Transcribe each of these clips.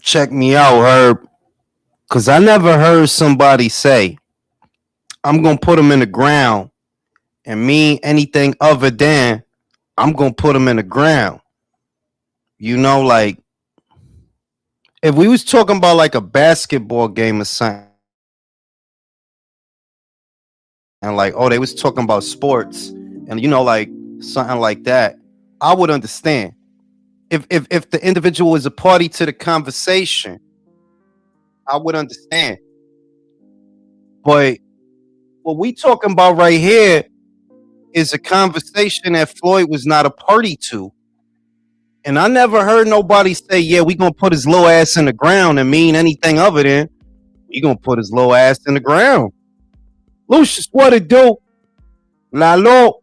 Check me out, Herb, because I never heard somebody say, I'm going to put them in the ground and mean anything other than I'm going to put them in the ground. Like if we was talking about like a basketball game or something, and like, oh, they was talking about sports and, like something like that, I would understand. If the individual is a party to the conversation, I would understand. But what we talking about right here is a conversation that Floyd was not a party to. And I never heard nobody say, yeah, we gonna put his little ass in the ground and mean anything other than we gonna put his little ass in the ground. Lucius, what it do? Lalo,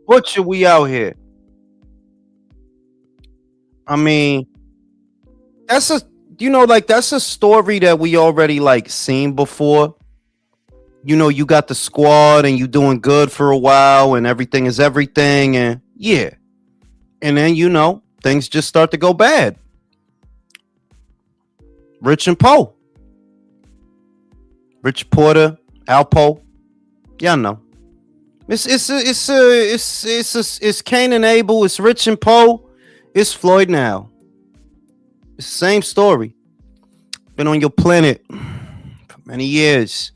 butcher, we out here. I mean, that's a like that's a story that we already like seen before. You got the squad and you doing good for a while and everything is everything, and yeah. And then things just start to go bad. Rich and Poe. Rich Porter, Alpo. Y'all know. It's Cain and Abel, it's Rich and Poe, it's Floyd now. It's the same story. Been on your planet for many years.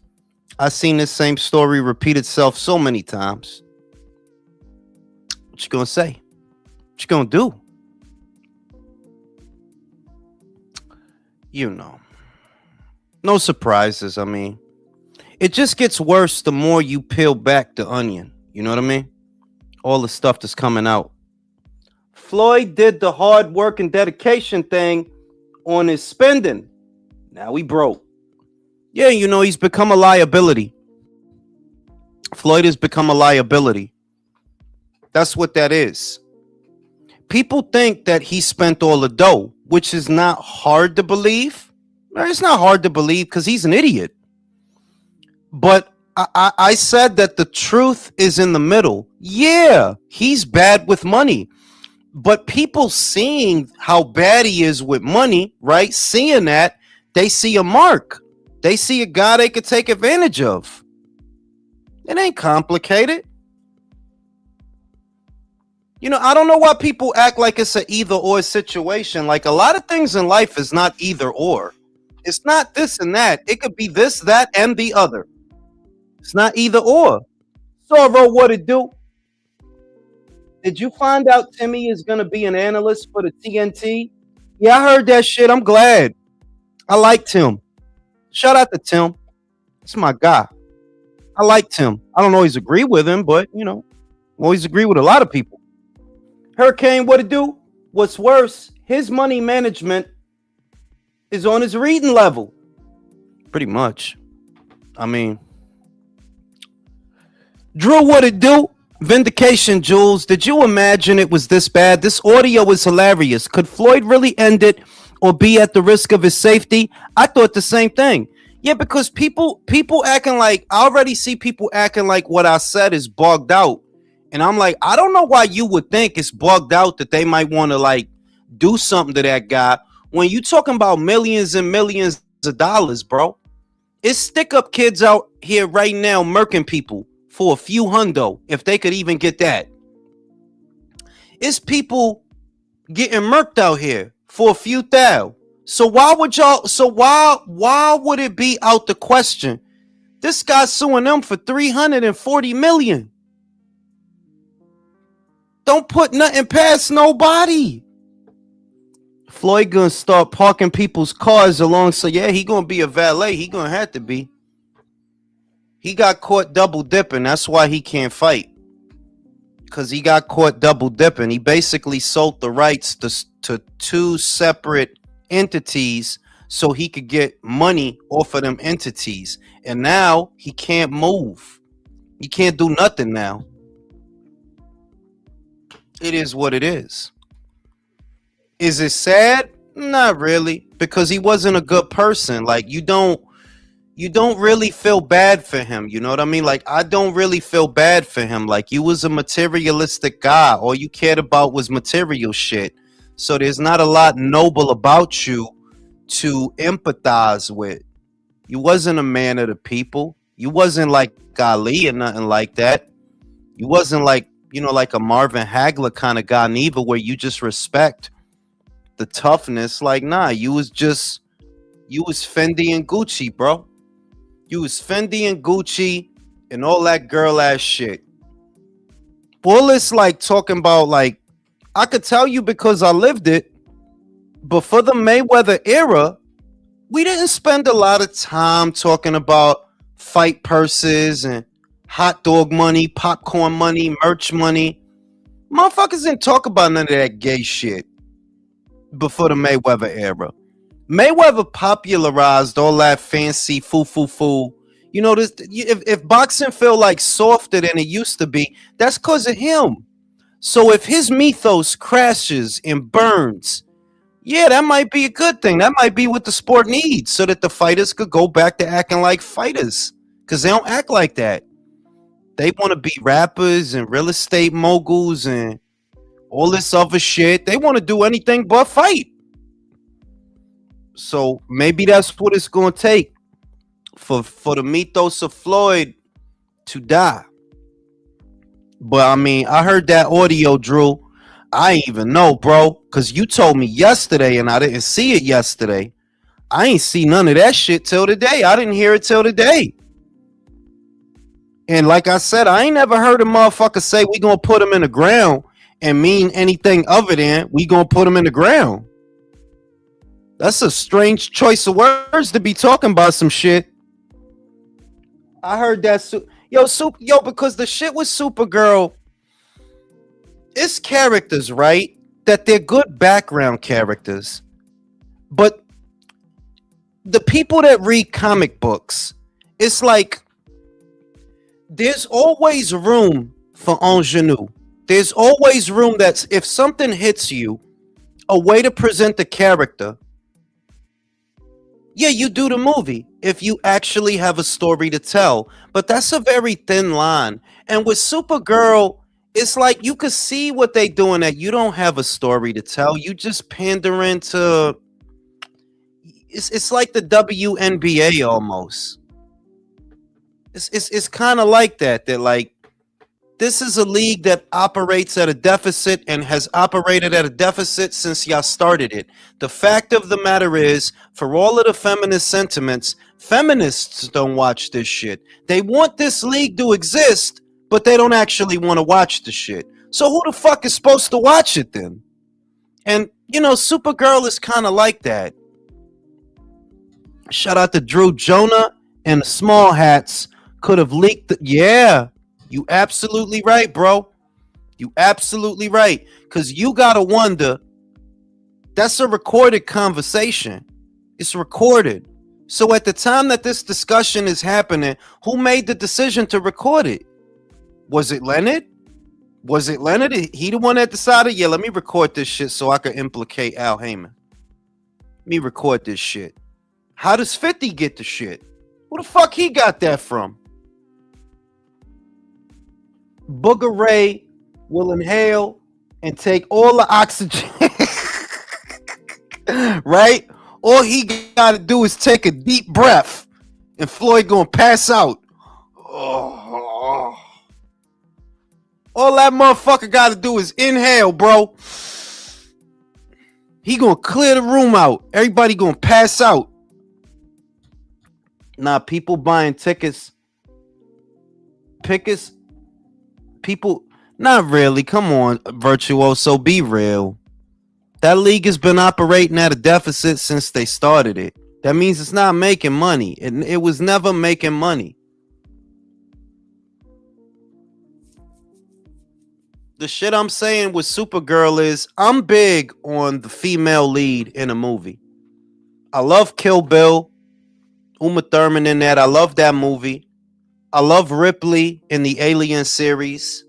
I've seen this same story repeat itself so many times. What you gonna say? What you gonna do? No surprises. I mean, it just gets worse the more you peel back the onion. You know what I mean? All the stuff that's coming out. Floyd did the hard work and dedication thing on his spending. Now he broke. Yeah, he's become a liability. Floyd has become a liability. That's what that is. People think that he spent all the dough, which is not hard to believe. It's not hard to believe because he's an idiot. But I said that the truth is in the middle. Yeah, he's bad with money. But people seeing how bad he is with money, right? Seeing that, they see a mark. They see a guy they could take advantage of. It ain't complicated. I don't know why people act like it's an either or situation. Like a lot of things in life is not either or. It's not this and that. It could be this, that, and the other. It's not either or. Sorrow, what it do? Did you find out Timmy is going to be an analyst for the TNT? Yeah, I heard that shit. I'm glad. I like Tim. Shout out to Tim. It's my guy. I like Tim. I don't always agree with him, but, always agree with a lot of people. Hurricane, what it do? What's worse, his money management is on his reading level. Pretty much. I mean, Drew, what it do? Vindication, Jules. Did you imagine it was this bad? This audio is hilarious. Could Floyd really end it or be at the risk of his safety? I thought the same thing. Yeah, because people acting like, I already see people acting like what I said is bugged out. And I'm like, I don't know why you would think it's bugged out that they might want to like do something to that guy when you talking about millions and millions of dollars, bro. It's stick up kids out here right now murking people for a few hundo, if they could even get that. It's people getting murked out here for a few thou. So why would it be out the question? This guy's suing them for 340 million. Don't put nothing past nobody. Floyd gonna start parking people's cars along. So yeah, he gonna be a valet. He gonna have to be. He got caught double dipping. That's why he can't fight. Because he got caught double dipping. He basically sold the rights to two separate entities so he could get money off of them entities. And now he can't move. He can't do nothing now. It is what it is. Is it sad? Not really, because he wasn't a good person. Like you don't really feel bad for him. You know what I mean? Like I don't really feel bad for him. Like you was a materialistic guy. All you cared about was material shit. So there's not a lot noble about you to empathize with. You wasn't a man of the people. You wasn't like Ali or nothing like that. You wasn't like, like a Marvin Hagler kind of guy neither, where you just respect the toughness. Like, nah, you was Fendi and Gucci, bro. You was Fendi and Gucci and all that girl ass shit. Bullets like talking about, like, I could tell you because I lived it, but for the Mayweather era, we didn't spend a lot of time talking about fight purses and hot dog money, popcorn money, merch money. Motherfuckers didn't talk about none of that gay shit before the Mayweather era. Mayweather popularized all that fancy foo. This if boxing feel like softer than it used to be, that's because of him. So if his mythos crashes and burns, yeah, that might be a good thing. That might be what the sport needs, so that the fighters could go back to acting like fighters, because they don't act like that. They want to be rappers and real estate moguls and all this other shit. They want to do anything but fight. So maybe that's what it's going to take for the mythos of Floyd to die. But I mean, I heard that audio, Drew. I ain't even know, bro, because you told me yesterday and I didn't see it yesterday. I ain't see none of that shit till today. I didn't hear it till today. And like I said, I ain't never heard a motherfucker say we gonna put him in the ground and mean anything other than we gonna put him in the ground. That's a strange choice of words to be talking about some shit. I heard that. Because the shit with Supergirl, it's characters, right? That they're good background characters. But the people that read comic books, it's like there's always room for ingenue. There's always room that's, if something hits you, a way to present the character. Yeah, you do the movie if you actually have a story to tell. But that's a very thin line. And with Supergirl, it's like you could see what they doing, that you don't have a story to tell. You just pandering to, it's like the WNBA almost. It's kind of like that. That like, this is a league that operates at a deficit and has operated at a deficit since y'all started it. The fact of the matter is, for all of the feminist sentiments, feminists don't watch this shit. They want this league to exist, but they don't actually want to watch the shit. So who the fuck is supposed to watch it then? And, Supergirl is kind of like that. Shout out to Drew. Jonah and the Small Hats could have leaked. Yeah. You absolutely right, bro. You absolutely right. Because you got to wonder, that's a recorded conversation. It's recorded. So at the time that this discussion is happening, who made the decision to record it? Was it Leonard? Was it Leonard? He the one that decided, yeah, let me record this shit so I can implicate Al Haymon. Let me record this shit. How does 50 get the shit? Who the fuck he got that from? Booger Ray will inhale and take all the oxygen. Right? All he got to do is take a deep breath and Floyd gonna pass out. Oh. All that motherfucker got to do is inhale, bro. He gonna clear the room out. Everybody gonna pass out. Nah, people buying tickets. People, not really. Come on, Virtuoso, be real. That league has been operating at a deficit since they started it. That means it's not making money. It was never making money. The shit I'm saying with Supergirl is, I'm big on the female lead in a movie. I love Kill Bill. Uma Thurman in that. I love that movie. I love Ripley in the Alien series.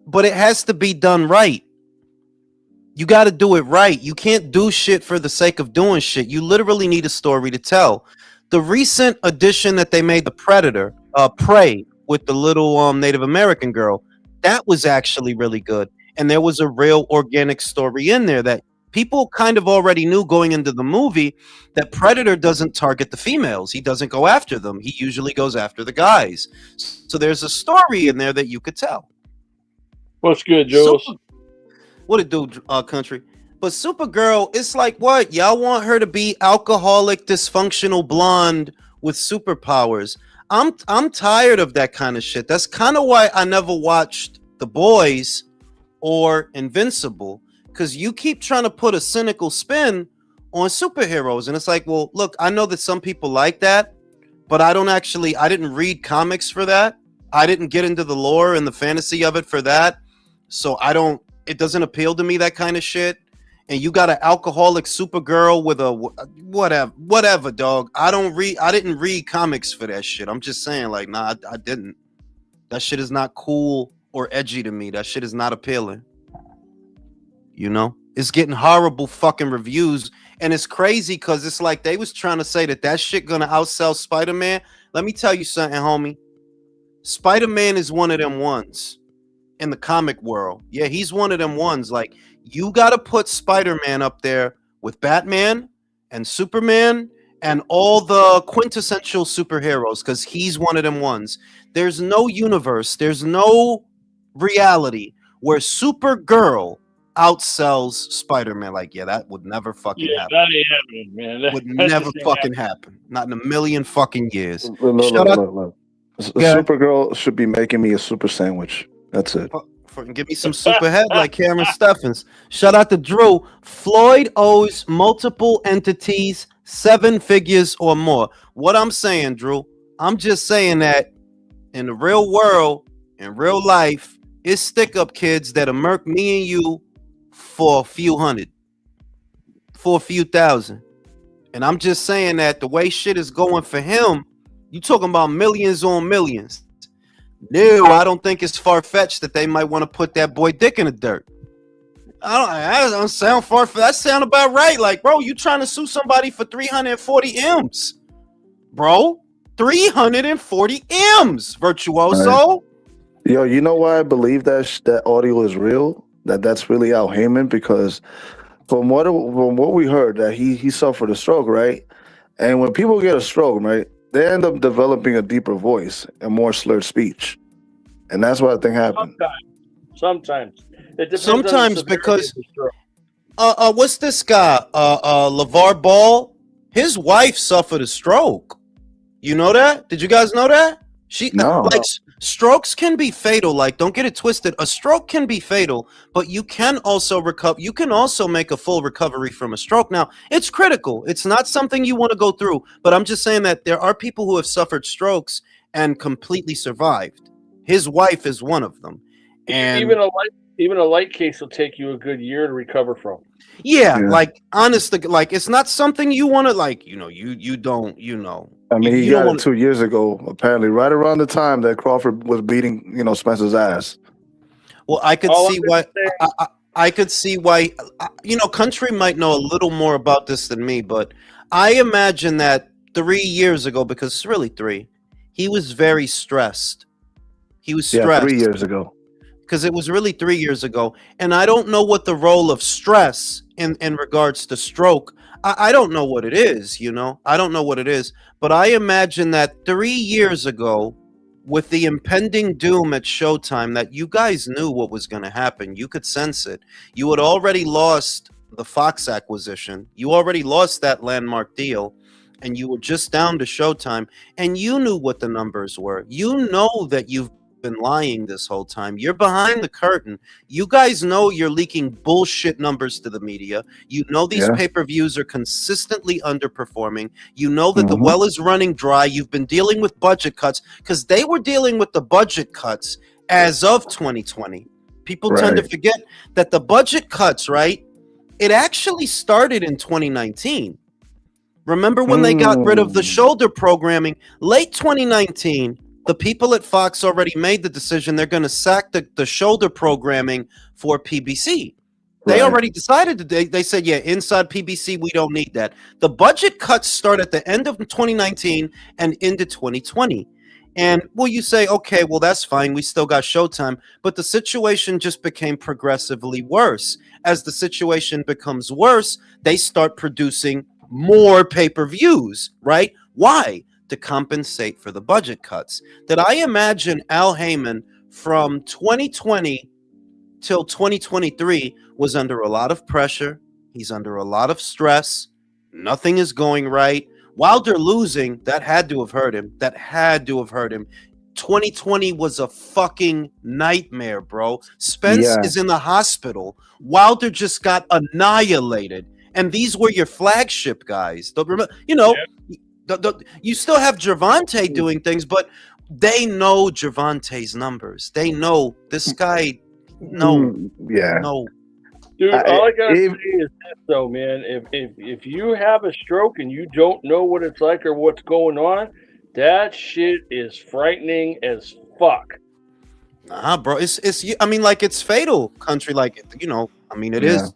But it has to be done right. You got to do it right. You can't do shit for the sake of doing shit. You literally need a story to tell. The recent addition that they made, the Predator, Prey, with the little Native American girl, that was actually really good. And there was a real organic story in there that People kind of already knew going into the movie that Predator doesn't target the females. He doesn't go after them. He usually goes after the guys. So there's a story in there that you could tell. What's good, Jules? What it do, country? But Supergirl, it's like, what? Y'all want her to be alcoholic, dysfunctional blonde with superpowers. I'm tired of that kind of shit. That's kind of why I never watched The Boys or Invincible, because you keep trying to put a cynical spin on superheroes. And it's like, well, look, I know that some people like that, but I didn't read comics for that. I didn't get into the lore and the fantasy of it for that. So it doesn't appeal to me, that kind of shit. And you got an alcoholic Supergirl with a whatever, dog. I didn't read comics for that shit. I'm just saying, like, nah, I didn't. That shit is not cool or edgy to me. That shit is not appealing. You know, it's getting horrible fucking reviews, and it's crazy because it's like they was trying to say that shit gonna outsell Spider-Man. Let me tell you something, homie. Spider-Man is one of them ones in the comic world. Yeah, he's one of them ones. Like, you got to put Spider-Man up there with Batman and Superman and all the quintessential superheroes, because he's one of them ones. There's no universe, there's no reality where Supergirl outsells Spider-Man. Like, yeah, that would never fucking happen. That ain't happening, man. Would never fucking happen. Not in a million fucking years. Look. Supergirl should be making me a super sandwich. That's it. Give me some super head like Cameron Steffens. Shout out to Drew. Floyd owes multiple entities 7 figures or more. What I'm saying, Drew, I'm just saying that in the real world, in real life, it's stick-up kids that'll murk me and you for a few hundred, for a few thousand. And I'm just saying that the way shit is going for him, you talking about millions on millions. No, I don't think it's far-fetched that they might want to put that boy dick in the dirt. I don't sound far-fetched. That sound about right. Like, bro, you trying to sue somebody for 340 M's. Bro, 340 M's, virtuoso. Right. Yo, you know why I believe that audio is real? That's really Al Haymon, because from what we heard, that he suffered a stroke, right? And when people get a stroke, right, they end up developing a deeper voice and more slurred speech. And that's what I think happened. Sometimes. It depends Sometimes because what's this guy? LeVar Ball? His wife suffered a stroke. You know that? Did you guys know that? No. Like, strokes can be fatal. Like, don't get it twisted. A stroke can be fatal, but you can also recover. You can also make a full recovery from a stroke. Now, it's critical. It's not something you want to go through, but I'm just saying that there are people who have suffered strokes and completely survived. His wife is one of them. And even a light case will take you a good year to recover from. Yeah. Like, honestly, like, it's not something you want to, like, you don't. I mean, he got it 2 years ago, apparently, right around the time that Crawford was beating, Spencer's ass. Well, I could see why. I could see why. Country might know a little more about this than me, but I imagine that 3 years ago, because it's really 3, he was very stressed. He was stressed. 3 years ago. Because it was really 3 years ago, and I don't know what the role of stress in regards to stroke. I don't know what it is, I don't know what it is, but I imagine that 3 years ago, with the impending doom at Showtime, that you guys knew what was going to happen. You could sense it. You had already lost the Fox acquisition. You already lost that landmark deal, and you were just down to Showtime, and you knew what the numbers were. You know that you've been lying this whole time. You're behind the curtain. You guys know you're leaking bullshit numbers to the media. You know these pay-per-views are consistently underperforming. You know that the well is running dry. You've been dealing with budget cuts, because they were dealing with the budget cuts as of 2020. People tend to forget that the budget cuts, right? It actually started in 2019. Remember when they got rid of the shoulder programming? Late 2019, the people at Fox already made the decision they're going to sack the shoulder programming for PBC. They already decided they said, yeah, inside PBC, we don't need that. The budget cuts start at the end of 2019 and into 2020. And well, you say, okay, well, that's fine. We still got Showtime. But the situation just became progressively worse. As the situation becomes worse, they start producing more pay-per-views, right? Why? To compensate for the budget cuts. Did I imagine Al Heyman from 2020 till 2023 was under a lot of pressure? He's under a lot of stress. Nothing is going right. Wilder losing, that had to have hurt him. That had to have hurt him. 2020 was a fucking nightmare, bro. Spence Yeah. is in the hospital. Wilder just got annihilated. And these were your flagship guys. You know, you still have Gervonta doing things, but they know Gervonta's numbers. They know this guy. No, Yeah. no. Dude, all I gotta if- say is this, though, man. If you have a stroke and you don't know what it's like or what's going on, that shit is frightening as fuck. Nah, bro. It's. I mean, like it's fatal. Country, like you know. I mean, it is.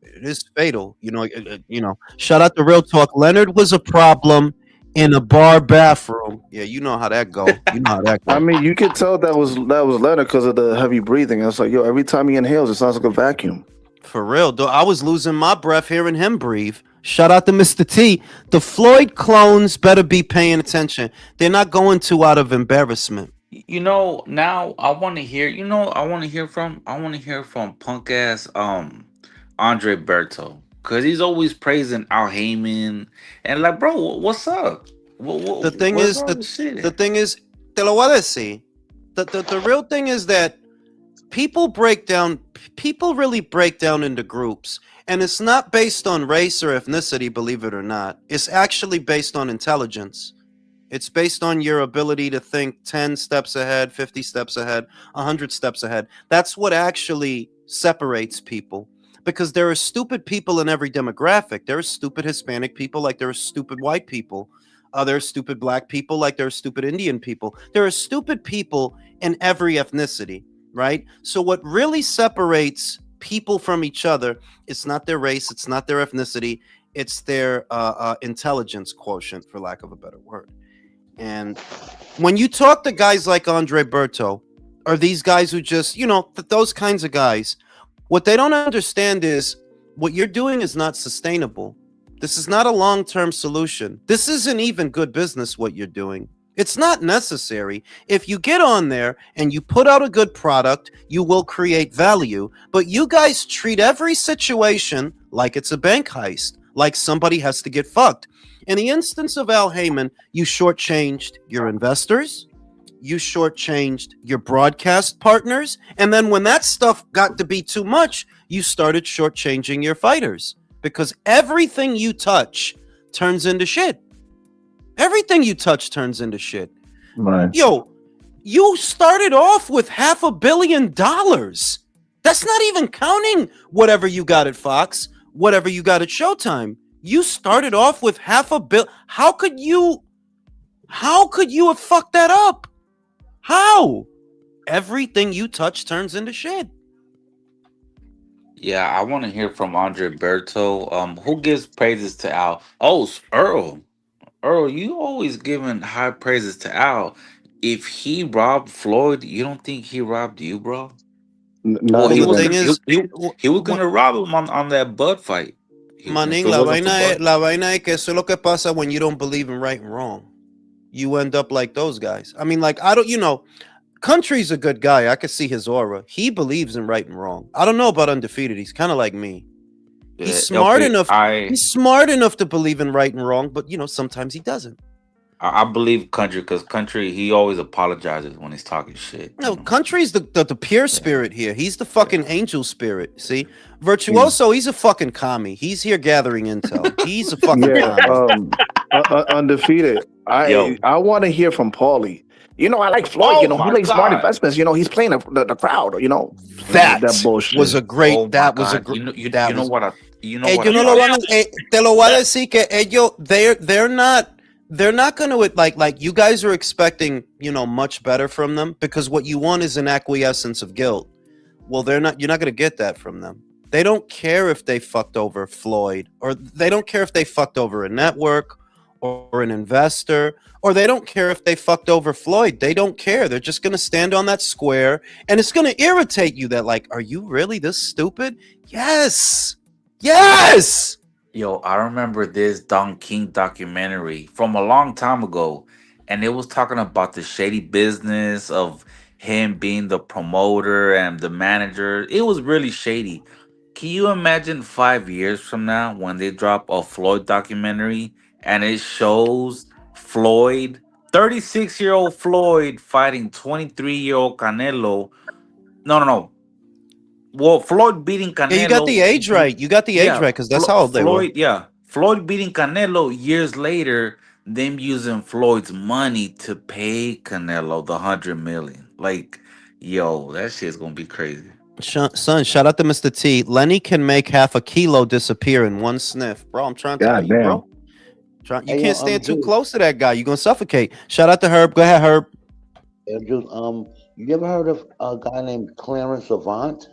It is fatal. You know. You know. Shout out to Real Talk. Leonard was a problem in a bar bathroom. Yeah, you know how that go. You know how that go. I mean, you could tell that was Leonard because of the heavy breathing. It's like, yo, every time he inhales, it sounds like a vacuum. For real, though, I was losing my breath hearing him breathe. Shout out to Mr. T. The Floyd clones better be paying attention. They're not going to out of embarrassment. You know, now I want to hear. You know, I want to hear from. I want to hear from punk ass Andre Berto, because he's always praising Al Heyman and like, bro, what's up? The thing what's is, all this shit? the thing is, te lo voy a decir. The real thing is that people really break down into groups, and it's not based on race or ethnicity, believe it or not. It's actually based on intelligence. It's based on your ability to think 10 steps ahead, 50 steps ahead, 100 steps ahead. That's what actually separates people, because there are stupid people in every demographic. There are stupid Hispanic people like there are stupid white people. There are stupid black people like there are stupid Indian people. There are stupid people in every ethnicity. Right? So what really separates people from each other, it's not their race, it's not their ethnicity, it's their intelligence quotient, for lack of a better word. And when you talk to guys like Andre Berto, or these guys who just, you know, those kinds of guys, what they don't understand is what you're doing is not sustainable. This is not a long-term solution. This isn't even good business, what you're doing. It's not necessary. If you get on there and you put out a good product, you will create value. But you guys treat every situation like it's a bank heist, like somebody has to get fucked. In the instance of Al Heyman, you shortchanged your investors, you shortchanged your broadcast partners, and then when that stuff got to be too much, you started shortchanging your fighters, because everything you touch turns into shit. Everything you touch turns into shit. Right. Yo, you started off with $500 million. That's not even counting whatever you got at Fox, whatever you got at Showtime. You started off with $500 million. How could you have fucked that up? How? Everything you touch turns into shit. Yeah, I want to hear from Andre Berto. Who gives praises to Al? Oh, Earl. Earl, you always giving high praises to Al. If he robbed Floyd, you don't think he robbed you, bro? Not He the was thing even. is, he was gonna rob him on that Bud fight. He was gonna Maning, if it wasn't for Bud. la vaina es que eso es lo que pasa when you don't believe in right and wrong. You end up like those guys. I mean, like, I don't, you know, Country's a good guy. I could see his aura. He believes in right and wrong. I don't know about Undefeated. He's kind of like me. He's smart enough. He's smart enough to believe in right and wrong, but you know, sometimes he doesn't. I believe Country, because Country, he always apologizes when he's talking shit. No, Country's the pure spirit here. He's the fucking angel spirit. See, Virtuoso, he's a fucking commie. He's here gathering intel. He's a fucking commie. Undefeated. I want to hear from Paulie. You know, I like Floyd. Oh you know, he my plays smart God. investments. You know, he's playing the crowd. You know, That bullshit was a great. Oh my that was a God. great. You that know was- what I you know Ellos what no I lo thought? van a, te lo voy a decir que ellos they're not going to like you guys are expecting, you know, much better from them, because what you want is an acquiescence of guilt. Well, you're not going to get that from them. They don't care if they fucked over Floyd, or they don't care if they fucked over a network, or an investor, or they don't care if they fucked over Floyd. They don't care. They're just gonna stand on that square, and it's gonna irritate you that, like, are you really this stupid? Yes. Yes. Yo, I remember this Don King documentary from a long time ago, and it was talking about the shady business of him being the promoter and the manager. It was really shady. Can you imagine 5 years from now when they drop a Floyd documentary and it shows Floyd, 36-year-old Floyd, fighting 23-year-old Canelo? No, no, no. Well, Floyd beating Yeah, you got Canelo. the age right. You got the age Yeah, right, because that's how old they were. Floyd. Yeah, Floyd beating Canelo years later. Them using Floyd's money to pay Canelo the 100 million. Like, yo, that shit's gonna be crazy. Son, shout out to Mr. T. Lenny can make half a kilo disappear in one sniff, bro. I'm trying to tell God you, damn. bro. You Hey, can't stand too Juice, close to that guy. You're gonna suffocate. Shout out to Herb. Go ahead, Herb. Juice, you ever heard of a guy named Clarence Avant?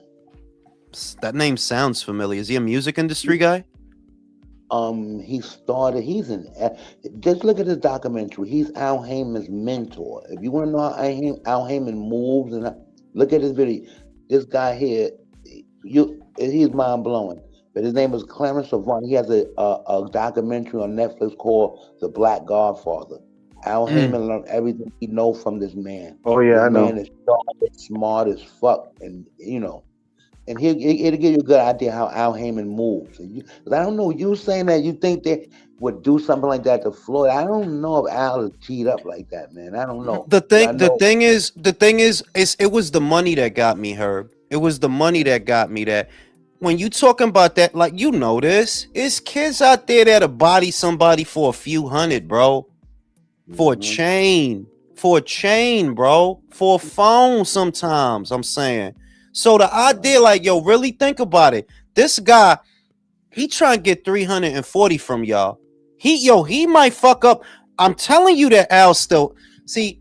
That name sounds familiar. Is he a music industry guy? He started. Just look at his documentary. He's Al Heyman's mentor. If you want to know how Al Heyman moves, look at his video. This guy here, he's mind blowing. But his name is Clarence Avant. He has a documentary on Netflix called The Black Godfather. Al Heyman learned everything he knows from this man. Oh yeah, I This know. man is sharp, smart as fuck, and and it'll give you a good idea how Al Heyman moves. 'Cause I don't know, you saying that you think they would do something like that to Floyd. I don't know if Al is teed up like that, man. I don't know. The But I thing, the know. thing is, the thing is, it was the money that got me, Herb. It was the money that got me. That when you talking about that, like, you know this, it's kids out there that'll body somebody for a few hundred, bro, for a Mhm. chain, bro, for a phone. Sometimes I'm saying. So the idea, like, yo, really think about it. This guy, he trying to get 340 from y'all. He might fuck up. I'm telling you that Al still see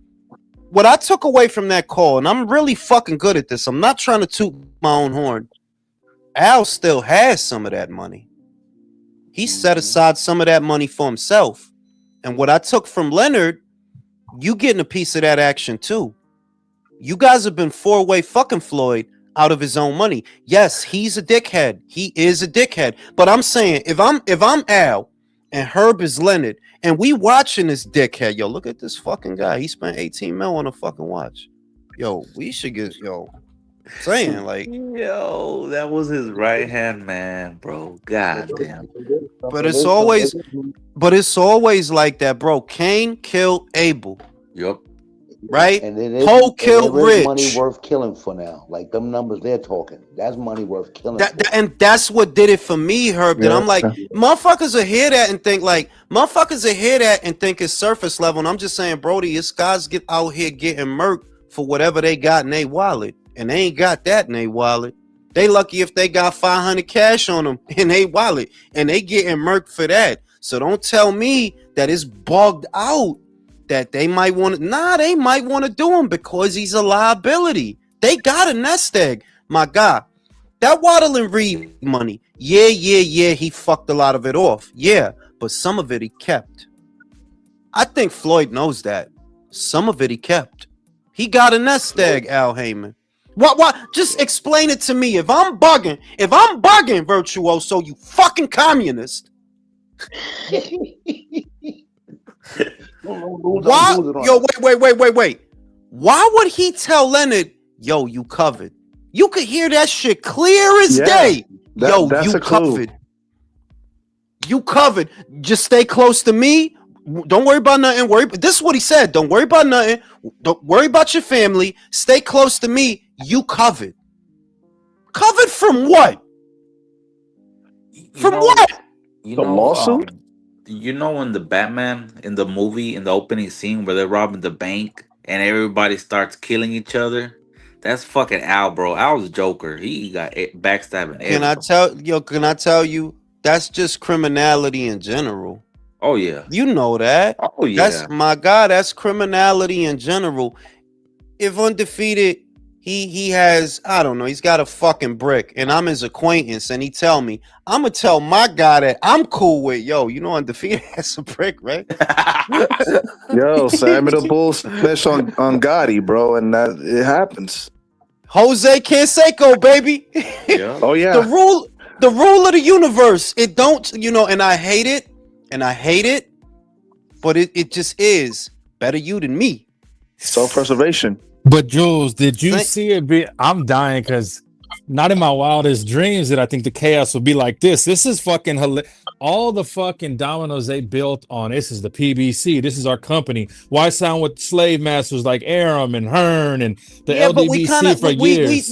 what I took away from that call, and I'm really fucking good at this. I'm not trying to toot my own horn. Al still has some of that money. He set Mhm. aside some of that money for himself. And what I took from Leonard, you getting a piece of that action too. You guys have been four-way fucking Floyd out of his own money. Yes, he's a dickhead. He is a dickhead. But I'm saying, if I'm Al and Herb is Leonard and we watching this dickhead, yo, look at this fucking guy. He spent 18 mil on a fucking watch. Yo, we should get saying, like, Yo, that was his right hand man, bro. God damn. but it's always like that, bro. Cain killed Abel, Yup. right? And it is, Poe and killed there is money Rich. worth killing for now. Like them numbers they're talking. That's money worth killing for. And that's what did it for me, Herb. That Yeah. I'm like, motherfuckers will hear that and think, like, it's surface level. And I'm just saying, Brody, this guys get out here getting murked for whatever they got in their wallet, and they ain't got that in their wallet. They lucky if they got 500 cash on them in their wallet, and they getting murked for that. So don't tell me that it's bugged out. That they might want to, they might want to do him because he's a liability. They got a nest egg, my guy. That Waddle and Reed money, yeah, he fucked a lot of it off, yeah, but some of it he kept. I think Floyd knows that. Some of it he kept. He got a nest egg, Al Heyman. What? Just explain it to me. If I'm bugging, Virtuoso, you fucking communist. Why? Yo, wait. Why would he tell Leonard, yo, you covered? You could hear that shit clear as day. Yo, that's you a clue. covered. You covered. Just stay close to me. Don't worry about nothing. This is what he said. Don't worry about nothing. Don't worry about your family. Stay close to me. You covered. Covered from what? From what? You The know, lawsuit? you know, in the Batman in the movie in the opening scene where they're robbing the bank and everybody starts killing each other. That's fucking Al, bro. Al's Joker. He got backstabbing Can I everybody. tell you? That's just criminality in general. Oh yeah. You know that. Oh That's yeah. my God. That's criminality in general. If Undefeated, he has, I don't know, he's got a fucking brick, and I'm his acquaintance, and he tell me, I'm gonna tell my guy that I'm cool with, yo, you know, Undefeated has a brick, right? Yo, Sammy the Bull snitched on Gotti, bro, and that it happens. Jose Canseco, baby. Yeah. Oh yeah. The rule of the universe. It don't, you know, and I hate it, but it just is. Better you than me. Self-preservation. But Jules, did you see it? I'm dying because not in my wildest dreams did I think the chaos would be like this. This is fucking hilarious. All the fucking dominoes they built on this is the PBC. This is our company. Why sound with slave masters like Aram and Hearn and the LDBC for years?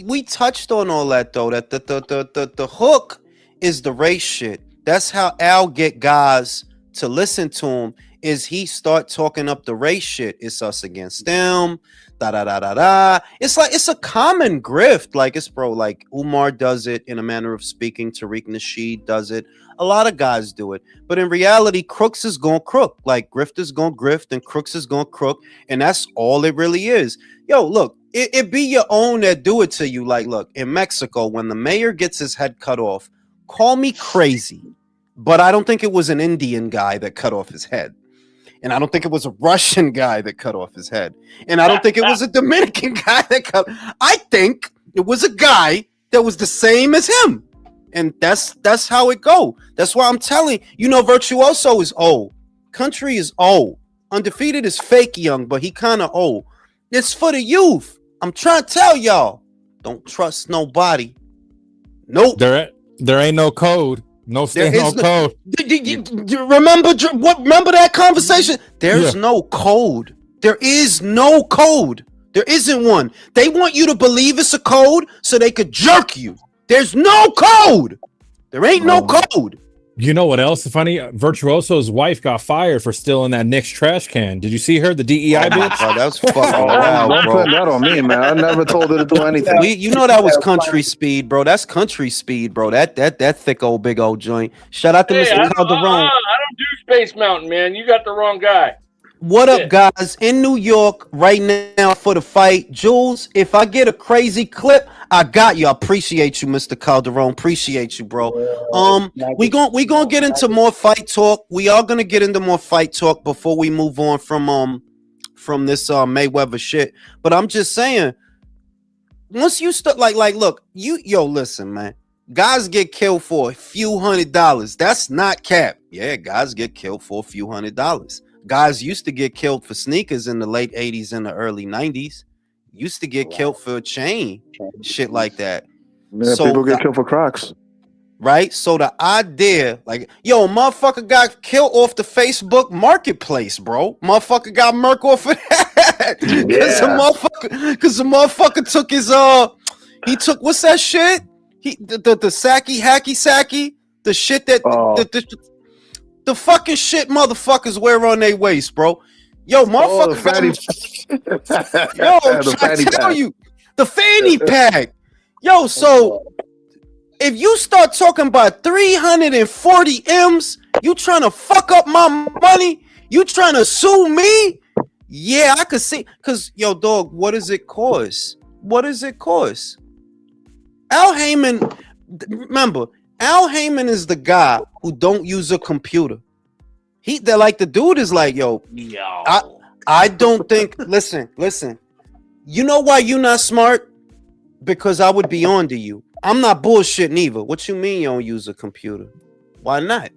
We touched on all that though. That the hook is the race shit. That's how Al get guys to listen to him. Is he start talking up the race shit? It's us against them. Da da da da da. It's like it's a common grift. Like it's like Umar does it in a manner of speaking. Tariq Nasheed does it. A lot of guys do it. But in reality, crooks is gonna crook. Like grift is gonna grift and crooks is gonna crook. And that's all it really is. Yo, look, it be your own that do it to you. Like, look, in Mexico, when the mayor gets his head cut off, call me crazy, but I don't think it was an Indian guy that cut off his head. And I don't think it was a Russian guy that cut off his head. And I don't think it was a Dominican guy that cut. I think it was a guy that was the same as him. And that's how it go. That's why I'm telling you, know, Virtuoso is old. Country is old. Undefeated is fake young, but he kind of old. It's for the youth. I'm trying to tell y'all. Don't trust nobody. Nope. There ain't no code. No code. Remember that conversation? There's no code. There is no code. There isn't one. They want you to believe it's a code so they could jerk you. There's no code. There ain't no code. You know what else is funny? Virtuoso's wife got fired for stealing that Nick's trash can. Did you see her? The DEI bitch? Oh, that was fucking wild, Don't bro. put that on me, man. I never told her to do anything. You know that was country speed, bro. That's country speed, bro. That thick old big old joint. Shout out to Mr. Calderon. I don't do Space Mountain, man. You got the wrong guy. What up, guys? In New York right now for the fight. Jules, if I get a crazy clip, I got you. I appreciate you, Mr. Calderon. Appreciate you, bro. We gonna get into more fight talk. We are gonna get into more fight talk before we move on from this Mayweather shit. But I'm just saying, once you start like look, listen, man. Guys get killed for a few $100s. That's not cap. Yeah, guys get killed for a few $100s. Guys used to get killed for sneakers in the late 80s and the early 90s. Used to get killed for a chain, shit like that. Yeah, so people get killed for Crocs. Right? So the idea, like, yo, motherfucker got killed off the Facebook marketplace, bro. Motherfucker got murked off of that. Because the motherfucker took his, he took, what's that shit? The hacky sacky, the shit that, the fucking shit motherfuckers wear on their waist, bro. Yo, motherfucker. I'm trying to tell you. The fanny pack. Yo, so if you start talking about 340 M's, you trying to fuck up my money? You trying to sue me? Yeah, I could see. Because, yo, dog, what does it cost? What does it cost? Al Haymon, remember, Al Haymon is the guy who don't use a computer. They're like, the dude is like, yo. I don't think, listen. You know why you not smart? Because I would be on to you. I'm not bullshitting either. What you mean you don't use a computer? Why not?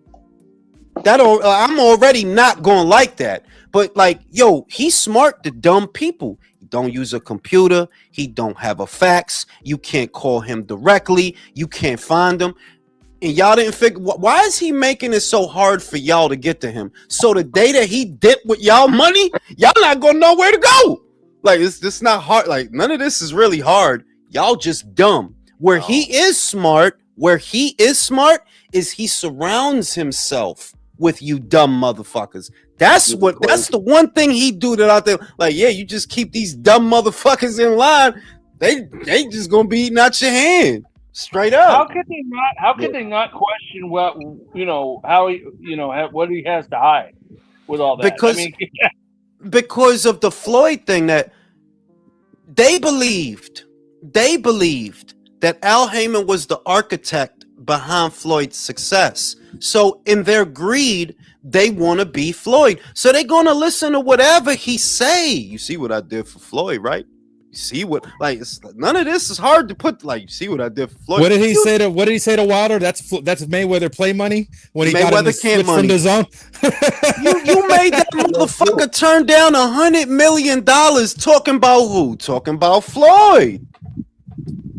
I'm already not going like that. But like, yo, he's smart to dumb people. He don't use a computer. He don't have a fax. You can't call him directly. You can't find him. And y'all didn't figure, why is he making it so hard for y'all to get to him? So the day that he dipped with y'all money, y'all not gonna know where to go. Like, it's not hard. Like, none of this is really hard. Y'all just dumb. Where he is smart is he surrounds himself with you dumb motherfuckers. That's the one thing he do that out there. Like, yeah, you just keep these dumb motherfuckers in line. They just gonna be eating out your hand. Straight up. How could they not question what how he what he has to hide with all that? Because of the Floyd thing, that They believed that Al Haymon was the architect behind Floyd's success. So in their greed, they want to be Floyd. So they're going to listen to whatever he say. You see what I did for Floyd, right? You see what, like, none of this is hard to put. Like, you see what I did for Floyd. What did he say to Wilder? That's Mayweather play money when he got him to switch from the zone. you made that motherfucker turn down $100 million talking about who? Talking about Floyd.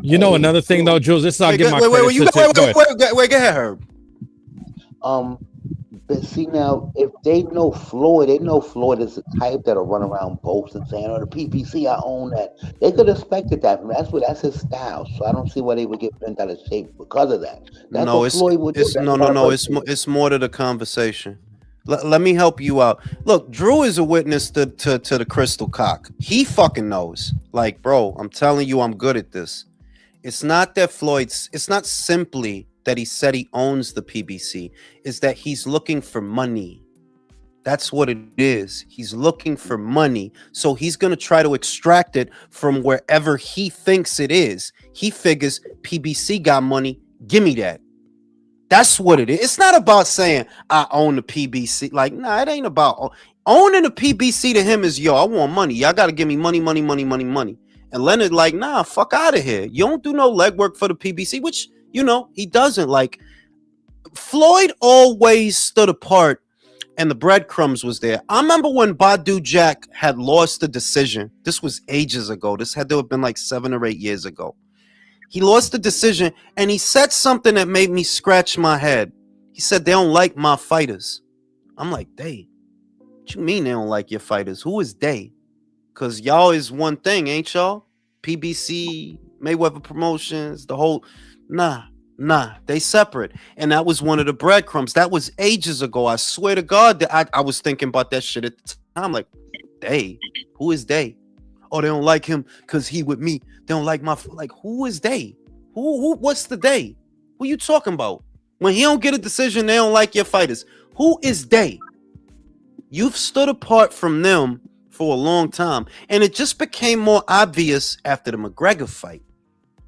You know, another thing though, Jules. This is I'll give my wait, go ahead, Herb. But see now, if they know Floyd is the type that'll run around boasting, saying, "Oh, the PPC, I own that." They could have expected that from him. That's his style. So I don't see why they would get bent out of shape because of that. That's No, what Floyd would do. It's more to the conversation. Let me help you out. Look, Drew is a witness to the crystal cock. He fucking knows. Like, bro, I'm telling you, I'm good at this. It's not that it's not simply that he said he owns the PBC. It's that he's looking for money. That's what it is. He's looking for money. So he's going to try to extract it from wherever he thinks it is. He figures PBC got money. Give me that. That's what it is. It's not about saying I own the PBC. Like, nah, it ain't about owning the PBC. To him is, yo, I want money. Y'all got to give me money. And Leonard like, nah, fuck out of here. You don't do no legwork for the PBC, which, you know, he doesn't. Like, Floyd always stood apart and the breadcrumbs was there. I remember when Badu Jack had lost the decision. This was ages ago. This had to have been like 7 or 8 years ago. He lost the decision and he said something that made me scratch my head. He said, they don't like my fighters. I'm like, they? What you mean they don't like your fighters? Who is they? Because y'all is one thing, ain't y'all? PBC, Mayweather Promotions, the whole... Nah, they separate. And that was one of the breadcrumbs. That was ages ago. I swear to God that I was thinking about that shit at the time. Like, they? Who is they? Oh, they don't like him because he with me. They don't like my... Like, who is they? Who? What's the they? Who you talking about? When he don't get a decision, they don't like your fighters. Who is they? You've stood apart from them for a long time. And it just became more obvious after the McGregor fight.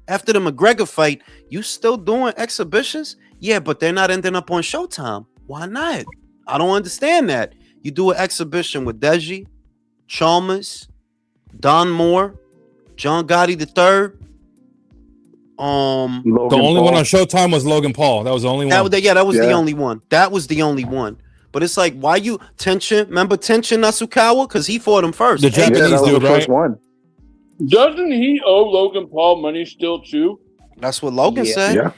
After the McGregor fight, you still doing exhibitions? Yeah, but they're not ending up on Showtime. Why not? I don't understand that. You do an exhibition with Deji, Chalmers, Don Moore, John Gotti III. The only one on Showtime was Logan Paul. That was the only one. That was the only one. That was the only one. But it's like, why you Tenshin? Remember Tenshin Nasukawa? Because he fought him first. The Japanese dude, right? One. Doesn't he owe Logan Paul money still too? That's what Logan said. Yeah.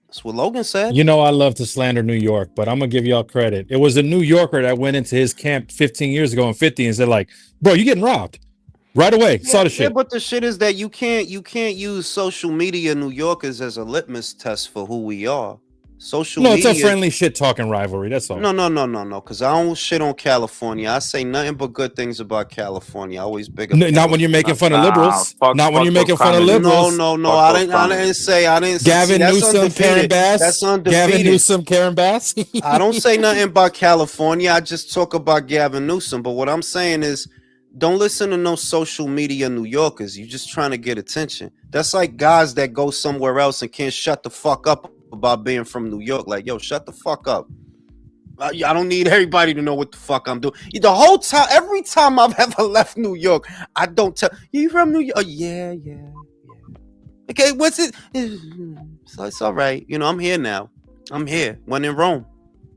That's what Logan said. You know I love to slander New York, but I'm gonna give y'all credit. It was a New Yorker that went into his camp 15 years ago in 50 and said, like, bro, you getting robbed. Right away. Saw the shit. Yeah, but the shit is that you can't use social media New Yorkers as a litmus test for who we are. Social media. It's a friendly shit talking rivalry. That's all. No. Because I don't shit on California. I say nothing but good things about California. I always big up. Not when you're making fun of liberals. Not when you're making fun of liberals. No. I didn't say. Gavin Newsom, Karen Bass. That's undefeated. Gavin Newsom, Karen Bass. I don't say nothing about California. I just talk about Gavin Newsom. But what I'm saying is, don't listen to no social media New Yorkers. You're just trying to get attention. That's like guys that go somewhere else and can't shut the fuck up about being from New York. Like, yo, shut the fuck up. I don't need everybody to know what the fuck I'm doing. The whole time, every time I've ever left New York, I don't tell you from New York. Oh, yeah. Okay, what's it? So it's all right. You know, I'm here now. I'm here. When in Rome,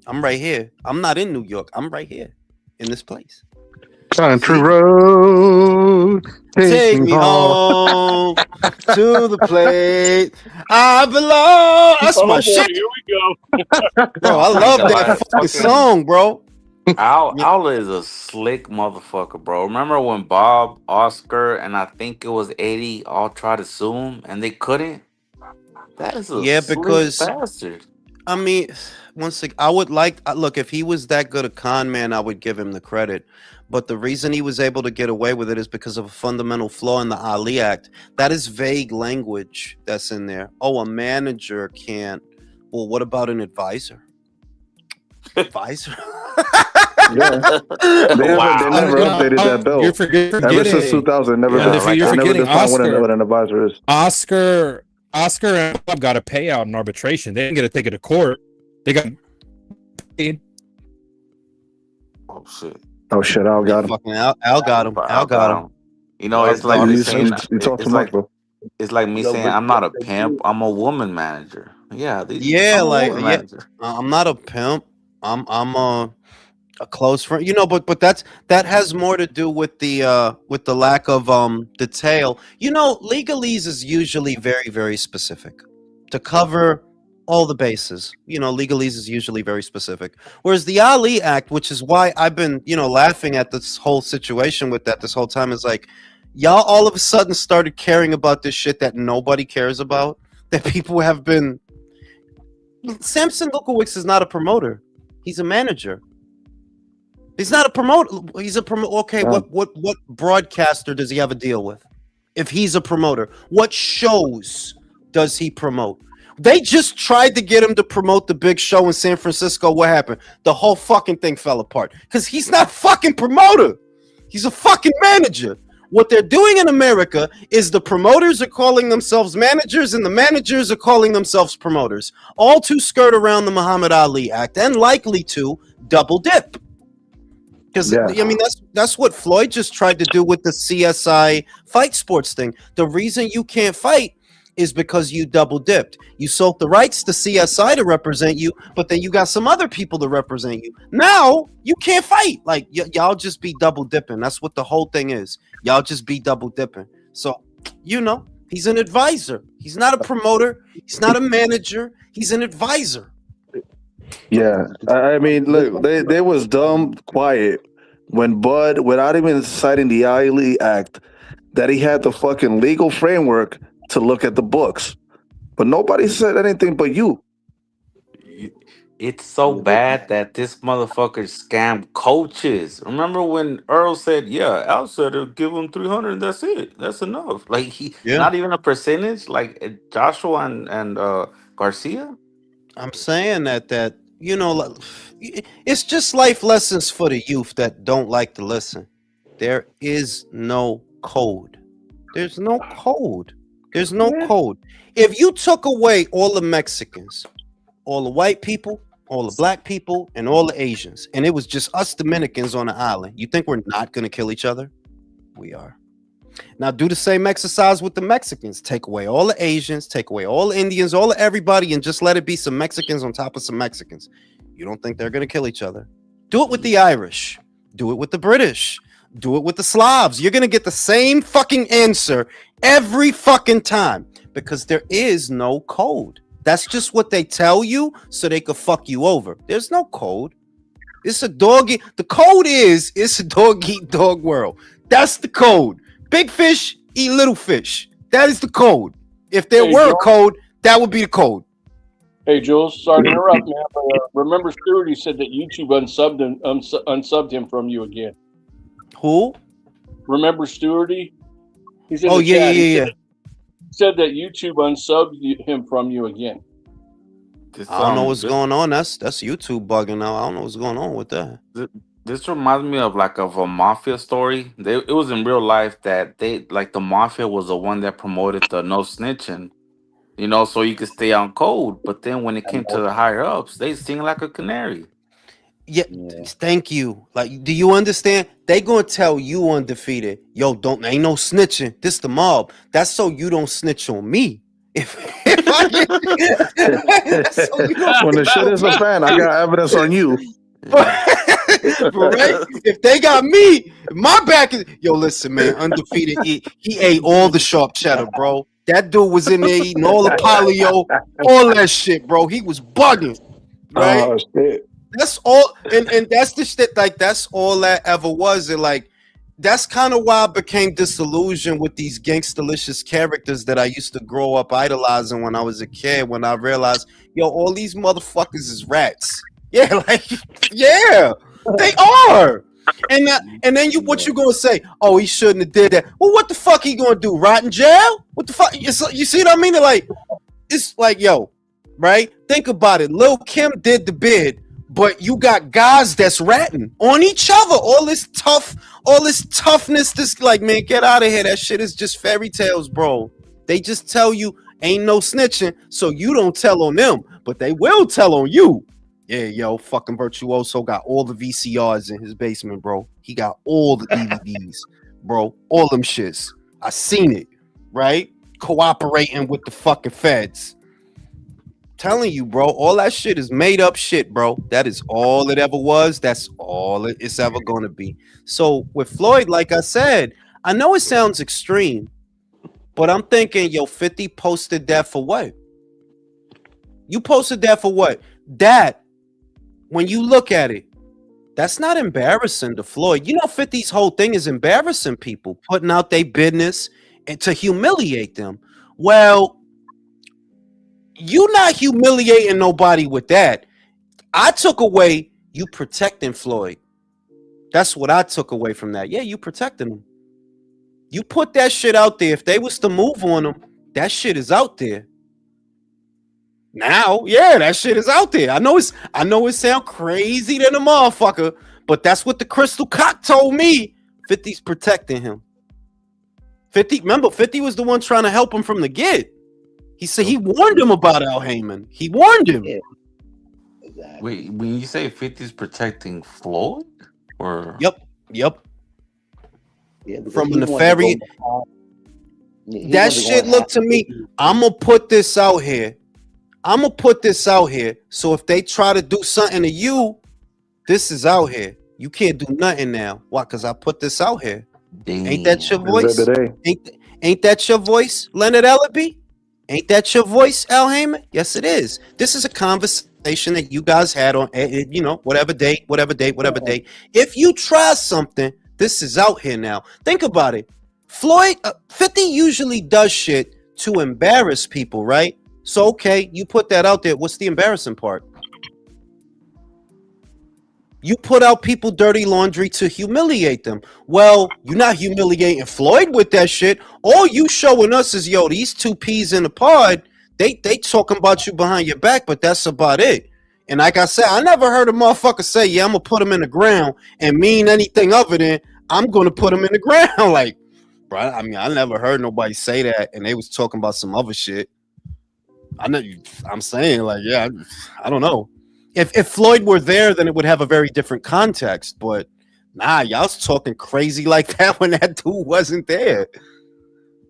I'm right here. I'm not in New York. I'm right here in this place. Country road, take me home to the place I belong. That's my shit. Here we go. Bro, I love that fucking song, bro. Al is a slick motherfucker, bro. Remember when Bob, Oscar, and I think it was Eddie all tried to sue him and they couldn't? That is a slick bastard. I mean, once again, I would like, look, if he was that good a con man, I would give him the credit. But the reason he was able to get away with it is because of a fundamental flaw in the Ali Act. That is vague language that's in there. Oh, a manager can't. Well, what about an advisor? Advisor? They Wow. never updated that belt. You're forgetting. Ever since 2000, never Yeah, been. like You're They never forgetting defined Oscar. what an advisor is. Oscar and Bob got a payout in arbitration. They didn't get to take it to court. They got paid. Oh shit. Oh shit, Al got him. Fucking Al got him. Al got him. You know, Al it's like got me him. saying You talk too much, bro. it's like me No, saying but- I'm not a but pimp. you- I'm a woman manager. Yeah, Yeah, I'm a like woman yeah. manager. I'm not a pimp. I'm a close friend. You know, but that has more to do with the lack of detail. You know, legalese is usually very, very specific to cover all the bases. You know, legalese is usually very specific. Whereas the Ali Act, which is why I've been, you know, laughing at this whole situation with that this whole time, is like, y'all all of a sudden started caring about this shit that nobody cares about. That people have been. Samson Lukowicz is not a promoter. He's a manager. He's not a promoter. He's a promoter. Okay, what broadcaster does he have a deal with? If he's a promoter, what shows does he promote? They just tried to get him to promote the big show in San Francisco. What happened? The whole fucking thing fell apart because he's not a fucking promoter. He's a fucking manager. What they're doing in America is the promoters are calling themselves managers and the managers are calling themselves promoters. All to skirt around the Muhammad Ali Act and likely to double dip. Because I mean that's what Floyd just tried to do with the CSI fight sports thing. The reason you can't fight is because you double dipped. You sold the rights to CSI to represent you, but then you got some other people to represent you. Now you can't fight. Like y'all just be double dipping. That's what the whole thing is. Y'all just be double dipping. So, you know, he's an advisor. He's not a promoter. He's not a manager. He's an advisor. Yeah, I mean, look, they was dumb quiet when Bud, without even citing the Ali Act, that he had the fucking legal framework to look at the books, but nobody said anything but you. It's so bad that this motherfucker scammed coaches. Remember when Earl said, "Yeah, Al said to give him 300, and that's it. That's enough." Like not even a percentage. Like Joshua and Garcia. I'm saying that you know, like, it's just life lessons for the youth that don't like to listen. There is no code. There's no code. There's no code. If you took away all the Mexicans, all the white people, all the black people, and all the Asians, and it was just us Dominicans on the island, you think we're not going to kill each other? We are. Now do the same exercise with the Mexicans. Take away all the Asians, take away all the Indians, all the everybody, and just let it be some Mexicans on top of some Mexicans. You don't think they're going to kill each other? Do it with the Irish. Do it with the British. Do it with the Slavs. You're going to get the same fucking answer every fucking time because there is no code. That's just what they tell you so they could fuck you over. There's no code. It's a dog. The code is it's a dog eat dog world. That's the code. Big fish eat little fish. That is the code. If there were a code, that would be the code. Hey, Jules, sorry to interrupt, man. But, remember, Stewart, said that YouTube unsubbed him from you again. Who? Remember, Stewarty? He's in oh the yeah, chat. yeah. Said that YouTube unsubbed him from you again. I don't know what's going on. That's YouTube bugging now. I don't know what's going on with that. This reminds me of a mafia story. It was in real life that the mafia was the one that promoted the no snitching, you know, so you could stay on code. But then when it came to the higher ups, they sing like a canary. Yeah, thank you. Like, do you understand? They gonna tell you undefeated, yo, ain't no snitching. This the mob. That's so you don't snitch on me. When the shit is a fan, I got evidence on you. Right? If they got me, my back is listen, man, undefeated. He ate all the sharp cheddar, bro. That dude was in there eating all the polio, all that shit, bro. He was bugging. Right? Oh shit. That's all, and that's the shit. Like that's all that ever was. And like that's kind of why I became disillusioned with these gangstalicious characters that I used to grow up idolizing when I was a kid. When I realized, all these motherfuckers is rats. Yeah, like yeah, they are. And then what you gonna say? Oh, he shouldn't have did that. Well, what the fuck he gonna do? Rot in jail? What the fuck? You see what I mean? Like it's like right? Think about it. Lil Kim did the bid. But you got guys that's ratting on each other. All this toughness. This like, man, get out of here. That shit is just fairy tales, bro. They just tell you ain't no snitching, so you don't tell on them, but they will tell on you. Yeah, yo, fucking Virtuoso got all the VCRs in his basement, bro. He got all the DVDs, bro. All them shits. I seen it, right? Cooperating with the fucking feds. Telling you, bro, all that shit is made up shit, bro. That is all it ever was. That's all it's ever going to be. So with Floyd, like I said, I know it sounds extreme, but I'm thinking, yo, 50 posted that for what? You posted that for what? That, when you look at it, that's not embarrassing to Floyd. You know, 50's whole thing is embarrassing people, putting out their business and to humiliate them. Well, you not humiliating nobody with that. I took away you protecting Floyd. That's what I took away from that. Yeah, you protecting him. You put that shit out there. If they was to move on him, that shit is out there. Now, yeah, that shit is out there. I know it sound crazy than a motherfucker, but that's what the crystal cock told me. 50's protecting him. 50, remember, 50 was the one trying to help him from the get. He said he warned him about Al Haymon. He warned him. Yeah, exactly. Wait, when you say 50's protecting Floyd, or Yep. Yeah, because From he the wanted to nefarious. go. Yeah, he That wanted to go shit and looked to me. I'm gonna put this out here. So if they try to do something to you, this is out here. You can't do nothing now. Why? Because I put this out here. Ain't that your damn, voice? Ain't that your voice, Leonard Ellaby? Ain't that your voice, Al Haymon? Yes, it is. This is a conversation that you guys had on, whatever date. If you try something, this is out here now. Think about it. Floyd, 50 usually does shit to embarrass people, right? So, okay, you put that out there. What's the embarrassing part? You put out people dirty laundry to humiliate them. Well, you're not humiliating Floyd with that shit. All you showing us is, yo, these two peas in the pod, they talking about you behind your back, but that's about it. And like I said, I never heard a motherfucker say, yeah, I'm going to put him in the ground and mean anything other than I'm going to put him in the ground. Like, bro, I mean, I never heard nobody say that, and they was talking about some other shit. I'm saying, like, yeah, I don't know. If Floyd were there, then it would have a very different context. But nah, y'all's talking crazy like that when that dude wasn't there,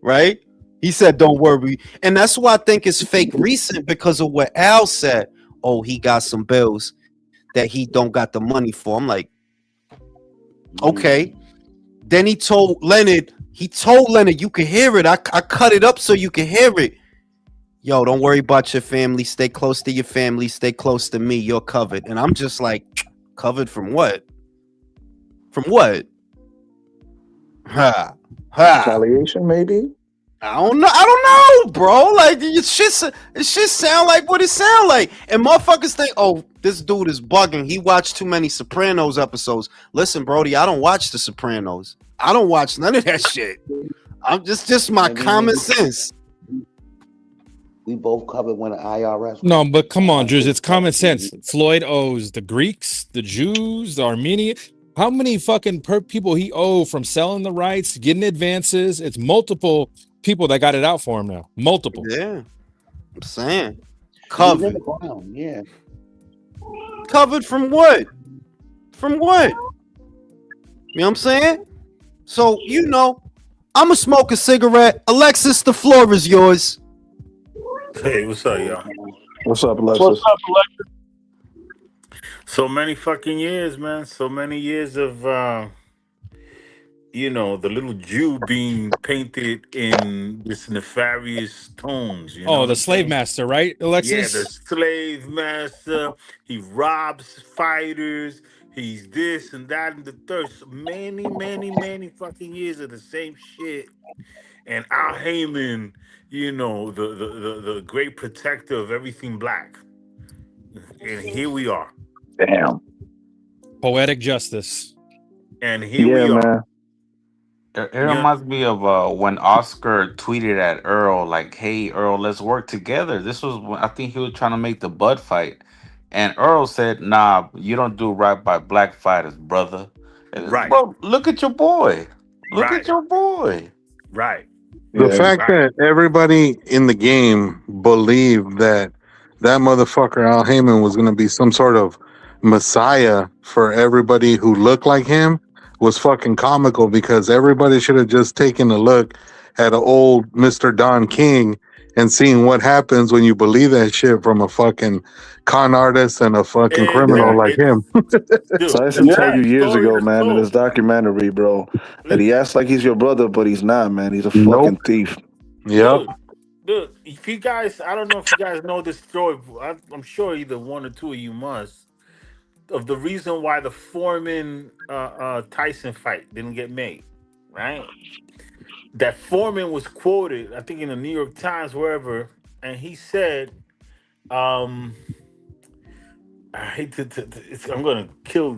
right? He said, "Don't worry," and that's why I think it's fake recent because of what Al said. Oh, he got some bills that he don't got the money for. I'm like, okay. Then he told Leonard, you can hear it. I cut it up so you can hear it. Yo, don't worry about your family. Stay close to your family. Stay close to me. You're covered. And I'm just like, covered from what? From what? Retaliation, maybe? I don't know, bro. Like, it shit sound like what it sound like. And motherfuckers think, oh, this dude is bugging. He watched too many Sopranos episodes. Listen, Brody, I don't watch the Sopranos. I don't watch none of that shit. I'm just my common sense. We both covered when the IRS. No, but come on, Drews, it's common sense. Floyd owes the Greeks, the Jews, the Armenians. How many fucking people he owe from selling the rights, getting advances? It's multiple people that got it out for him now. Multiple. Yeah, I'm saying Covered. covered. Yeah. Covered from what? From what? You know what I'm saying? So, I'm gonna smoke a cigarette. Alexis, the floor is yours. Hey, what's up, y'all? What's up, Alexis? What's up, Alexis? So many fucking years, man. So many years of, the little Jew being painted in this nefarious tones. You know Oh, what the I'm slave saying? master, right, Yeah, Alexis? the slave master. He robs fighters. He's this and that and the third. So many, many, many fucking years of the same shit. And Al Haymon, the great protector of everything black. And here we are. Damn. Poetic justice. And here we are. Man. It Yeah. reminds me of when Oscar tweeted at Earl, like, "Hey, Earl, let's work together." This was I think he was trying to make the Bud fight, And Earl said, "Nah, you don't do right by black fighters, brother." Right, Bro, look at your boy. Look at right, your boy. right, The Yeah, fact right. that everybody in the game believed that that motherfucker Al Heyman was going to be some sort of messiah for everybody who looked like him was fucking comical, because everybody should have just taken a look at an old Mr. Don King and seen what happens when you believe that shit from a fucking con artist and a fucking yeah. criminal Exactly. like him. So Dude, I used to the tell Yeah. you same years story ago, was man, in this told. documentary, bro, that he acts like he's your brother, but he's not, man. He's a Nope. fucking thief. Yep. Dude, dude, if you guys, I don't know if you guys know this story. I'm sure either one or two of you must, of the reason why the Foreman Tyson fight didn't get made, right? That Foreman was quoted, I think in the New York Times, wherever, and he said, um, I hate I'm gonna kill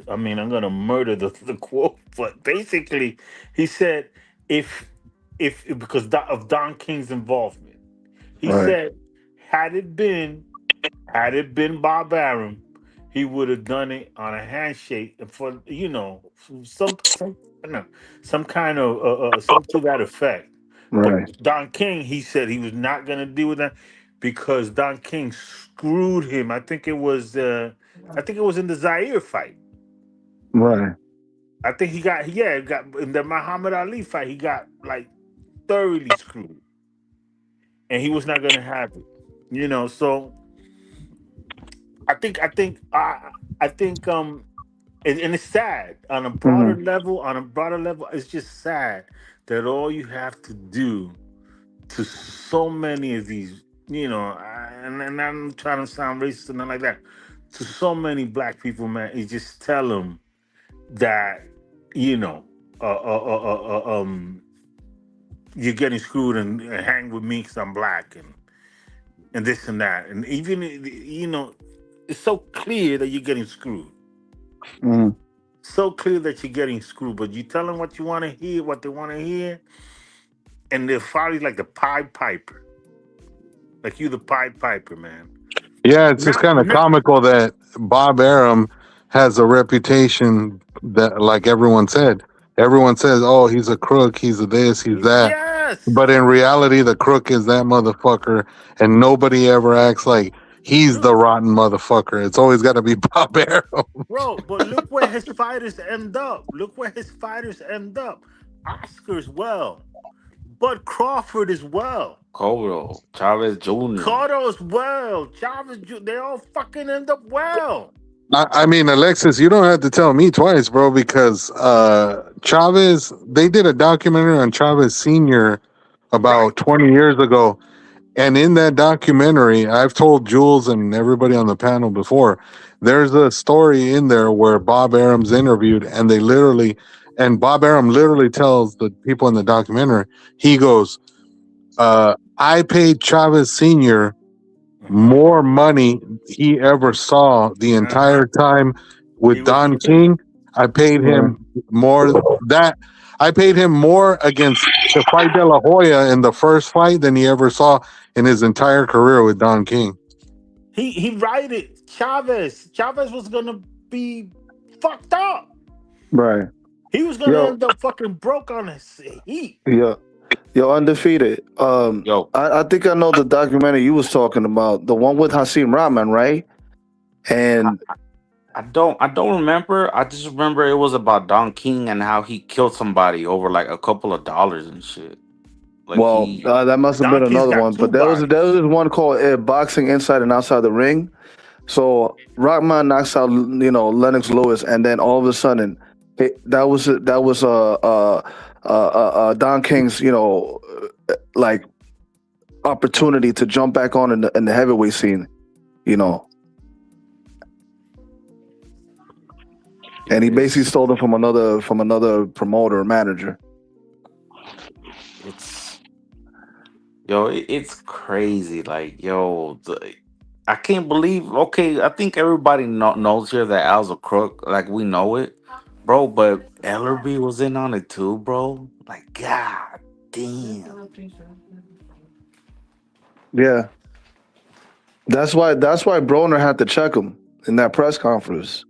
I mean, I'm gonna murder the quote, but basically, he said, if because of Don King's involvement, he Right, said, had it been had it been Bob Arum, he would have done it on a handshake and for some no, some kind of some to that effect. But right, Don King, he said he was not going to deal with that because Don King screwed him. I think it was in the Zaire fight. right, I think got in the Muhammad Ali fight. He got like thoroughly screwed, and he was not going to have it. So I think and it's sad on a hmm, broader level. On a broader level, it's just sad that all you have to do to so many of these, and I'm trying to sound racist and nothing like that. To so many black people, man, is just tell them that you know, you're getting screwed and hang with me because I'm black and this and that, and even it's so clear that you're getting screwed. hmm. So clear that you're getting screwed, but you tell them what you want to hear, what they want to hear, and they're finally like the Pied Piper, like you, the Pied Piper, man. Yeah, it's just Not, kind of not, comical that Bob Arum has a reputation that, like everyone says, oh, he's a crook, he's a this, he's that. But yes, in reality, the crook is that motherfucker, and nobody ever acts like he's the dude, rotten motherfucker. It's always got to be Bob Arum. bro. But look where his fighters end up. Look where his fighters end up. Oscar's well, Bud Crawford as well, Cobro, Chavez Jr. Cotto as well, They all fucking end up well. I mean, Alexis, you don't have to tell me twice, bro, because Chavez, they did a documentary on Chavez Sr. Right. about 20 years ago. And in that documentary, I've told Jules and everybody on the panel before, there's a story in there where Bob Arum's interviewed, and Bob Arum literally tells the people in the documentary, he goes, I paid Chavez Sr. Uh-huh. more money he ever saw the Uh-huh. entire time He with was Don living. King. I paid Right, him more that I paid him more against to fight De La Hoya in the first fight than he ever saw in his entire career with Don King. He righted Chavez. Chavez was gonna be fucked up. right. He was gonna Yo, end up fucking broke on his heat. yo, yo, undefeated. Yo, I think I know the documentary you was talking about, the one with Hasim Rahman, right? I, And I don't remember. I just remember it was about Don King and how he killed somebody over like a couple of dollars and shit. Like well, he that must have been Donkey's another got one. two But there was bodies. one called Boxing Inside and Outside the Ring. So Rockman knocks out, Lennox Lewis, and then all of a sudden, that was Don King's, like opportunity to jump back on in the heavyweight scene, you know, yo, and he basically it's stole them from another promoter or manager. it's it's crazy. Like I can't believe. Okay, I think everybody knows here that Al's a crook. Like we know it, bro. But Ellerby was in on it too, bro. Like God damn. Yeah, That's why Broner had to check him in that press conference.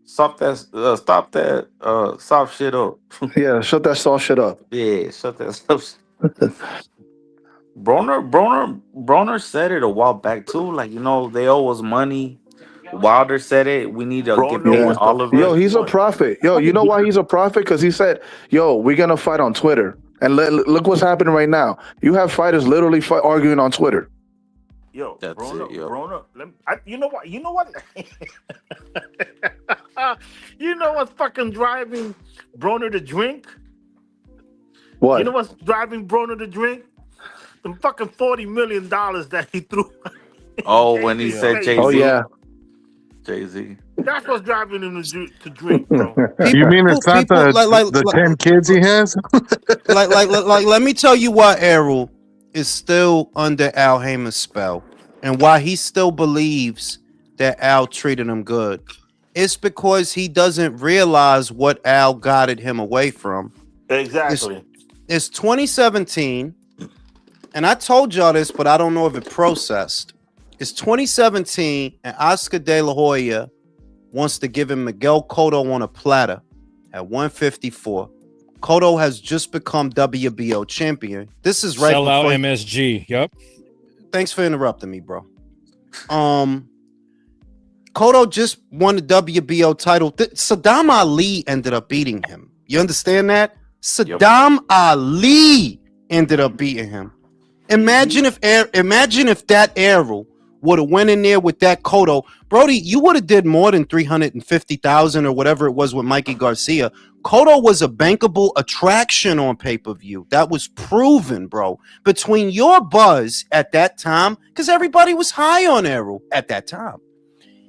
Stop that soft shit up. Yeah, shut that soft shit up. Yeah, shut that stuff. Broner said it a while back too. Like, they owe us money. Wilder said it. We need to get Broner paid Yeah. was the all of Yo, it. first he's a one. prophet. Yo, you know why he's a prophet? Because he said, yo, we're going to fight on Twitter. And look what's happening right now. You have fighters literally arguing on Twitter. Yo, That's it, yo. Broner. You know what? You know what? You know what's fucking driving Broner to drink? What? You know what's driving Broner to drink? Them fucking $40 million that he threw. Oh, when he Jay-Z's said face, Jay-Z. Oh, yeah. Jay-Z. That's what's driving him to drink, bro. You mean it's not the 10 kids he has? like let me tell you why Errol is still under Al Heyman's spell and why he still believes that Al treated him good. It's because he doesn't realize what Al guided him away from. Exactly. It's 2017, and I told y'all this, but I don't know if it processed. It's 2017, and Oscar De La Hoya wants to give him Miguel Cotto on a platter at 154. Cotto has just become WBO champion. This is right Sell out before MSG. Yep. Thanks for interrupting me, bro. Cotto just won the WBO title. Saddam Ali ended up beating him. You understand that? Saddam Ali ended up beating him. Imagine if that Errol would have went in there with that Cotto, Brody, you would have did more than 350,000 or whatever it was with Mikey Garcia. Cotto was a bankable attraction on pay-per-view. That was proven, bro. Between your buzz at that time, because everybody was high on Errol at that time.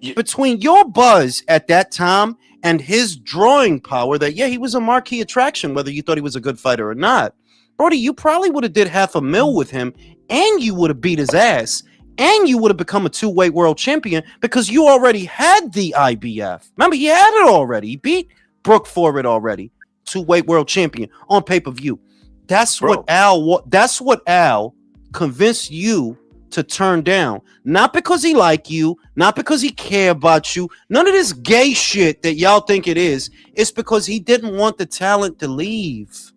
Yeah. Between your buzz at that time and his drawing power, that he was a marquee attraction, whether you thought he was a good fighter or not. Brody, you probably would have did $500,000 with him, and you would have beat his ass, and you would have become a two-weight world champion because you already had the IBF. Remember, he had it already. He beat Brooke for it already. Two-weight world champion on pay-per-view. That's what Al convinced you to turn down. Not because he like you, not because he care about you. None of this gay shit that y'all think it is. It's because he didn't want the talent to leave.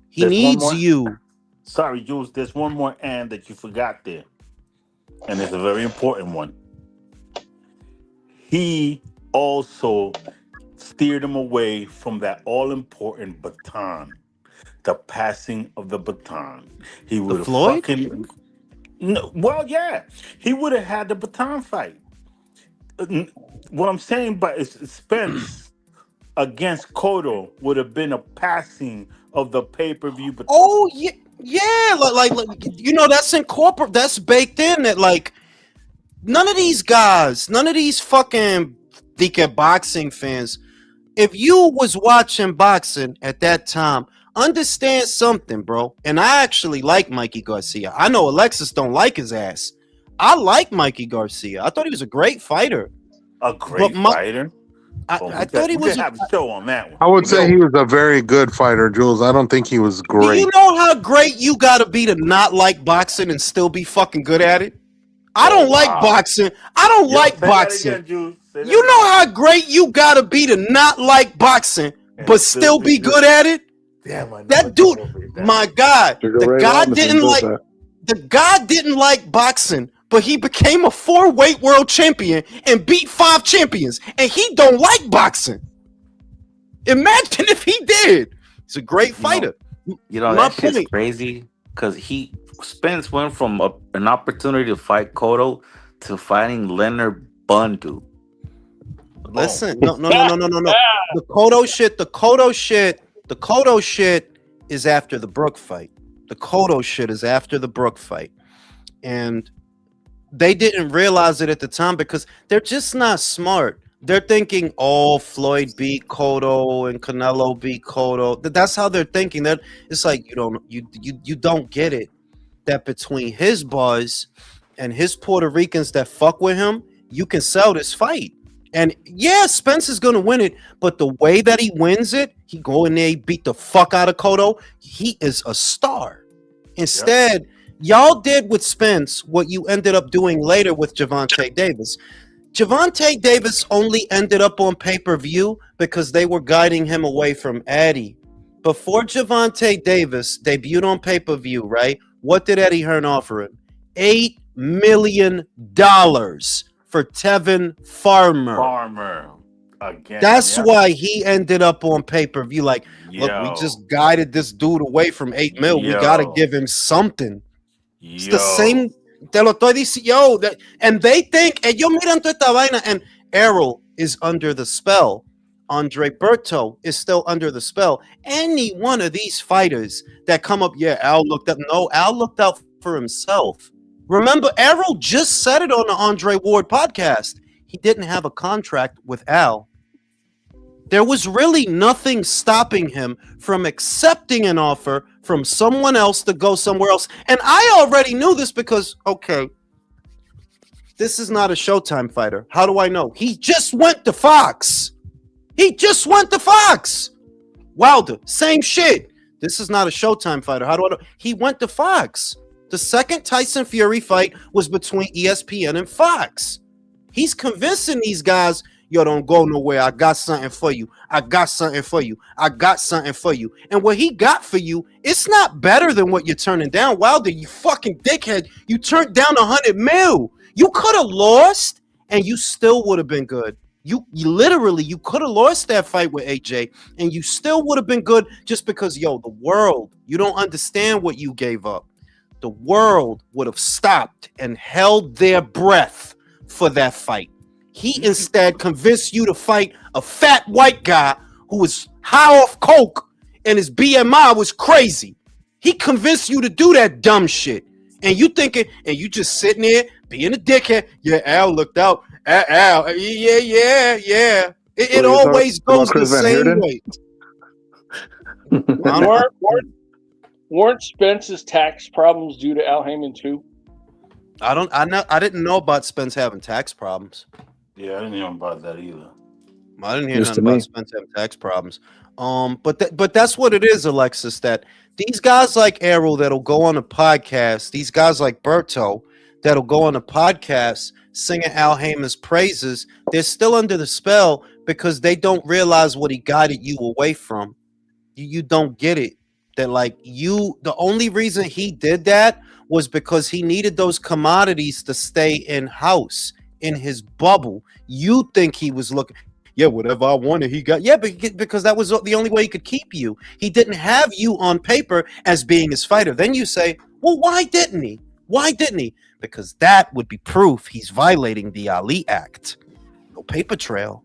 He needs you. Sorry, Jules. There's one more and that you forgot there. And it's a very important one. He also steered him away from that all-important baton. The passing of the baton. He would have Floyd? Well, yeah. He would have had the baton fight. What I'm saying, but it's Spence against Cotto would have been a passing of the pay-per-view baton. Oh, yeah. Like that's baked in that, like, none of these guys, none of these fucking boxing fans, if you was watching boxing at that time, understand something, bro. And I actually like Mikey Garcia. I know Alexis don't like his ass. I like Mikey Garcia. I thought he was a great fighter. A great fighter? I thought he was. We have a show on that one. I would say he was a very good fighter, Jules. I don't think he was great. Do you know how great you gotta be to not like boxing and still be fucking good at it? I don't like boxing. I don't like boxing. Again, you know how great you gotta be to not like boxing, but still be good at it? Damn, I know that dude, my God, the guy didn't like boxing, but he became a 4-weight world champion and beat 5 champions, and he don't like boxing. Imagine if he did. He's a great fighter. That shit's crazy because Spence went from an opportunity to fight Cotto to fighting Leonard Bundu. Listen, no. The Cotto shit is after the Brooke fight. The Cotto shit is after the Brooke fight. And they didn't realize it at the time because they're just not smart. They're thinking, oh, Floyd beat Cotto and Canelo beat Cotto. That's how they're thinking. That it's like you don't get it. That between his buzz and his Puerto Ricans that fuck with him, you can sell this fight. And yeah, Spence is gonna win it, but the way that he wins it, he go in there, he beat the fuck out of Cotto. He is a star. Instead, Y'all did with Spence what you ended up doing later with Javante Davis. Javante Davis only ended up on pay-per-view because they were guiding him away from Eddie. Before Javante Davis debuted on pay-per-view, right? What did Eddie Hearn offer him? $8 million for Tevin Farmer. Farmer again. That's yep. why he ended up on pay-per-view. Like, look, we Yo. just guided this dude away from 8 mil. We gotta give him something. It's the same. Te lo estoy diciendo, yo. And they think, ellos miran toda esta vaina, and Errol is under the spell. Andre Berto is still under the spell. Any one of these fighters that come up, yeah, Al looked up. No, Al looked out for himself. Remember, Errol just said it on the Andre Ward podcast. He didn't have a contract with Al. There was really nothing stopping him from accepting an offer from someone else to go somewhere else. And I already knew this because, okay, this is not a Showtime fighter. How do I know? He just went to Fox. Wilder, same shit. This is not a Showtime fighter. How do I know? He went to Fox. The second Tyson Fury fight was between ESPN and Fox. He's convincing these guys, yo, don't go nowhere. I got something for you. And what he got for you, it's not better than what you're turning down. Wilder, you fucking dickhead. You turned down 100 mil. You could have lost, and you still would have been good. You literally, you could have lost that fight with AJ, and you still would have been good just because, yo, the world, you don't understand what you gave up. The world would have stopped and held their breath for that fight. He instead convinced you to fight a fat white guy who was high off coke and his BMI was crazy. He convinced you to do that dumb shit. And you thinking, and you just sitting there being a dickhead. Yeah, Al looked out. Al, yeah. It always goes the same way. Weren't Spence's tax problems due to Al Haymon too? I didn't know about Spence having tax problems. Yeah, I didn't hear about that either. I didn't hear nothing about Spence having tax problems. But that's what it is, Alexis, that these guys like Errol that'll go on a podcast, these guys like Berto that'll go on a podcast singing Al Haymon's praises, they're still under the spell because they don't realize what he guided you away from. You don't get it. That the only reason he did that was because he needed those commodities to stay in-house, in his bubble. You think he was looking, yeah, whatever I wanted, he got. Yeah, because that was the only way he could keep you. He didn't have you on paper as being his fighter. Then you say, well, why didn't he? Because that would be proof he's violating the Ali Act. No paper trail.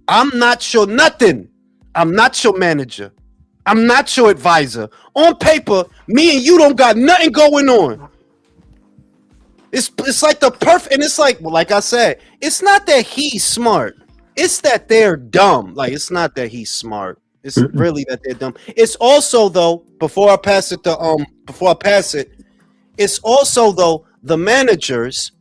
I'm not your nothing. I'm not your manager. I'm not your advisor. On paper, me and you don't got nothing going on. It's like the perfect, and it's like, well, like I said, it's not that he's smart. It's that they're dumb. Like, it's not that he's smart. It's really that they're dumb. It's also, though, before I pass it, it's also, though, the managers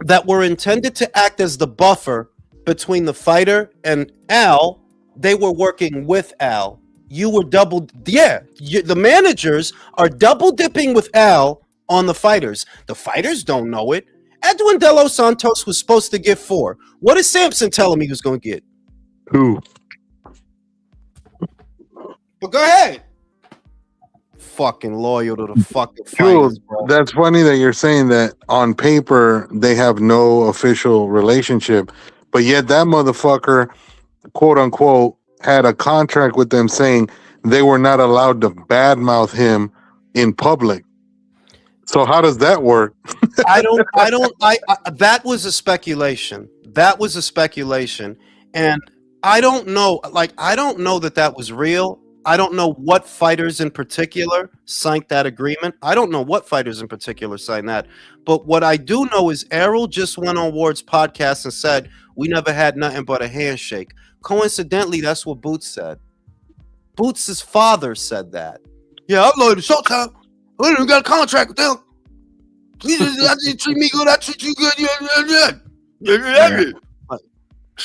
that were intended to act as the buffer between the fighter and Al, they were working with Al. You were the managers are double dipping with Al on the fighters. The fighters don't know it. Edwin De Los Santos was supposed to get 4. What did Sampson tell him he was going to get? 2. But go ahead. Fucking loyal to the fucking fighters, bro. That's funny that you're saying that on paper they have no official relationship, but yet that motherfucker, quote unquote, had a contract with them saying they were not allowed to badmouth him in public. So how does that work? That was a speculation. And I don't know. I don't know that was real. I don't know what fighters in particular signed that agreement. I don't know what fighters in particular signed that. But what I do know is Errol just went on Ward's podcast and said, we never had nothing but a handshake. Coincidentally, that's what Boots said. Boots' father said that. Yeah, I'm loyal to Showtime. We didn't got a contract with them. You just treat me good, I treat you good. Yeah.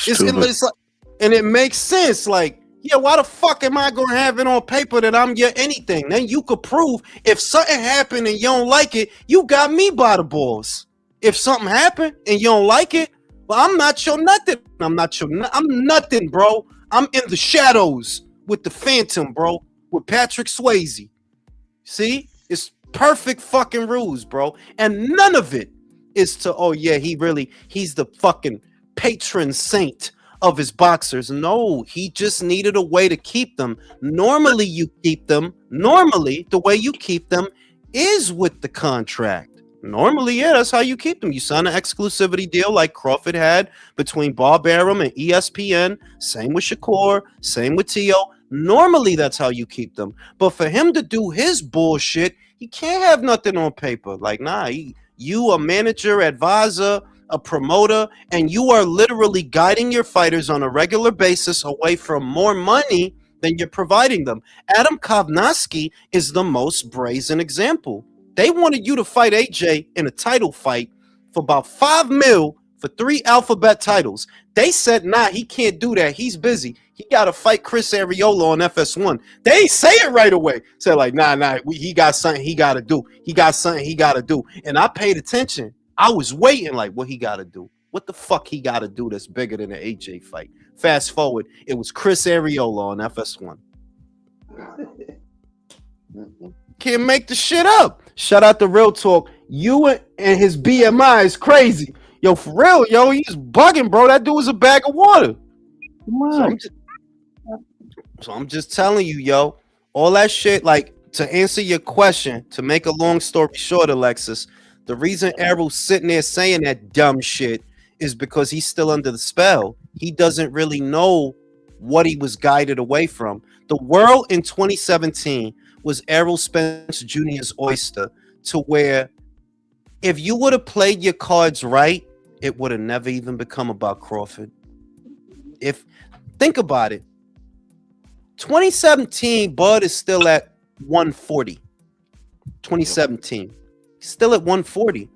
It's like, and it makes sense. Like, Yeah, why the fuck am I gonna have it on paper that I'm your anything? Then you could prove if something happened and you don't like it, you got me by the balls. If something happened and you don't like it, well, I'm not your nothing. I'm nothing, bro. I'm in the shadows with the Phantom, bro, with Patrick Swayze. See? It's perfect fucking rules, bro. And none of it is to, oh yeah, he's the fucking patron saint of his boxers. No, he just needed a way to keep them. Normally, the way you keep them is with the contract. Normally, yeah, that's how you keep them. You sign an exclusivity deal like Crawford had between Bob Arum and ESPN. Same with Shakur, same with T.O. Normally, that's how you keep them. But for him to do his bullshit, he can't have nothing on paper. Like, nah, you a manager, advisor, a promoter, and you are literally guiding your fighters on a regular basis away from more money than you're providing them. Adam Kovnowski is the most brazen example. They wanted you to fight AJ in a title fight for about $5 million for 3 alphabet titles. They said, nah, he can't do that. He's busy. He got to fight Chris Arreola on FS1. They say it right away. Said like, nah, he got something he got to do. He got something he got to do. And I paid attention. I was waiting like, what he got to do? What the fuck he got to do that's bigger than an AJ fight? Fast forward, it was Chris Arreola on FS1. Can't make the shit up. Shout out to Real Talk. You and his BMI is crazy. Yo, for real, yo, he's bugging, bro. That dude was a bag of water. So I'm just telling you, yo, all that shit, like, to answer your question, to make a long story short, Alexis, the reason Errol's sitting there saying that dumb shit is because he's still under the spell. He doesn't really know what he was guided away from. The world in 2017 was Errol Spence Jr.'s oyster, to where if you would have played your cards right, it would have never even become about Crawford. Think about it. 2017, Bud is still at 140. 2017. Still at 140.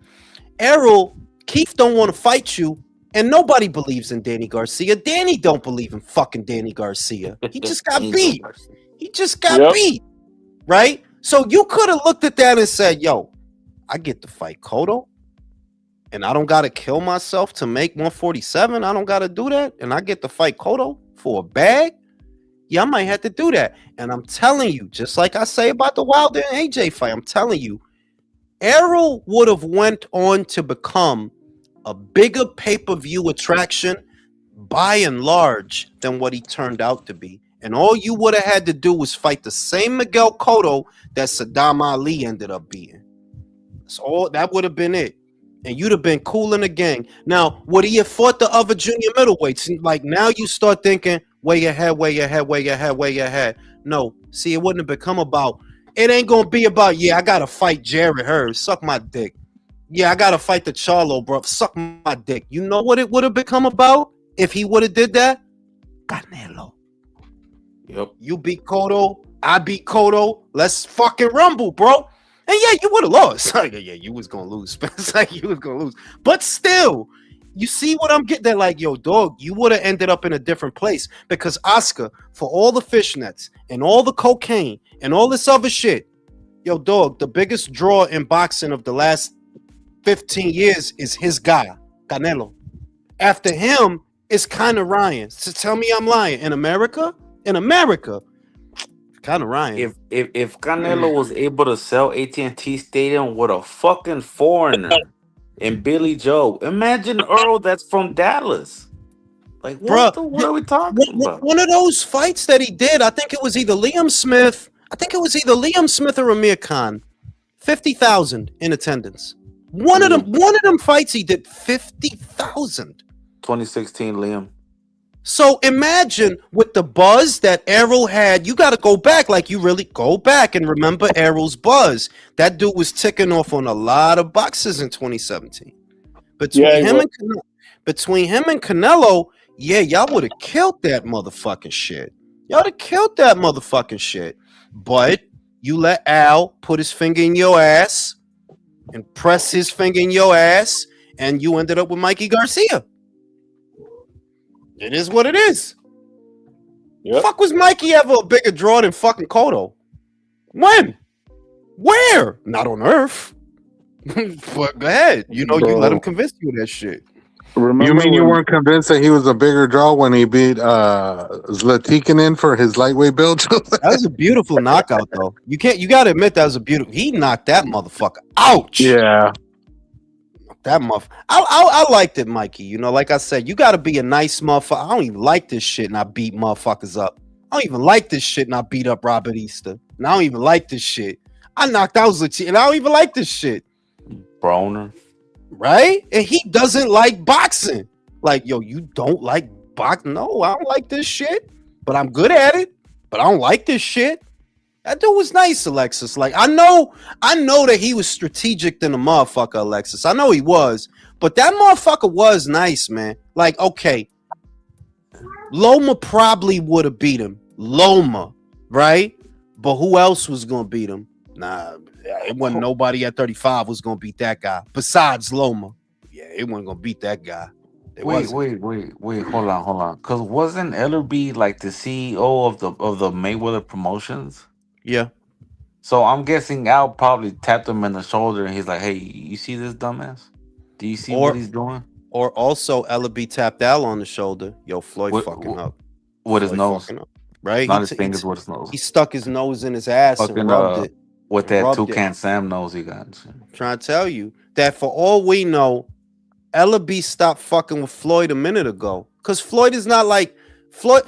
Errol, Keith don't want to fight you, and nobody believes in Danny Garcia. Danny don't believe in fucking Danny Garcia. He just got beat. Beat. Right? So you could have looked at that and said, yo, I get to fight Cotto, and I don't got to kill myself to make 147. I don't got to do that. And I get to fight Cotto for a bag. Yeah, I might have to do that. And I'm telling you, just like I say about the Wilder and AJ fight, I'm telling you, Errol would have went on to become a bigger pay-per-view attraction by and large than what he turned out to be. And all you would have had to do was fight the same Miguel Cotto that Saddam Ali ended up beating. That's all. That would have been it. And you'd have been cool in the gang. Now, would he have fought the other junior middleweights? Like, now you start thinking, way ahead. No. See, it wouldn't have become about, it ain't going to be about, yeah, I got to fight Jared Hurd. Suck my dick. Yeah, I got to fight the Charlo, bro. Suck my dick. You know what it would have become about if he would have did that? Canelo. Yep. You beat Cotto. I beat Cotto. Let's fucking rumble, bro. And yeah, you would have lost. Yeah, you was going to lose, Spence. Like, you was going to lose. But still, you see what I'm getting at? Like, yo, dog, you would have ended up in a different place because Oscar, for all the fishnets and all the cocaine and all this other shit, yo, dog, the biggest draw in boxing of the last 15 years is his guy, Canelo. After him, it's Conor Ryan. So tell me I'm lying. In America, Conor Ryan. If Canelo was able to sell AT&T Stadium with a fucking foreigner and Billy Joe, imagine Earl that's from Dallas. Like, what are we talking about? One of those fights that he did, I think it was either Liam Smith or Amir Khan. 50,000 in attendance. One of them fights he did 50,000. 2016 Liam. So imagine with the buzz that Errol had, you got to go back, like you really go back and remember Errol's buzz. That dude was ticking off on a lot of boxes in 2017. Between him and Canelo, yeah, y'all would have killed that motherfucking shit. But you let Al put his finger in your ass and press his finger in your ass, and you ended up with Mikey Garcia. It is what it is. Yep. Fuck, was Mikey ever a bigger draw than fucking Cotto? When? Where? Not on Earth. But go ahead. You know, you let him convince you of that shit. Remember You mean you when- weren't convinced that he was a bigger draw when he beat Zlatikinin for his lightweight belt? That was a beautiful knockout, though. You gotta admit that was a beautiful. He knocked that motherfucker. Ouch. Yeah. That I liked it, Mikey. You know, like I said, you gotta be a nice motherfucker. I don't even like this shit and I beat motherfuckers up. I don't even like this shit and I beat up Robert Easter. And I don't even like this shit. I knocked out Zlatikinin and I don't even like this shit. Broner. Right? And he doesn't like boxing. Like, yo, you don't like boxing? No, I don't like this shit, but I'm good at it. But I don't like this shit. That dude was nice, Alexis. Like, I know that he was strategic than a motherfucker, Alexis. I know he was, but that motherfucker was nice, man. Like, okay, Loma probably would have beat him. Loma, right? But who else was gonna beat him? Nah, it wasn't nobody at 35 was gonna beat that guy besides Loma. Yeah, it wasn't gonna beat that guy. Wait, hold on. Cause wasn't Ellerby like the CEO of the Mayweather Promotions? Yeah. So I'm guessing Al probably tapped him in the shoulder and he's like, "Hey, you see this dumbass? Do you see what he's doing?" Or also Ellerby tapped Al on the shoulder. Yo, Floyd fucking up. With his Floyd nose. fucking up, right? Not his fingers, with his nose. He stuck his nose in his ass Fucking, and rubbed it. with that rubbed Toucan it. Sam nose he got. I'm trying to tell you that for all we know, Ellerby stopped fucking with Floyd a minute ago. Because Floyd is not like Floyd.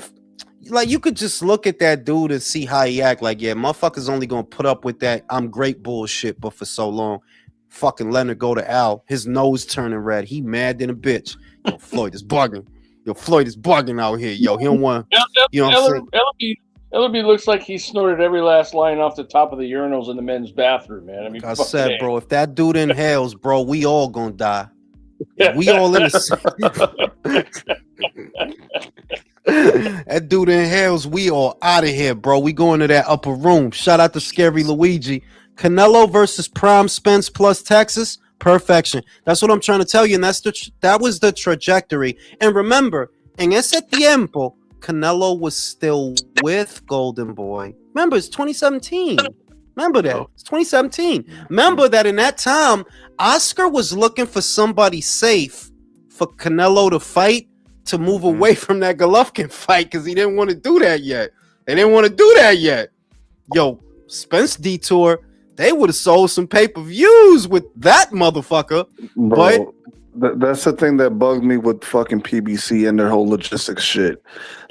Like, you could just look at that dude and see how he act. Like, yeah, motherfucker's only gonna put up with that I'm great bullshit, but for so long. Fucking letting it go to Al. His nose turning red. He mad than a bitch. Yo, Floyd is bugging. Yo, Floyd is bugging out here. Yo, he don't want. You know what I'm saying? Ellerby looks like he snorted every last line off the top of the urinals in the men's bathroom, man. I mean, Like I said, bro, if that dude inhales, bro, we all gonna die. If we all in the that dude inhales, we all out of here, bro. We going to that upper room. Shout out to Scary Luigi. Canelo versus Prime Spence plus Texas. Perfection. That's what I'm trying to tell you, and that was the trajectory. And remember, en ese tiempo, Canelo was still with Golden Boy. Remember, it's 2017. Remember that. It's 2017. Remember that in that time, Oscar was looking for somebody safe for Canelo to fight, to move away from that Golovkin fight, because he didn't want to do that yet. They didn't want to do that yet. Yo, Spence Detour, they would have sold some pay-per-views with that motherfucker. Bro, that's the thing that bugged me with fucking PBC and their whole logistics shit.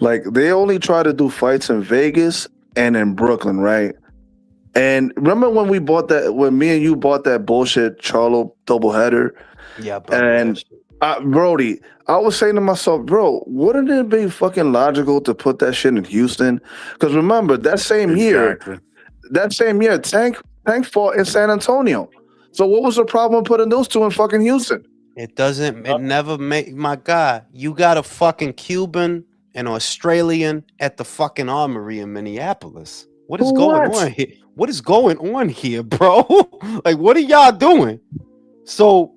Like, they only try to do fights in Vegas and in Brooklyn, right? And remember when when me and you bought that bullshit Charlo doubleheader? Yeah, bro. And Brody, I was saying to myself, bro, wouldn't it be fucking logical to put that shit in Houston? Because remember, that same year, Tank fought in San Antonio. So what was the problem putting those two in fucking Houston? It never make, my guy, you got a fucking Cuban and Australian at the fucking Armory in Minneapolis. What is going on here? What is going on here, bro? Like, what are y'all doing? So,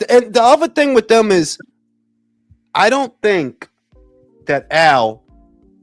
and the other thing with them is, I don't think that Al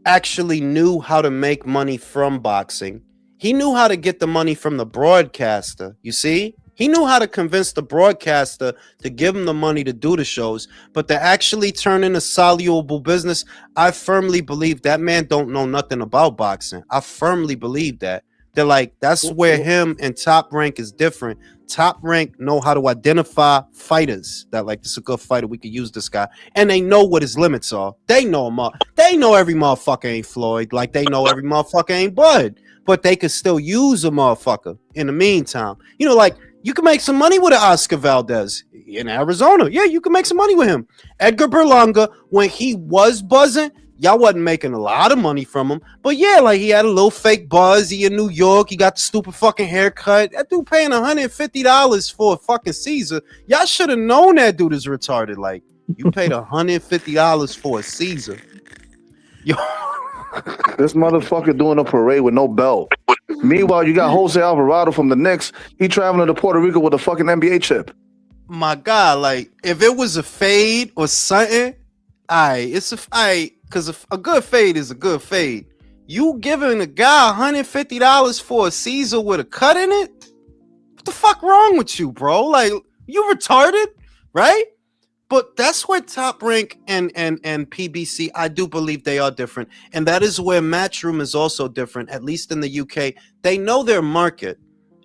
actually knew how to make money from boxing. He knew how to get the money from the broadcaster. You see? He knew how to convince the broadcaster to give him the money to do the shows, but to actually turn into soluble business, I firmly believe that man don't know nothing about boxing. I firmly believe that. They're like, that's where him and Top Rank is different. Top Rank know how to identify fighters that like, this is a good fighter, we could use this guy, and they know what his limits are. They know him up. They know every motherfucker ain't Floyd, like they know every motherfucker ain't Bud, but they could still use a motherfucker in the meantime. You know, like, you can make some money with an Oscar Valdez in Arizona. Yeah, you can make some money with him. Edgar Berlanga, when he was buzzing, y'all wasn't making a lot of money from him. But yeah, like, he had a little fake buzz. He in New York. He got the stupid fucking haircut. That dude paying $150 for a fucking Caesar. Y'all should have known that dude is retarded. Like, you paid $150 for a Caesar. Yo. This motherfucker doing a parade with no belt. Meanwhile, you got Jose Alvarado from the Knicks. He traveling to Puerto Rico with a fucking NBA chip. My God, like, if it was a fade or something, because a good fade is a good fade. You giving a guy $150 for a Caesar with a cut in it? What the fuck wrong with you, bro? Like, you retarded, right? But that's where Top Rank and PBC, I do believe they are different. And that is where Matchroom is also different, at least in the UK. They know their market.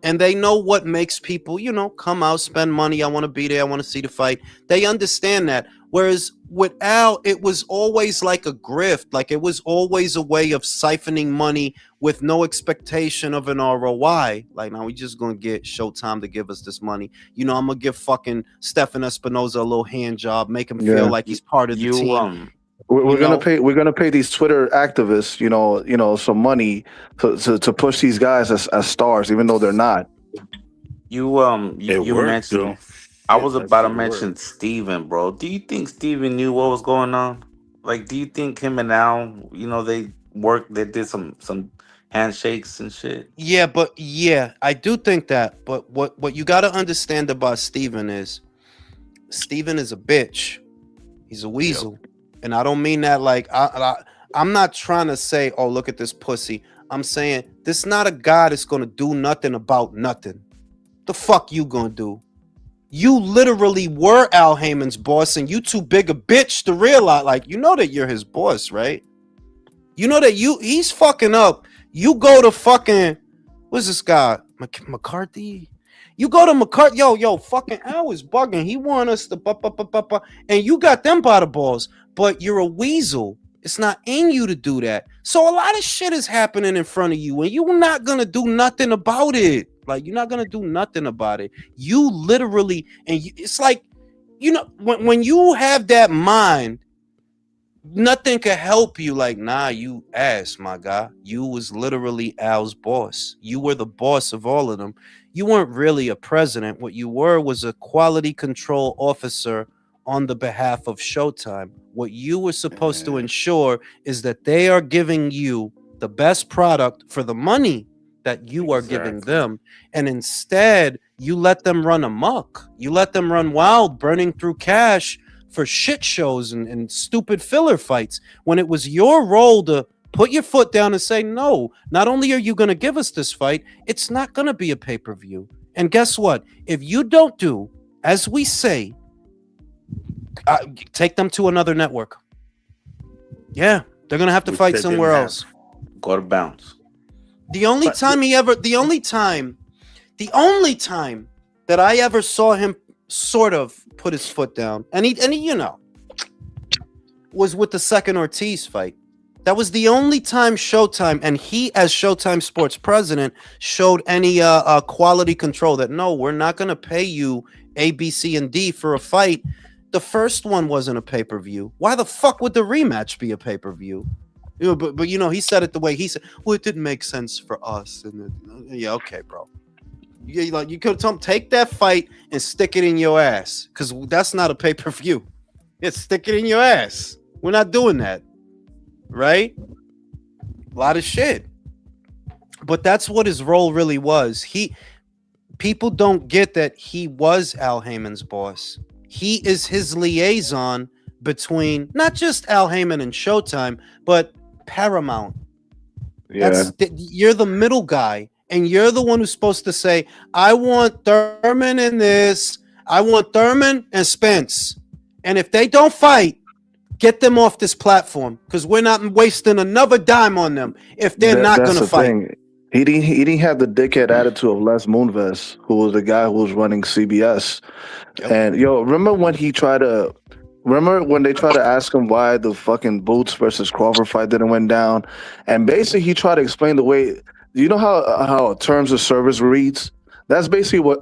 And they know what makes people, come out, spend money. I want to be there. I want to see the fight. They understand that. Whereas with Al, it was always like a grift. Like, it was always a way of siphoning money with no expectation of an ROI. Like, now we just going to get Showtime to give us this money. I'm going to give fucking Stefan Espinoza a little hand job, make him feel like he's part of the team. We're gonna pay these Twitter activists, some money to push these guys as stars, even though they're not. You worked, mentioned. though. I was That about to shit mention worked. Steven, bro. Do you think Steven knew what was going on? Like, do you think him and Al, they worked, they did some handshakes and shit? Yeah, I do think that. But what you got to understand about Steven is a bitch. He's a weasel. And I don't mean that like I'm not trying to say, oh, look at this pussy. I'm saying this not a guy that's gonna do nothing about nothing. The fuck you gonna do? You literally were Al Heyman's boss, and you too big a bitch to realize. Like, that you're his boss, right? You know that he's fucking up. You go to fucking what's this guy McCarthy? You go to McCarthy, yo, fucking Al is bugging. He want us to and you got them by the balls. But you're a weasel. It's not in you to do that. So a lot of shit is happening in front of you, and you're not gonna do nothing about it. Like, you're not gonna do nothing about it. You literally, it's like, when you have that mind, nothing can help you. Like, nah, you ass, my guy. You was literally Al's boss. You were the boss of all of them. You weren't really a president. What you were was a quality control officer on the behalf of Showtime. What you were supposed to ensure is that they are giving you the best product for the money that you are giving them. And instead, you let them run amok. You let them run wild, burning through cash for shit shows and stupid filler fights, when it was your role to put your foot down and say, no, not only are you going to give us this fight, it's not going to be a pay-per-view. And guess what? If you don't do, as we say, take them to another network. Yeah, they're going to have to fight somewhere else. Go to bounce. The only time that I ever saw him sort of put his foot down, and he was with the second Ortiz fight. That was the only time Showtime, and he as Showtime Sports president, showed any quality control that, no, we're not going to pay you A, B, C, and D for a fight. The first one wasn't a pay-per-view. Why the fuck would the rematch be a pay-per-view? But he said it the way he said. Well, it didn't make sense for us. And yeah, okay, bro. You could take that fight and stick it in your ass, because that's not a pay-per-view. It's stick it in your ass. We're not doing that, right? A lot of shit. But that's what his role really was. People don't get that he was Al Heyman's boss. He is his liaison between not just Al Haymon and Showtime, but Paramount. Yeah. You're the middle guy, and you're the one who's supposed to say, I want Thurman in this. I want Thurman and Spence. And if they don't fight, get them off this platform, because we're not wasting another dime on them if they're not going to fight. Thing. He didn't have the dickhead attitude of Les Moonves, who was the guy who was running CBS. Yep. And remember when they tried to ask him why the fucking Boots versus Crawford fight didn't went down, and basically he tried to explain the way. You know how terms of service reads? That's basically what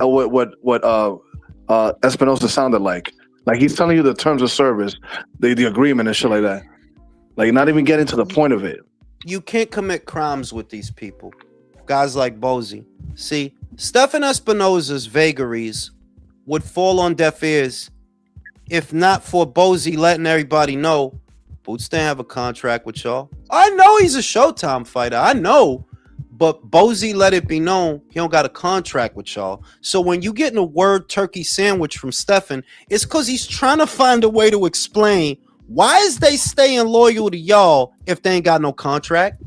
Espinosa sounded like. Like, he's telling you the terms of service, the agreement and shit like that. Like, not even getting to the point of it. You can't commit crimes with these people. Guys like Bozy. See, Stefan Espinosa's vagaries would fall on deaf ears if not for Bozy letting everybody know Boots didn't have a contract with y'all. I know he's a Showtime fighter. I know. But Bozy let it be known he don't got a contract with y'all. So when you getting a word turkey sandwich from Stefan, it's because he's trying to find a way to explain Why is they staying loyal to y'all if they ain't got no contract?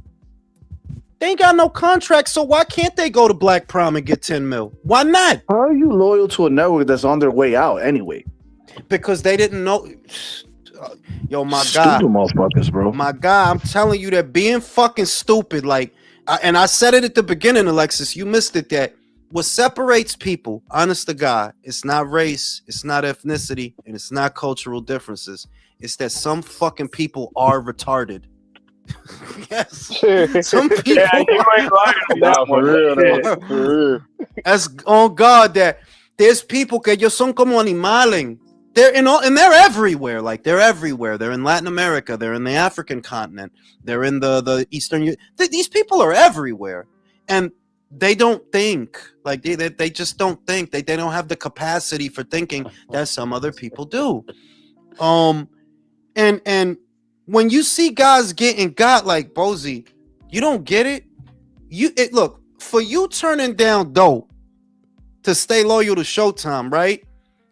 They ain't got no contract, so why can't they go to Black Prime and get 10 mil? Why not? How are you loyal to a network that's on their way out anyway? Because they didn't know. Yo, my guy, Stupid motherfuckers, bro. my guy, I'm telling you that being fucking stupid, like, and I said it at the beginning, Alexis, you missed it, that what separates people, honest to God, it's not race, it's not ethnicity, and it's not cultural differences. It's that some fucking people are retarded. Yes. Some people Yeah, you ain't lying on that one. Shit. For real. as on God that there's people que ellos son como animales. They're in all, and they're everywhere. Like they're everywhere. They're in Latin America. They're in the African continent. They're in the Eastern. These people are everywhere, and they don't think. Like they just don't think. They don't have the capacity for thinking that some other people do. And when you see guys getting got like Bozy, you don't get it. Look, for you turning down dope to stay loyal to Showtime, right?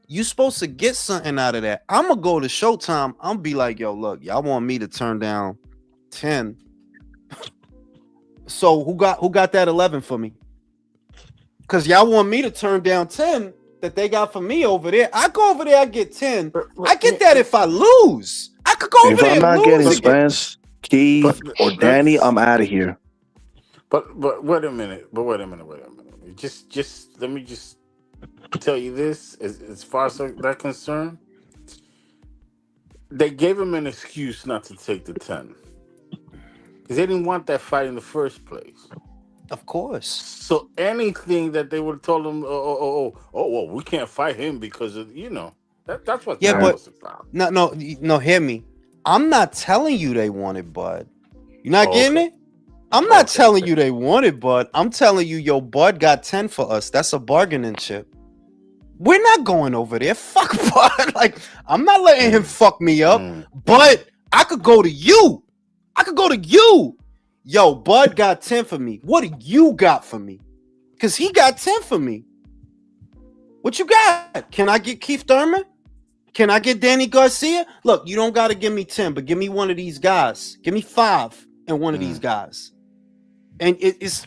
You supposed to get something out of that. I'm gonna go to Showtime. I'm gonna be like, yo, look, y'all want me to turn down 10. So who got that 11 for me? Because y'all want me to turn down 10 that they got for me over there. I go over there, I get 10. I get that if I lose. I could go over If there I'm not and getting lose again. Spence, Keith, or Danny, I'm out of here. But wait a minute. Just let me just tell you this. As far as that concerned, they gave him an excuse not to take the 10 because they didn't want that fight in the first place. Of course. So anything that they would have told him, well, we can't fight him because of that's what Yeah, that but was about. no, hear me. I'm not telling you they wanted Bud. You're not getting Okay. it? I'm not telling you they wanted Bud. I'm telling you, yo, Bud got 10 for us. That's a bargaining chip. We're not going over there. Fuck Bud. Like, I'm not letting him fuck me up. But I could go to you. Yo, Bud got 10 for me. What do you got for me? Because he got 10 for me. What you got? Can I get Keith Thurman? Can I get Danny Garcia? Look, you don't got to give me 10, but give me one of these guys. Give me 5 and one of these guys. And it's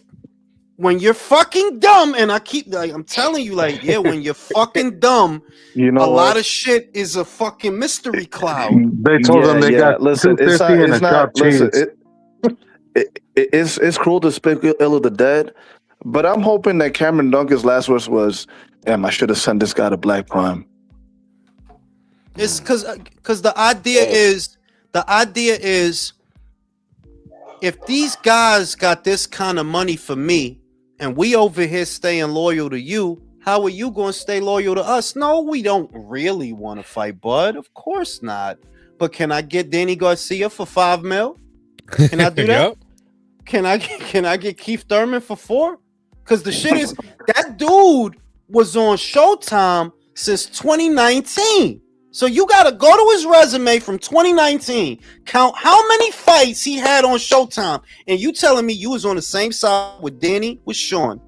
when you're fucking dumb, and I'm telling you, like, yeah, when you're fucking dumb, You know a what? lot of shit is a fucking mystery cloud. They told them they got Listen, it's 250 and a not. chopped cheese. Listen, it's cruel to speak ill of the dead, but I'm hoping that Cameron Duncan's last words was, "Damn, I should have sent this guy to Black Prime." It's because the idea is if these guys got this kind of money for me and we over here staying loyal to you, how are you going to stay loyal to us? No, we don't really want to fight Bud. Of course not. But can I get Danny Garcia for 5 mil? Can I do that? Yep. Can I get Keith Thurman for 4? Because the shit is that dude was on Showtime since 2019. So you got to go to his resume from 2019, count how many fights he had on Showtime, and you telling me you was on the same side with Danny, with Sean.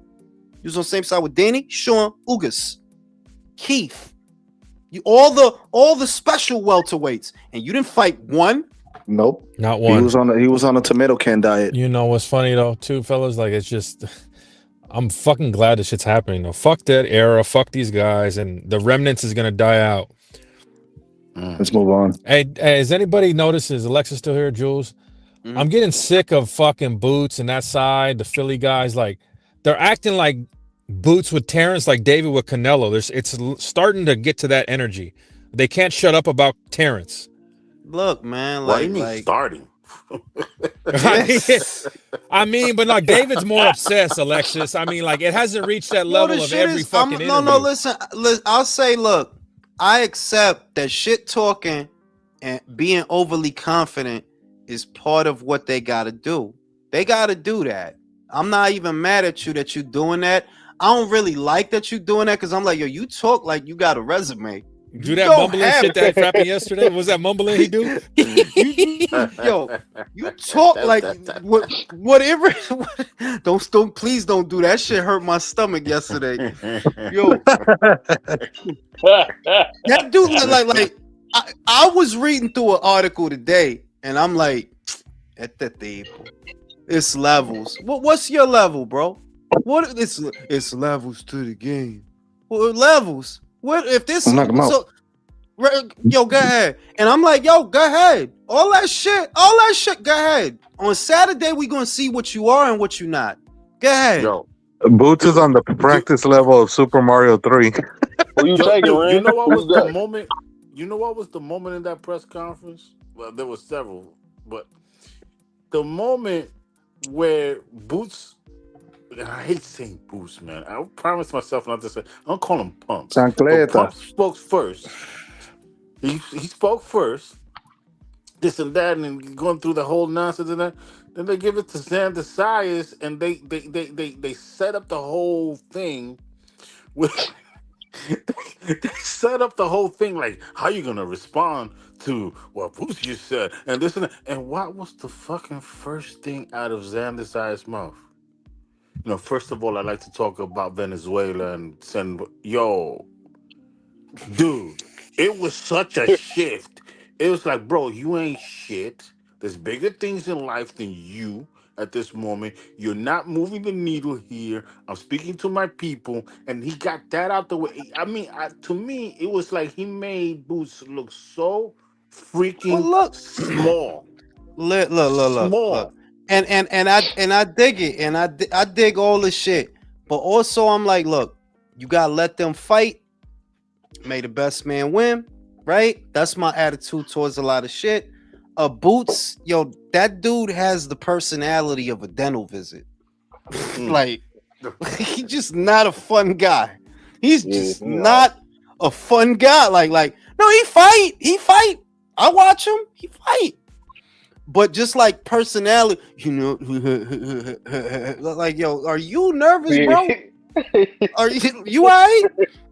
You was on the same side with Danny, Sean, Ugas, Keith. You all the special welterweights, and you didn't fight one. Nope, Not one. He was on a tomato can diet. You know what's funny though, too, fellas? Like, it's just, I'm fucking glad this shit's happening though. Fuck that era. Fuck these guys, and the remnants is gonna die out. Let's move on. Hey, has anybody noticed? Is Alexa still here, Jules? I'm getting sick of fucking Boots and that side. The Philly guys, like, they're acting like Boots with Terrence, like David with Canelo. It's starting to get to that energy. They can't shut up about Terrence. Look, man, Why do you mean starting? I mean, but like David's more obsessed, Alexis. I mean, like, it hasn't reached that level of every fucking interview. No, listen, I'll say, look, I accept that shit talking and being overly confident is part of what they got to do. They got to do that. I'm not even mad at you that you're doing that. I don't really like that you're doing that because I'm like, yo, you talk like you got a resume. Do that mumbling shit that happened yesterday? What was that mumbling he do? Yo, you talk like whatever. Please don't do that. Shit hurt my stomach yesterday. Yo, that dude like I was reading through an article today, and I'm like, este tipo. It's levels. What's your level, bro? What it's levels to the game. What levels? What if this Knock him out. so yo, go ahead. And I'm like, yo, go ahead. All that shit, go ahead. On Saturday, we gonna see what you are and what you not. Go ahead. Yo, Boots is on the practice level of Super Mario 3. Who you yo, taking, dude, Ren? you know what Who was you the got? moment? You know what was the moment in that press conference? Well, there were several, but the moment where Boots, and I hate saying Boots, man. I promised myself not to say. I don't call him Pumps, but Chancleta. Pumps spoke first. He spoke first. This and that, and going through the whole nonsense and that. Then they give it to Xander Sias, and they set up the whole thing with. They set up the whole thing like, how you gonna respond to what Boots just said, and this and that. And what was the fucking first thing out of Xander Sias' mouth? You know, first of all, I like to talk about Venezuela and send dude, it was such a shift. It was like, bro, you ain't shit. There's bigger things in life than you at this moment. You're not moving the needle here. I'm speaking to my people, and he got that out the way. I mean, to me, it was like he made Boots look so Well, freaking look, small. look. And I dig it, and I dig all the shit. But also, I'm like, look, you gotta let them fight. May the best man win, right? That's my attitude towards a lot of shit. Boots, yo, that dude has the personality of a dental visit. Like, he's just not a fun guy. He's just not a fun guy. Like, no, he fight. I watch him, he fight. But just like personality, you know, like, yo, are you nervous, bro? Are you all right?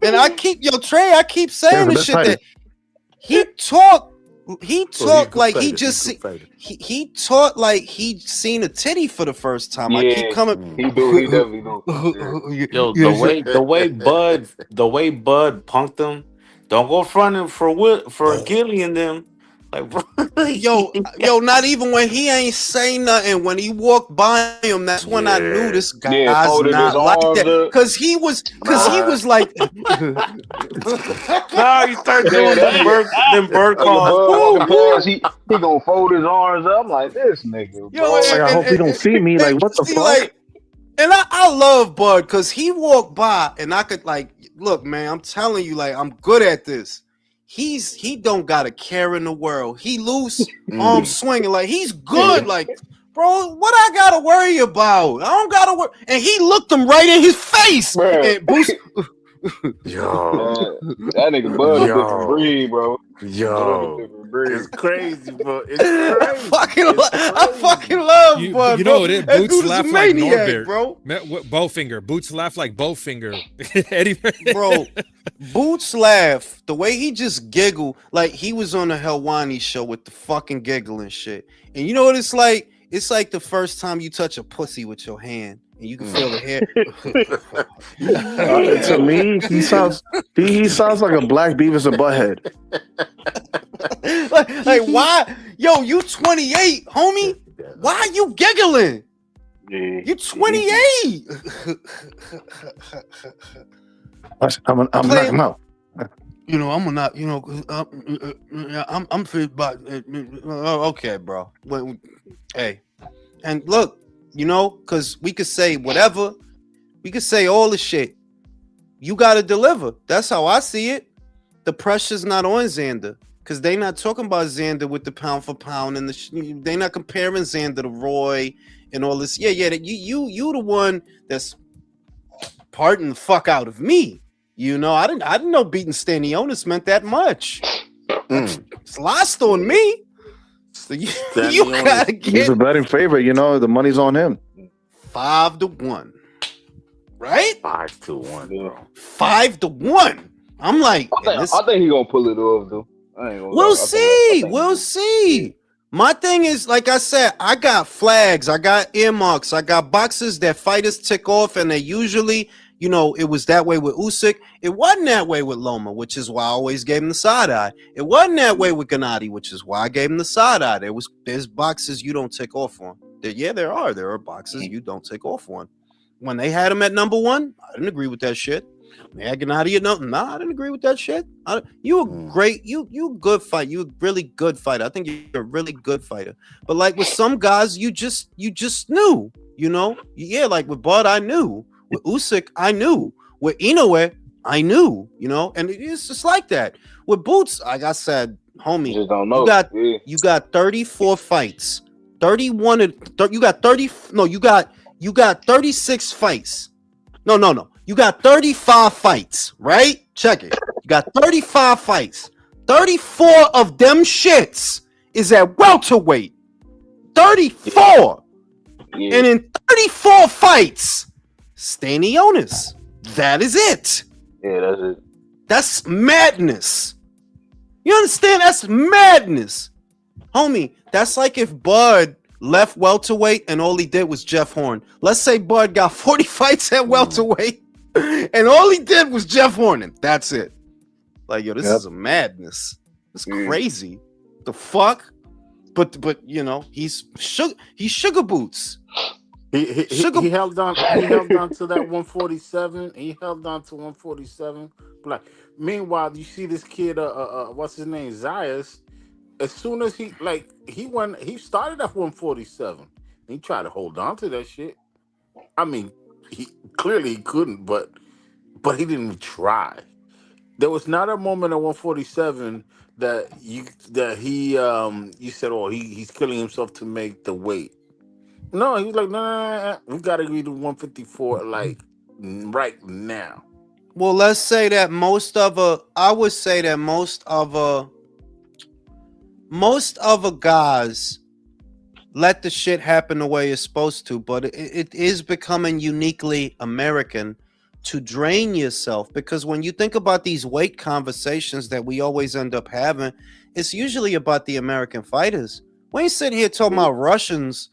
And I keep I keep saying this shit that he talk like he just he taught like he seen a titty for the first time. I keep coming. He definitely do. Yo, the way Bud punked him, don't go fronting for Gilly and them. Like, bro, yo, not even when he ain't saying nothing. When he walked by him, that's when I knew this guy's folded his not like arms that. up. Cause he was like, nah, he started doing them bird calls. He gonna fold his arms up. I'm like, this nigga, bro. Like, I hope he don't see me. Like, what the fuck? Like, and I love Bud because he walked by and I could like, look, man, I'm telling you, like, I'm good at this. He don't got a care in the world. He loose, arm swinging, like he's good. Like, bro, what I gotta worry about? I don't gotta worry. And he looked him right in his face. And Boost, yo, that nigga Bud is different breed, bro. It's crazy, bro. It's crazy. I fucking love Bud. You know what? Boots laugh like maniac, Norbert, bro. Bowfinger. Boots laugh like Bowfinger. Eddie, bro. Boots laugh the way he just giggle like he was on the Helwani show with the fucking giggle and shit. And you know what it's like? It's like the first time you touch a pussy with your hand and you can feel the hair. To me, he sounds like a black Beavis and Butthead. like why? Yo, you 28, homie. Why are you giggling? You 28. I'm knocking him out. You know, I'm not. You know, I'm fit, but okay, bro. Hey, and look, you know, because we could say whatever, we could say all the shit. You got to deliver. That's how I see it. The pressure's not on Xander because they not talking about Xander with the pound for pound and they not comparing Xander to Roy and all this. Yeah, you the one that's parting the fuck out of me. You know, I didn't know beating Stanionis meant that much. It's lost on me. So you gotta get. He's a betting favorite. You know, the money's on him. 5-1, right? 5-1, bro. 5-1. I'm like, I think he gonna pull it off though. We'll see. My thing is, like I said, I got flags, I got earmarks, I got boxes that fighters tick off, and they usually you know, it was that way with Usyk. It wasn't that way with Loma, which is why I always gave him the side eye. It wasn't that way with Gennady, which is why I gave him the side eye. There's boxes you don't take off on. There are boxes you don't take off on. When they had him at number one, I didn't agree with that shit. When they had Gennady at I didn't agree with that shit. You a great, you a good fight. You a really good fighter. I think you're a really good fighter. But like with some guys, you just knew, you know? Yeah, like with Bud, I knew. With Usyk, I knew. With Inoue, I knew, you know? And it's just like that. With Boots, like I said, homie, Just don't know. you got 34 fights. 31 you got 30 no, you got 36 fights. No. You got 35 fights, right? Check it. You got 35 fights. 34 of them shits is at welterweight. 34. Yeah. And in 34 fights, Stanionis. That is it. Yeah, that's it. That's madness. You understand? That's madness. Homie, that's like if Bud left welterweight and all he did was Jeff Horn. Let's say Bud got 40 fights at welterweight and all he did was Jeff Horn, and that's it. Like, yo, this is a madness. It's crazy. The fuck? But you know, he's sugar boots. He held on to that 147. He held on to 147. Like, meanwhile, you see this kid, what's his name, Zayas. As soon as he started at 147. He tried to hold on to that shit. I mean, he clearly couldn't, but he didn't even try. There was not a moment at 147 that he you said, oh, he's killing himself to make the weight. No, he was like, nah, we gotta agree to 154 like right now. Well, let's say that most of guys let the shit happen the way it's supposed to, but it is becoming uniquely American to drain yourself, because when you think about these weight conversations that we always end up having, it's usually about the American fighters. We ain't sitting here talking about Russians,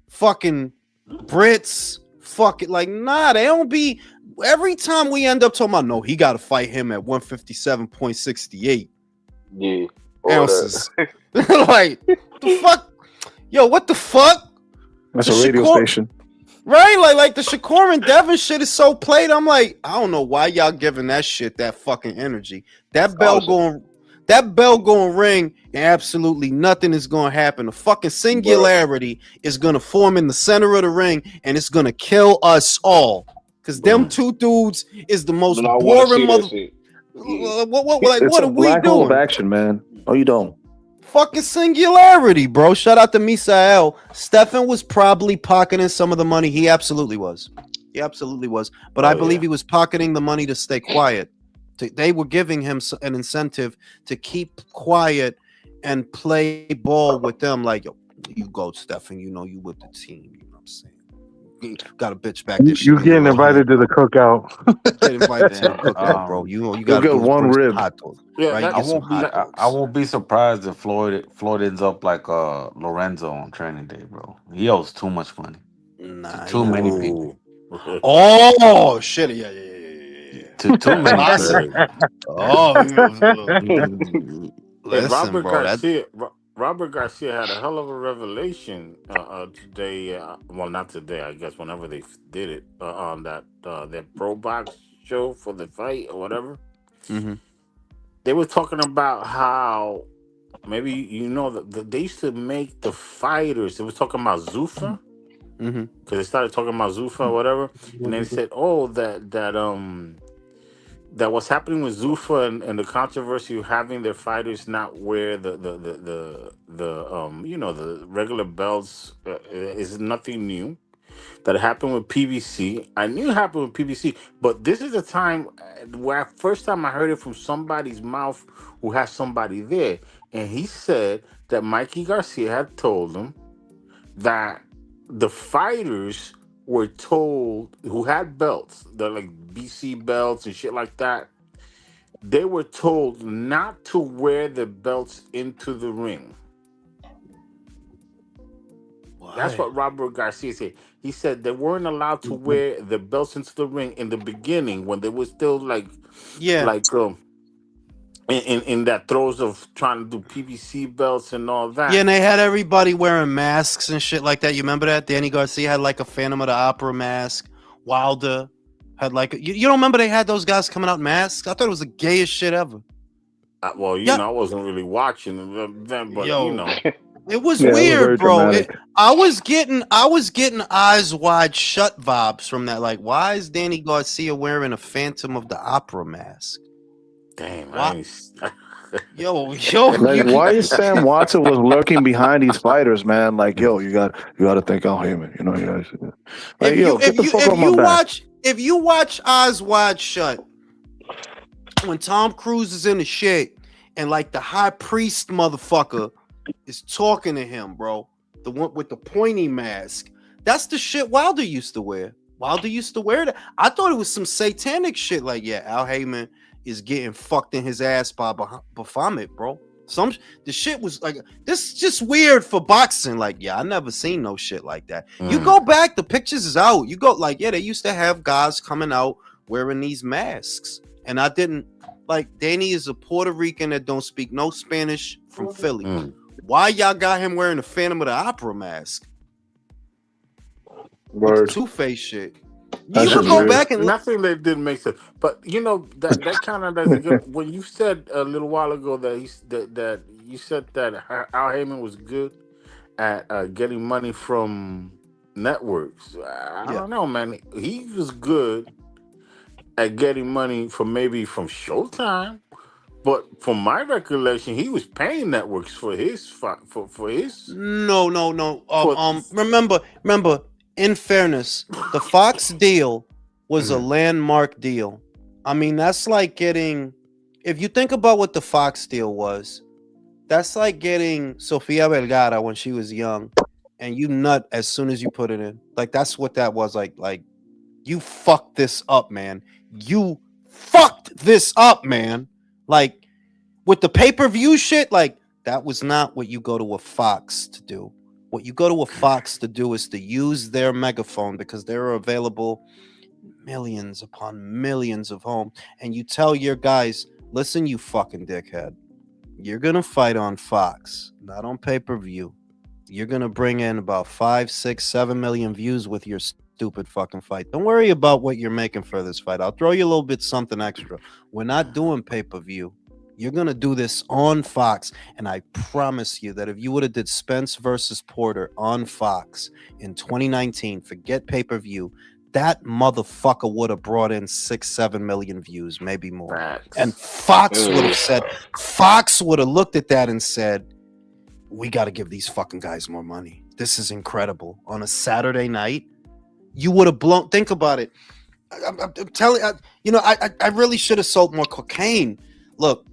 fucking Brits, fucking, like, nah, they don't be. Every time we end up talking about, no, he got to fight him at 157.68 ounces. Like, the fuck? Yo, what the fuck? That's a radio station. Right? Like the Shakur and Devin shit is so played. I'm like, I don't know why y'all giving that shit that fucking energy. That bell going ring, and absolutely nothing is going to happen. A fucking singularity is going to form in the center of the ring, and it's going to kill us all. Because them two dudes is the most boring mother. What are we black hole of doing? action, man. Oh, you don't. Fucking singularity, bro. Shout out to Misael. Stefan was probably pocketing some of the money. He absolutely was. But I believe he was pocketing the money to stay quiet. They were giving him an incentive to keep quiet and play ball with them. Like, yo, you go, Stefan. You know you with the team. You know what I'm saying? You got a bitch back. You getting invited to the cookout? Get invited to the cookout, bro. You got to get one rib. Hot dog. Yeah, right? I won't be surprised if Floyd ends up like Lorenzo on training day, bro. He owes too much money. Nah, to too many people. Oh shit! Yeah. To too many. Listen, Robert Garcia had a hell of a revelation today. Well, not today, I guess. Whenever they did it on that Pro Box show for the fight or whatever, they were talking about how maybe they used to make the fighters. They was talking about Zuffa because they started talking about Zuffa or whatever, and they said, "Oh, that what's happening with Zuffa and the controversy of having their fighters not wear the regular belts is nothing new. That happened with PBC. I knew it happened with PBC, but this is the time where first time I heard it from somebody's mouth who has somebody there, and he said that Mikey Garcia had told him that the fighters were told who had belts, the like BC belts and shit like that, they were told not to wear the belts into the ring. What? That's what Robert Garcia said. He said they weren't allowed to wear the belts into the ring in the beginning when they were still Yeah. like in that throes of trying to do PBC belts and all Yeah, that. and they had everybody wearing masks and shit like that. You remember that? Danny Garcia had like a Phantom of the Opera mask. Wilder had like you don't remember they had those guys coming out masks? I thought it was the gayest shit ever. Well, you Yeah. know, I wasn't really watching them then, but Yo. you know, It was Yeah, it was weird, very bro. dramatic. I was getting eyes wide shut vibes from that. Like, why is Danny Garcia wearing a Phantom of the Opera mask? damn, Why? I Yo, Like, you, why Sam Watson was lurking behind these fighters, man? Like, yo, you got to thank Al Heyman. You know, you guys. Like, yo, get the fuck off my back. if you watch Eyes Wide Shut, when Tom Cruise is in the shit and like the high priest motherfucker is talking to him, bro, the one with the pointy mask, that's the shit Wilder used to wear. Wilder used to wear that. I thought it was some satanic shit. Like, yeah, Al Heyman is getting fucked in his ass by Baphomet, bro. The shit was like, this is just weird for boxing. Like, yeah, I never seen no shit like that. You go back, the pictures is out. You go like, yeah, they used to have guys coming out wearing these masks, and I didn't like. Danny is a Puerto Rican that don't speak no Spanish from Philly. Why y'all got him wearing the Phantom of the Opera mask? Word. Two-Face shit. That's You could just go weird. back and nothing that didn't make sense. But you know that kind of doesn't good. When you said a little while ago that that you said that Al Heyman was good at getting money from networks. I don't know, man. He was good at getting money from maybe from Showtime, but from my recollection, he was paying networks for his for his. No. Remember. In fairness, the Fox deal was a landmark deal. I mean, that's like getting. If you think about what the Fox deal was, that's like getting Sofia Vergara when she was young, and you nut as soon as you put it in. Like that's what that was like. Like you fucked this up, man. You fucked this up, man. Like with the pay-per-view shit, like that was not what you go to a Fox to do. What you go to a Fox to do is to use their megaphone because they're available millions upon millions of homes. And you tell your guys, listen, you fucking dickhead, you're going to fight on Fox, not on pay-per-view. You're going to bring in about 5, 6, 7 million views with your stupid fucking fight. Don't worry about what you're making for this fight. I'll throw you a little bit something extra. We're not doing pay-per-view. You're going to do this on Fox. And I promise you that if you would have did Spence versus Porter on Fox in 2019, forget pay-per-view, that motherfucker would have brought in 6, 7 million views, maybe more. Facts. And Fox would have said, Fox would have looked at that and said, we got to give these fucking guys more money. This is incredible. On a Saturday night, you would have blown, think about it. I'm telling you, I really should have sold more cocaine. Look,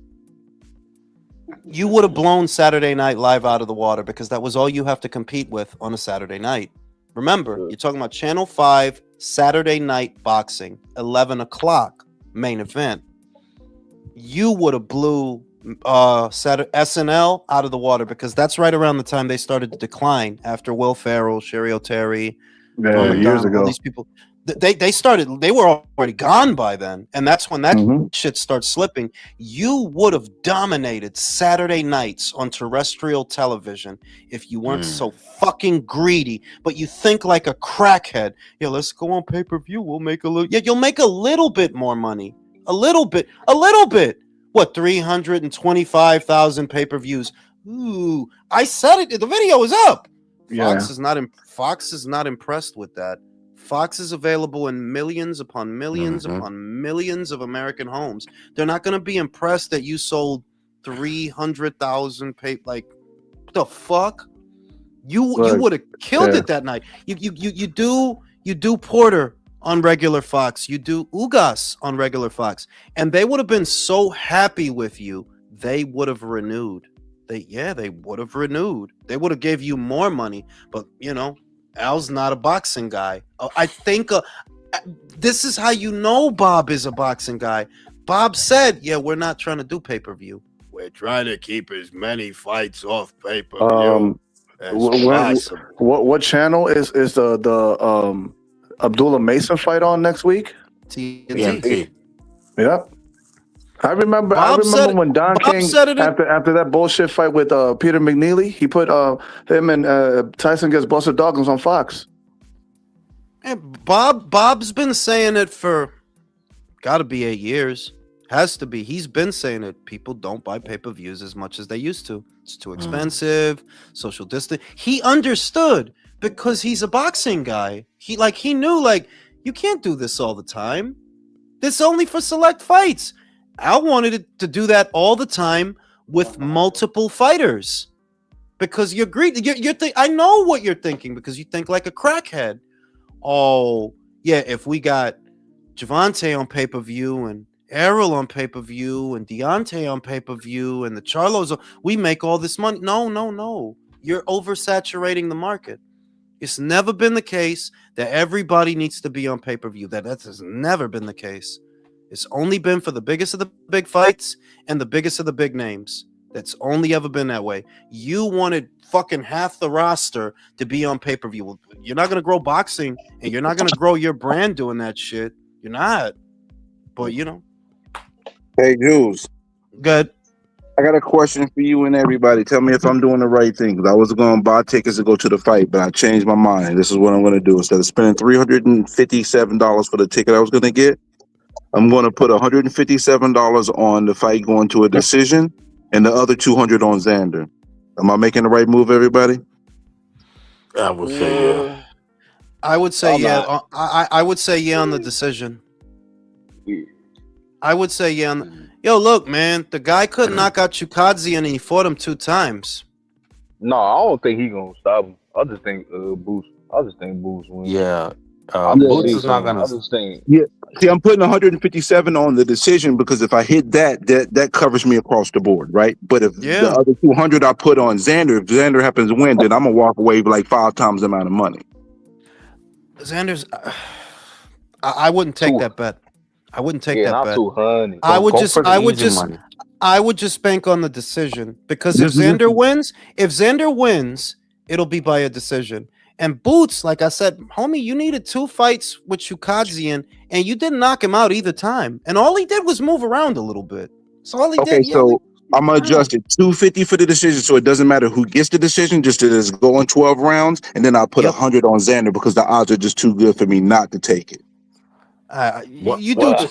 you would have blown Saturday Night Live out of the water because that was all you have to compete with on a Saturday night. Remember, you're talking about Channel 5, Saturday night boxing, 11 o'clock main event. You would have blew SNL out of the water because that's right around the time they started to decline after Will Ferrell, Sherry O'Terry, years ago. all these people. They were already gone by then, and that's when that shit starts slipping. You would have dominated Saturday nights on terrestrial television if you weren't so fucking greedy. But you think like a crackhead. Yeah, let's go on pay-per-view. We'll make a little. Yeah, you'll make a little bit more money. A little bit. What? 325,000 pay-per-views. Ooh, I said it. The video is up. Fox is not impressed with that. Fox is available in millions upon millions upon millions of American homes. They're not going to be impressed that you sold 300,000 like the fuck. You would have killed it that night. You do Porter on regular Fox. You do Ugas on regular Fox, and they would have been so happy with you. They would have renewed. They would have renewed. They would have gave you more money, but Al's not a boxing guy. I think this is how you know Bob is a boxing guy. Bob said, yeah, we're not trying to do pay-per-view. We're trying to keep as many fights off pay-per-view That's Possible. What channel is the Abdullah Mason fight on next week? TNT. TNT. Yep. I remember Bob said it. when Don Bob King said it. after that bullshit fight with Peter McNeely, he put him and Tyson against Buster Douglas on Fox. And Bob's been saying it for gotta be 8 years. Has to be. He's been saying it. People don't buy pay-per-views as much as they used to. It's too expensive. Social distance. He understood because he's a boxing guy. He knew you can't do this all the time. This only for select fights. Al wanted it to do that all the time with multiple fighters because you agree. I know what you're thinking because you think like a crackhead. Oh yeah, if we got Javante on pay-per-view and Errol on pay-per-view and Deontay on pay-per-view and the Charlos, we make all this money. No. You're oversaturating the market. It's never been the case that everybody needs to be on pay-per-view. That has never been the case. It's only been for the biggest of the big fights and the biggest of the big names. That's only ever been that way. You wanted fucking half the roster to be on pay-per-view. You're not going to grow boxing and you're not going to grow your brand doing that shit. You're not. But, Hey, Jules. Good. I got a question for you and everybody. Tell me if I'm doing the right thing. Because I was going to buy tickets to go to the fight, but I changed my mind. This is what I'm going to do. Instead of spending $357 for the ticket I was going to get, I'm going to put $157 on the fight going to a decision and the other $200 on Xander. Am I making the right move, everybody? I would say yeah. I would say yeah. I would say yeah on the decision. I would say yeah. Yo, look, man, the guy couldn't knock out Chukadze and he fought him 2 times. No, I don't think he gonna stop him. I just think Boost. Wins. Yeah. Boots is not gonna. I just think. Yeah. See, I'm putting 157 on the decision because if I hit that covers me across the board, right? But if the other 200 I put on Xander, if Xander happens to win, then I'm gonna walk away with like 5 times the amount of money. Xander's. I wouldn't take that bet. I wouldn't take that bet. 200. I would just bank on the decision because if Xander wins, it'll be by a decision. And Boots, like I said, homie, you needed 2 fights with Chukadze and you didn't knock him out either time. And all he did was move around a little bit. So all he did. Okay, so I'm gonna adjust it 250 for the decision, so it doesn't matter who gets the decision, just that it's going 12 rounds, and then I'll put 100 on Xander because the odds are just too good for me not to take it. You do. What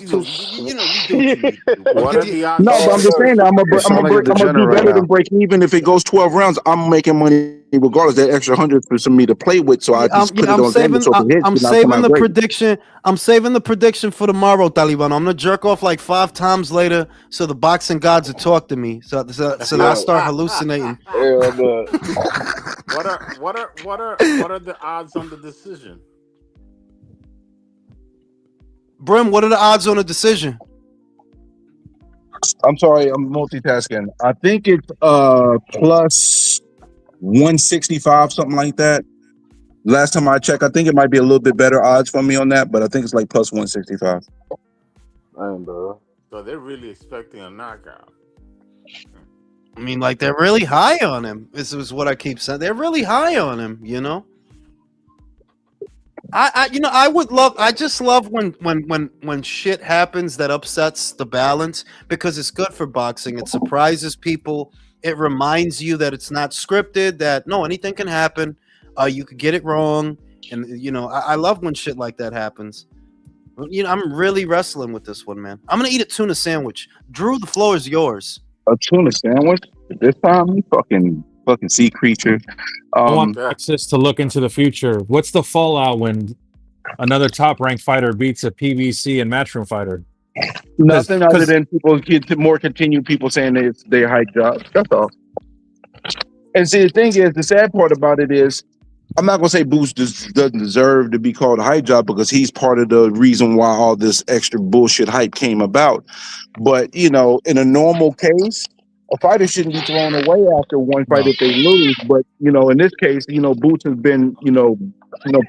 are the odds? No, but I'm just saying that I'm gonna do better than break even if it goes 12 rounds. I'm making money regardless. That extra 100 for me to play with, so I just put it on Xander. So I'm saving the prediction. I'm saving the prediction for tomorrow, Taliban. I'm gonna jerk off like 5 times later, so the boxing gods will talk to me. So that I start hallucinating. What are the odds on the decision? Brim, what are the odds on a decision? I'm sorry, I'm multitasking. I think it's plus 165, something like that. Last time I checked, I think it might be a little bit better odds for me on that, but I think it's like plus 165. So they're really expecting a knockout. I mean, like they're really high on him. This is what I keep saying. They're really high on him, I just love when shit happens that upsets the balance because it's good for boxing. It surprises people. It reminds you that it's not scripted, that no, anything can happen. You could get it wrong. And I love when shit like that happens. I'm really wrestling with this one, man. I'm gonna eat a tuna sandwich. Drew, the floor is yours. A tuna sandwich? This time, you fucking sea creature. I want access to look into the future. What's the fallout when another top-ranked fighter beats a PBC and Matchroom fighter? Nothing other than people saying they're hype jobs. That's all. And see, the thing is, the sad part about it is, I'm not gonna say Boost doesn't deserve to be called a hype job because he's part of the reason why all this extra bullshit hype came about. But in a normal case, a fighter shouldn't be thrown away after one fight if they lose. But in this case, Boots has been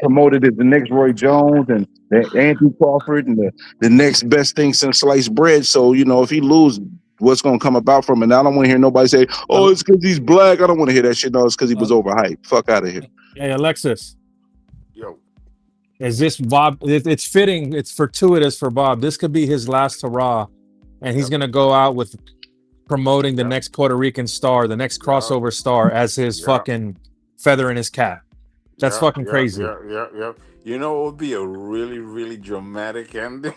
promoted as the next Roy Jones and the Anthony Crawford and the next best thing since sliced bread. So if he loses, what's gonna come about from it. And I don't want to hear nobody say, "Oh, it's because he's black." I don't want to hear that shit. No, it's because he was overhyped. Fuck out of here. Hey, Alexis, Yo, is this Bob? It's fitting. It's fortuitous for Bob. This could be his last hurrah, and he's gonna go out with promoting the next Puerto Rican star, the next crossover star, as his fucking feather in his cap. That's fucking crazy. Yeah. You know, it would be a really, really dramatic ending.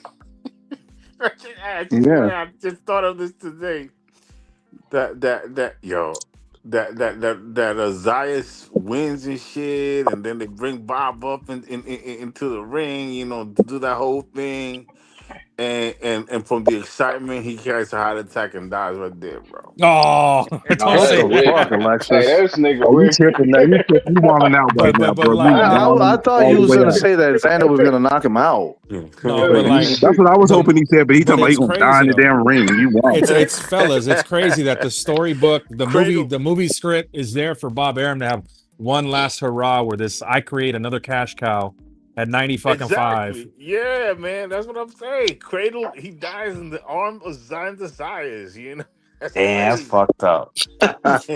I just thought of this today. That Zayas wins and shit, and then they bring Bob up into the ring, you know, to do that whole thing, and from the excitement, he carries a heart attack and dies right there, bro. Oh, don't Nah, say that's Rick. Fuck, that. Alexis. Hey, this nigga Oh, you Rick. tripping now? You tripping? You wilding out right now, But bro. like, You wilding I thought all you the was way gonna out. say that Xander was gonna knock him out. No, but like, That's what I was but hoping he said, but he talking about he it's gonna die crazy in the though. damn ring. You wild. It's fellas. It's crazy that the storybook, Cradle. the movie script is there for Bob Arum to have one last hurrah where this I create another cash cow at 90 fucking five. Exactly. Yeah, man. That's what I'm saying. Cradle, he dies in the arm of Zion Desires, you know? That's Damn, that's crazy. fucked up.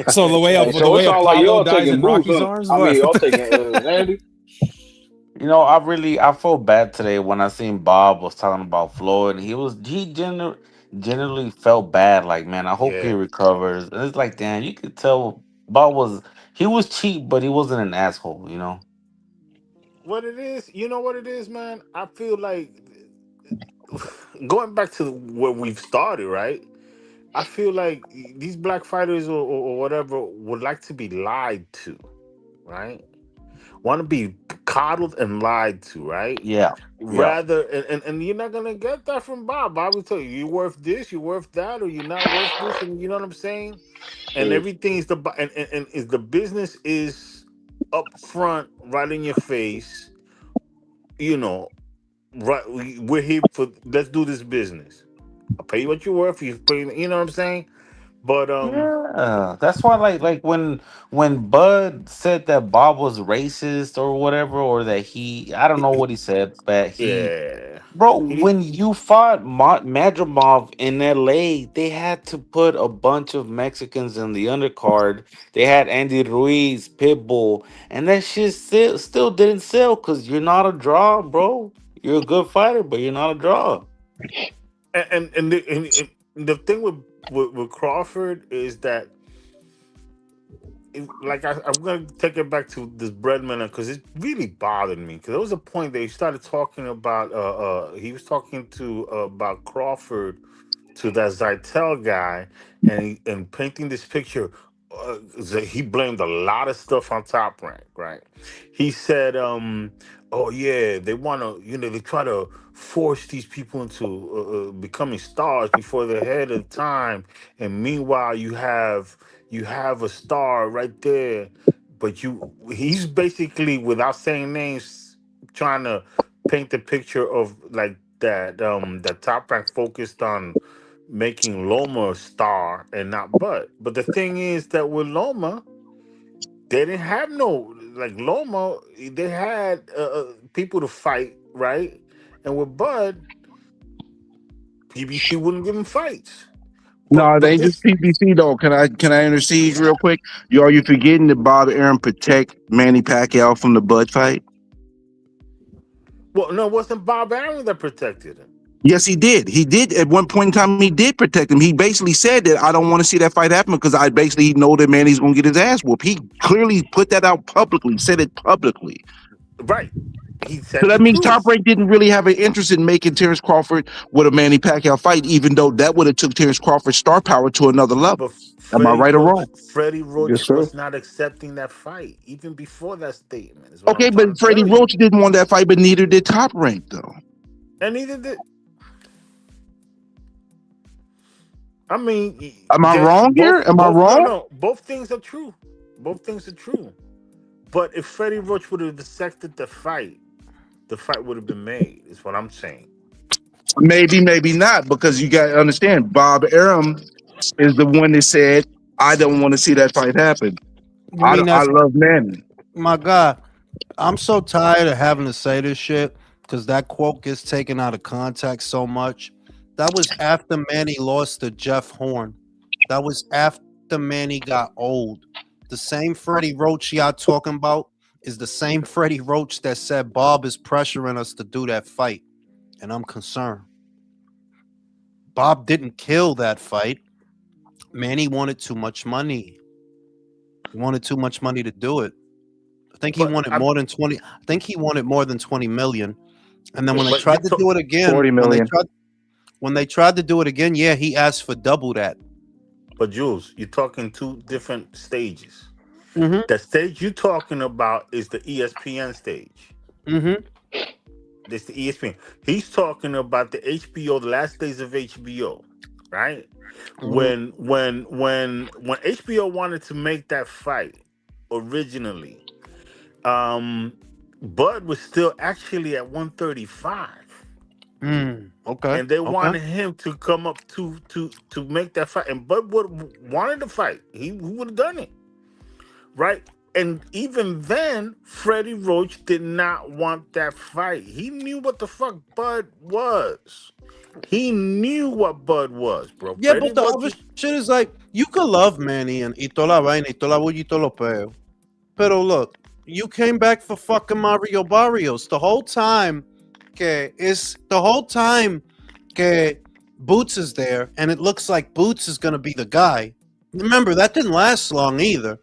So the way Hey, so it sounds like Apollo y'all dies taking in Bruce, Rocky's huh? arms, I mean, what? y'all taking Andy. You know, I felt bad today when I seen Bob was talking about Floyd, and generally felt bad. Like, man, I hope he Yeah. recovers. And it's like, damn, you could tell he was cheap, but he wasn't an asshole. You know? What it is, you know what it is, man? I feel like going back to where we've started, right? I feel like these black fighters or whatever would like to be lied to, right? Want to be coddled and lied to, right? Yeah, yeah. Rather, and you're not gonna get that from Bob. Bob will tell you, you're worth this, you're worth that, or you're not worth this, and you know what I'm saying. And Shit. everything is and is the business is up front, right in your face. You know, right? We're here for let's do this business. I'll pay you what you're worth. You pay, you know what I'm saying. But Yeah, that's why like when Bud said that Bob was racist or whatever, or that I don't know what he said, but yeah, bro, he when you fought Madrimov in LA, they had to put a bunch of Mexicans in the undercard. They had Andy Ruiz, Pitbull, and that shit still didn't sell because you're not a draw, bro. You're a good fighter, but you're not a draw. and the thing with Crawford is that like I'm gonna take it back to this Breadman because it really bothered me because there was a point that he started talking about he was talking to about Crawford to that Zytel guy and painting this picture. He blamed a lot of stuff on Top Rank, right? He said, "Oh yeah, they want to, you know, they try to force these people into becoming stars before they're ahead of time, and meanwhile you have a star right there, but he's basically without saying names trying to paint the picture of like that Top Rank focused on." Making Loma a star and not Bud. But the thing is that with Loma, they didn't have no like Loma. They had people to fight, right? And with Bud, PBC wouldn't give him fights. No, it But ain't just this, PBC though. Can I intercede real quick? Are you forgetting that Bob Arum protect Manny Pacquiao from the Bud fight? well, no, it wasn't Bob Arum that protected him. Yes, he did. He did at one point in time. He did protect him. He basically said that I don't want to see that fight happen because I basically know that Manny's gonna get his ass whooped. He clearly put that out publicly, said it publicly. Right. He So said that the means Top truth. Rank didn't really have an interest in making Terrence Crawford with a Manny Pacquiao fight, even though that would have took Terrence Crawford's star power to another level. But Am I right or wrong? Freddie Yes, Roach sir. was not accepting that fight even before that statement. Is what I'm Okay, trying but to Freddie tell you. Roach didn't want that fight, but neither did Top Rank, though. And neither did. I mean, Am I there's wrong here? Am I wrong? no. Both things are true. Both things are true. But if Freddie Roach would have dissected the fight would have been made. Is what I'm saying. Maybe, maybe not, because you got to understand, Bob Arum is the one that said, I don't want to see that fight happen. You mean I that's love Manny. my God? I'm so tired of having to say this shit because that quote gets taken out of context so much That was after Manny lost to Jeff Horn. That was after Manny got old. The same Freddie Roach y'all talking about is the same Freddie Roach that said Bob is pressuring us to do that fight. And I'm concerned. Bob didn't kill that fight. Manny wanted too much money. He wanted too much money to do it. I think he But wanted more than 20. I think he wanted more than 20 million. And then when they but tried to do it again, 40 million. when they tried to do it again, yeah, he asked for double that. but Jules, you're talking two different stages. Mm-hmm. The stage you're talking about is the ESPN stage. Mm-hmm. This the ESPN. He's talking about the HBO, the last days of HBO, right? Mm-hmm. When HBO wanted to make that fight originally, Bud was still actually at 135. Okay. And they Okay. wanted him to come up to make that fight. And Bud would wanted to fight. He would have done it. Right? And even then, Freddie Roach did not want that fight. He knew what the fuck Bud was. He knew what Bud was, bro. Yeah, Freddie but the Roach other shit is like, you could love Manny and toda la vaina, y toda la bulla, y todo lo peo. Pero look, you came back for fucking Mario Barrios the whole time. The whole time Boots is there, and it looks like Boots is gonna be the guy. Remember, that didn't last long either.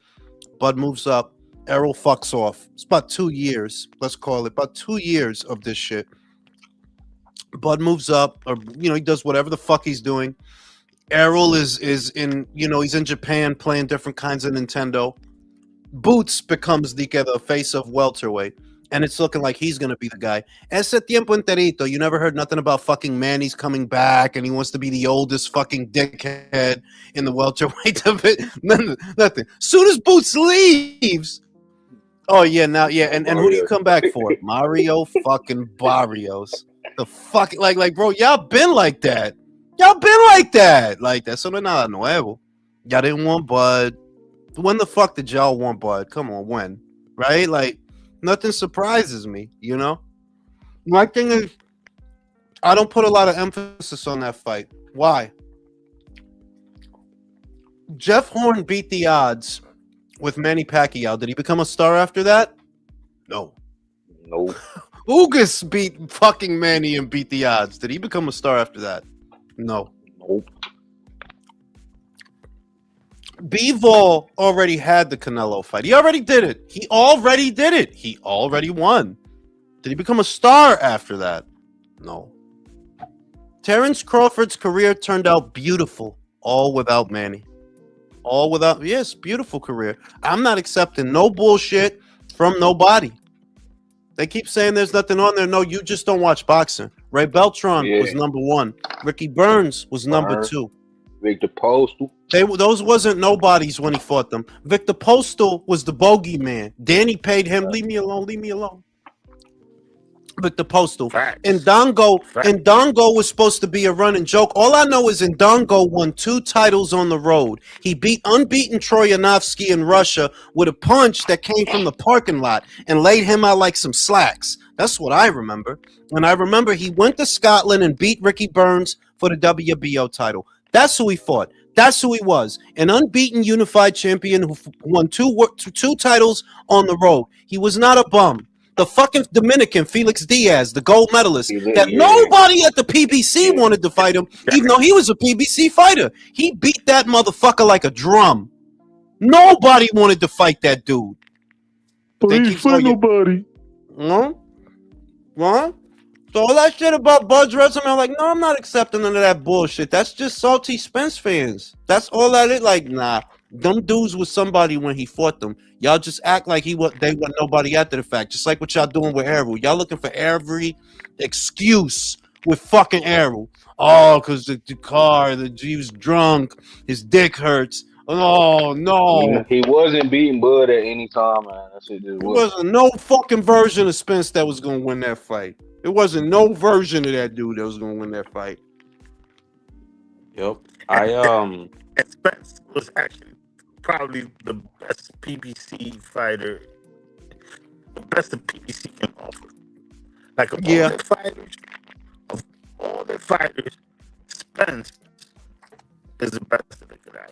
Bud moves up. Errol fucks off. It's about 2 years. Let's call it about 2 years of this shit. Bud moves up, or he does whatever the fuck he's doing. Errol is in he's in Japan playing different kinds of Nintendo. Boots becomes the face of welterweight, and it's looking like he's gonna be the guy. Ese tiempo enterito, you never heard nothing about fucking Manny's coming back, and he wants to be the oldest fucking dickhead in the welterweight division. Nothing. Soon as Boots leaves, oh yeah, now yeah, and who do you come back for? Mario fucking Barrios. The fuck, like, bro, y'all been like that. Like, that's no nada nuevo. Y'all didn't want Bud. When the fuck did y'all want Bud? Come on, when? Right? Like, nothing surprises me, My thing is, I don't put a lot of emphasis on that fight. Why? Jeff Horn beat the odds with Manny Pacquiao. Did he become a star after that? No. Nope. Ugas beat fucking Manny and beat the odds. Did he become a star after that? No. Nope. Bivol already had the Canelo fight. He already did it. He already won. Did he become a star after that? No. Terrence Crawford's career turned out beautiful, all without Manny. Yes, beautiful career. I'm not accepting no bullshit from nobody. They keep saying there's nothing on there. No, you just don't watch boxing. Ray Beltran was number 1. Ricky Burns was number 2. Victor Postal. Those wasn't nobodies when he fought them. Victor Postal was the bogeyman. Danny paid him. Leave me alone. Victor Postal. Ndongo was supposed to be a running joke. All I know is Ndongo won 2 titles on the road. He beat unbeaten Troyanovsky in Russia with a punch that came from the parking lot and laid him out like some slacks. That's what I remember. And I remember he went to Scotland and beat Ricky Burns for the WBO title. That's who he fought. That's who he was. An unbeaten unified champion who won two titles on the road. He was not a bum. The fucking Dominican, Felix Diaz, the gold medalist, that nobody at the PBC wanted to fight him, even though he was a PBC fighter. He beat that motherfucker like a drum. Nobody wanted to fight that dude. But he ain't fight nobody. No? What? So all that shit about Bud's resume, I'm like, no, I'm not accepting none of that bullshit. That's just salty Spence fans. That's all that is. Like, nah, them dudes was somebody when he fought them. Y'all just act like they were nobody after the fact. Just like what y'all doing with Errol. Y'all looking for every excuse with fucking Errol. Oh, because the car, he was drunk, his dick hurts. Oh, no. He wasn't beating Bud at any time, man. That shit just wasn't no fucking version of Spence that was going to win that fight. It wasn't no version of that dude that was going to win that fight. Yep. And Spence was actually probably the best PBC fighter. The best the PBC can offer. Like of all their fighters, Spence is the best to pick it out.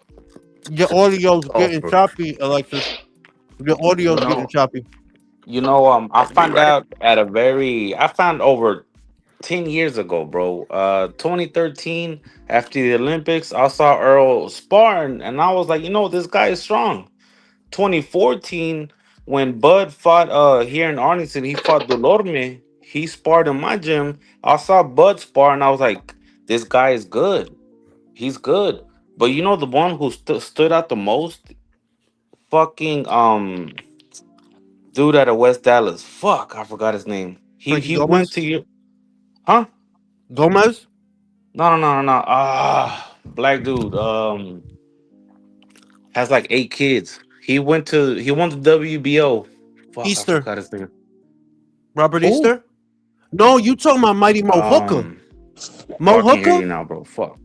Your audio's getting Over. choppy, Alexis. Your audio's You getting know, choppy. I Be found right. out I found over 10 years ago, bro. 2013, after the Olympics, I saw Earl sparring, and I was like, this guy is strong. 2014, when Bud fought here in Arlington, he fought Delorme. He sparred in my gym. I saw Bud spar, and I was like, this guy is good. He's good. But the one who stood out the most, fucking dude out of West Dallas. Fuck, I forgot his name. He Frankie he went Gomez? to you, huh? Gomez? No. Black dude. Has like 8 kids. He won the WBO. Fuck, I Easter. forgot his name. Robert Who? Easter? No, you talking about Mighty Mo Hooker. Oh, Mo I can hear Hooker? you now, bro. Fuck.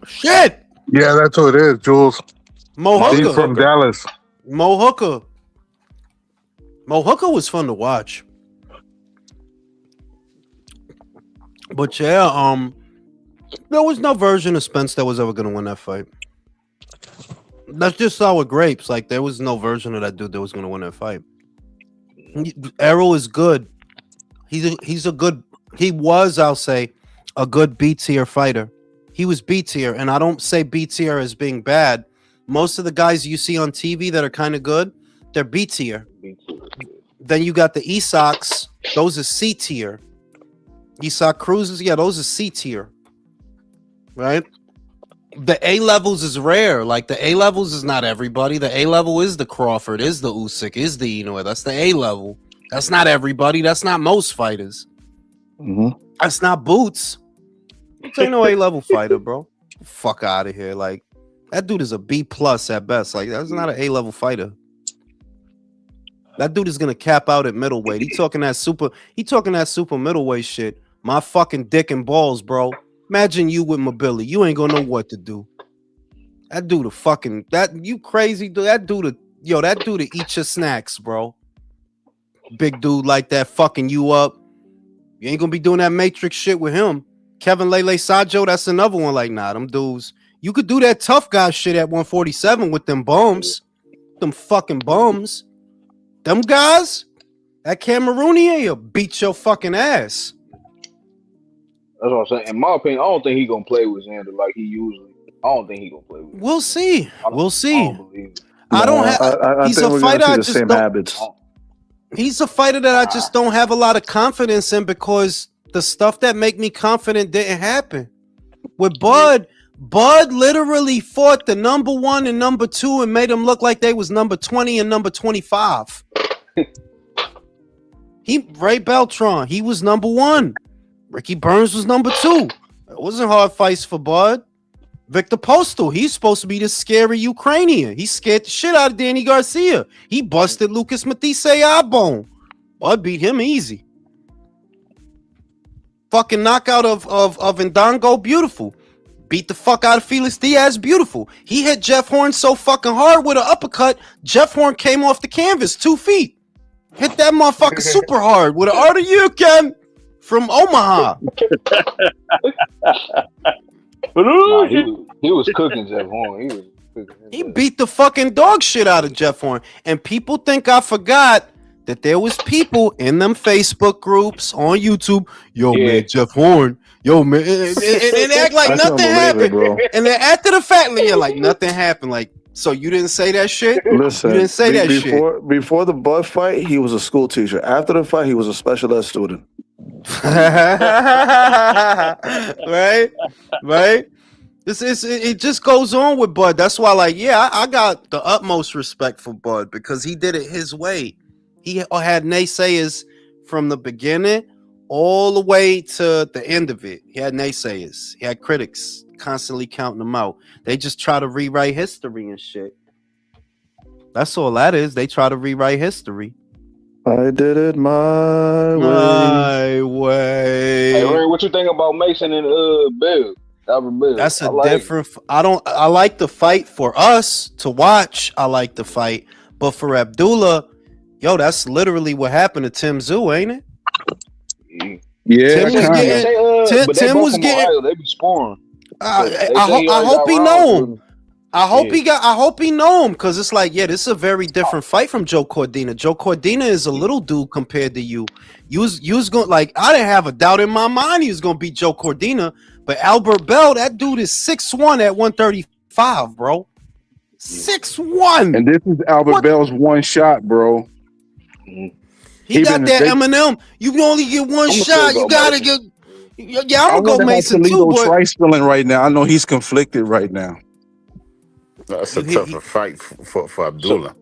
Shit! Yeah, that's what it is, Jules. Mo Marcus He's Hooker. from Hooker. Dallas. Mo Hooker. Mo Hooker was fun to watch. But yeah, there was no version of Spence that was ever gonna win that fight. That's just sour grapes. Like there was no version of that dude that was gonna win that fight. Errol is good. He's a good. He was, I'll say, a good B tier fighter. He was B tier, and I don't say B tier as being bad. Most of the guys you see on TV that are kind of good, they're B tier. Then you got the Esocs. Those are C tier. Esoc Cruises, yeah, those are C tier. Right? The A levels is rare. Like the A levels is not everybody. The A level is the Crawford, is the Usyk, is the Inoue. That's the A level. That's not everybody. That's not most fighters. Mm-hmm. That's not Boots. This ain't no A level fighter, bro. Fuck out of here. Like that dude is a B plus at best. Like that's not an A level fighter. That dude is gonna cap out at middleweight. He talking that super middleweight shit. My fucking dick and balls, bro. Imagine you with Mobili. You ain't gonna know what to do. That dude a fucking you crazy dude. That dude to eat your snacks, bro. Big dude like that fucking you up. You ain't gonna be doing that Matrix shit with him. Kevin Lele Sajo, that's another one. Like, nah, them dudes. You could do that tough guy shit at 147 with them bums. Them fucking bums. Them guys, that Cameroonian, will beat your fucking ass. That's what I'm saying. In my opinion, I don't think he gonna play with Xander like he usually. I don't think he gonna play with him. We'll see. We'll I see. don't believe it. I don't No, have. I He's think a we're fighter. gonna I see the just same don't. habits. He's a fighter that I just don't have a lot of confidence in because the stuff that make me confident didn't happen. With Bud literally fought the number 1 and number 2 and made them look like they was number 20 and number 25. Ray Beltran, he was number 1. Ricky Burns was number 2. It wasn't hard fights for Bud. Victor Postal, he's supposed to be this scary Ukrainian. He scared the shit out of Danny Garcia. He busted Lucas Matisse eyebone. Bud beat him easy. Fucking knockout of Ndongo, beautiful. Beat the fuck out of Felix Diaz, beautiful. He hit Jeff Horn so fucking hard with an uppercut, Jeff Horn came off the canvas 2 feet. Hit that motherfucker super hard with an Art of You Can from Omaha. Nah, he was cooking Jeff Horn. He beat the fucking dog shit out of Jeff Horn. And people think I forgot that there was people in them Facebook groups on YouTube. Yo, man, Jeff Horn. Yo, man. And act like nothing happened. Bro. And then after the fact, you're like, nothing happened. Like, so you didn't say that shit? Listen, You didn't say that shit. Before the Bud fight, he was a school teacher. After the fight, he was a special ed student. Right? It just goes on with Bud. That's why, like, yeah, I got the utmost respect for Bud because he did it his way. He had naysayers from the beginning all the way to the end of it. He had naysayers. He had critics constantly counting them out. They just try to rewrite history and shit. That's all that is. They try to rewrite history. I did it my way. My way. Hey, Ray, what you think about Mason and Bill? Bill? That's a different. I like the fight for us to watch. I like the fight, but for Abdullah, yo, that's literally what happened to Tim Tszyu, ain't it? Yeah, Tim was getting, but they Tim both was from getting. Ohio. They be scoring. So they I say he already hope got he rounds know with him. him. I hope Yeah. I hope he know him, because it's like, yeah, this is a very different fight from Joe Cordina. Joe Cordina is a little dude compared to you. You was going, like, I didn't have a doubt in my mind he was gonna beat Joe Cordina, but Albert Bell, that dude is 6'1" at 135, bro. 6'1". And this is Albert Bell's one shot, bro. He got that Eminem. You can only get one shot. You gotta get. Yeah, I'm I gonna go wonder how Mason too, Toledo but Trice feeling right now. I know he's conflicted right now. That's a tougher fight for Abdullah.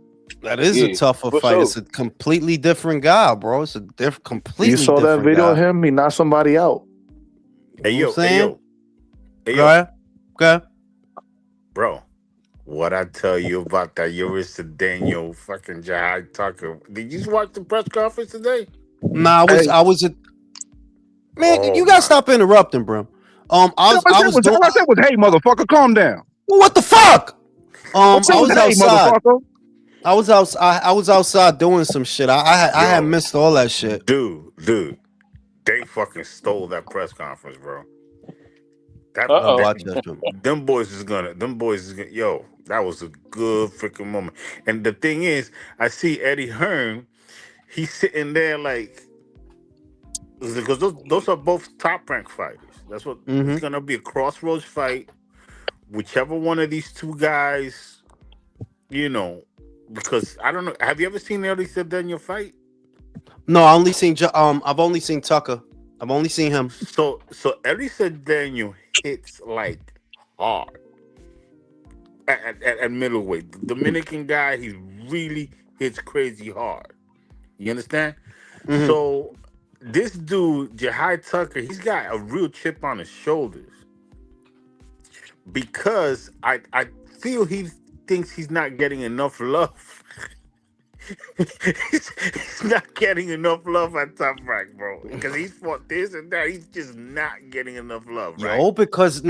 that is a tougher for fight. sure. It's a completely different guy, bro. It's a completely You saw that different video guy. of him? He knocked somebody out. Hey You know yo, what I'm hey saying? yo, hey Go yo, ahead. Okay. bro. What I tell you about that Urissa Daniel fucking Jihad Tucker? Did you watch the press conference today? Nah, I was a man. Oh You gotta my! stop interrupting, bro. I was doing. All I said was, "Hey, motherfucker, calm down." What the fuck? I said I was, was "Hey, outside. motherfucker." I was outside doing some shit. I had missed all that shit. Dude, they fucking stole that press conference, bro. Uh-oh. Watch that shit. Them boys is gonna, yo, that was a good freaking moment. And the thing is, I see Eddie Hearn, he's sitting there like, because those are both top ranked fighters. That's what it's gonna be, a crossroads fight. Whichever one of these two guys, because I don't know. Have you ever seen Eddie Daniel fight? No, I only seen I've only seen Tucker. I've only seen him. So Eddie Daniel hits like hard at middleweight. The Dominican guy, he really hits crazy hard. You understand? So this dude, Jihad Tucker, he's got a real chip on his shoulders because I feel he thinks he's not getting enough love. he's not getting enough love at Top Rank, bro. Because he's fought this and that. He's just not getting enough love, right? Yo, because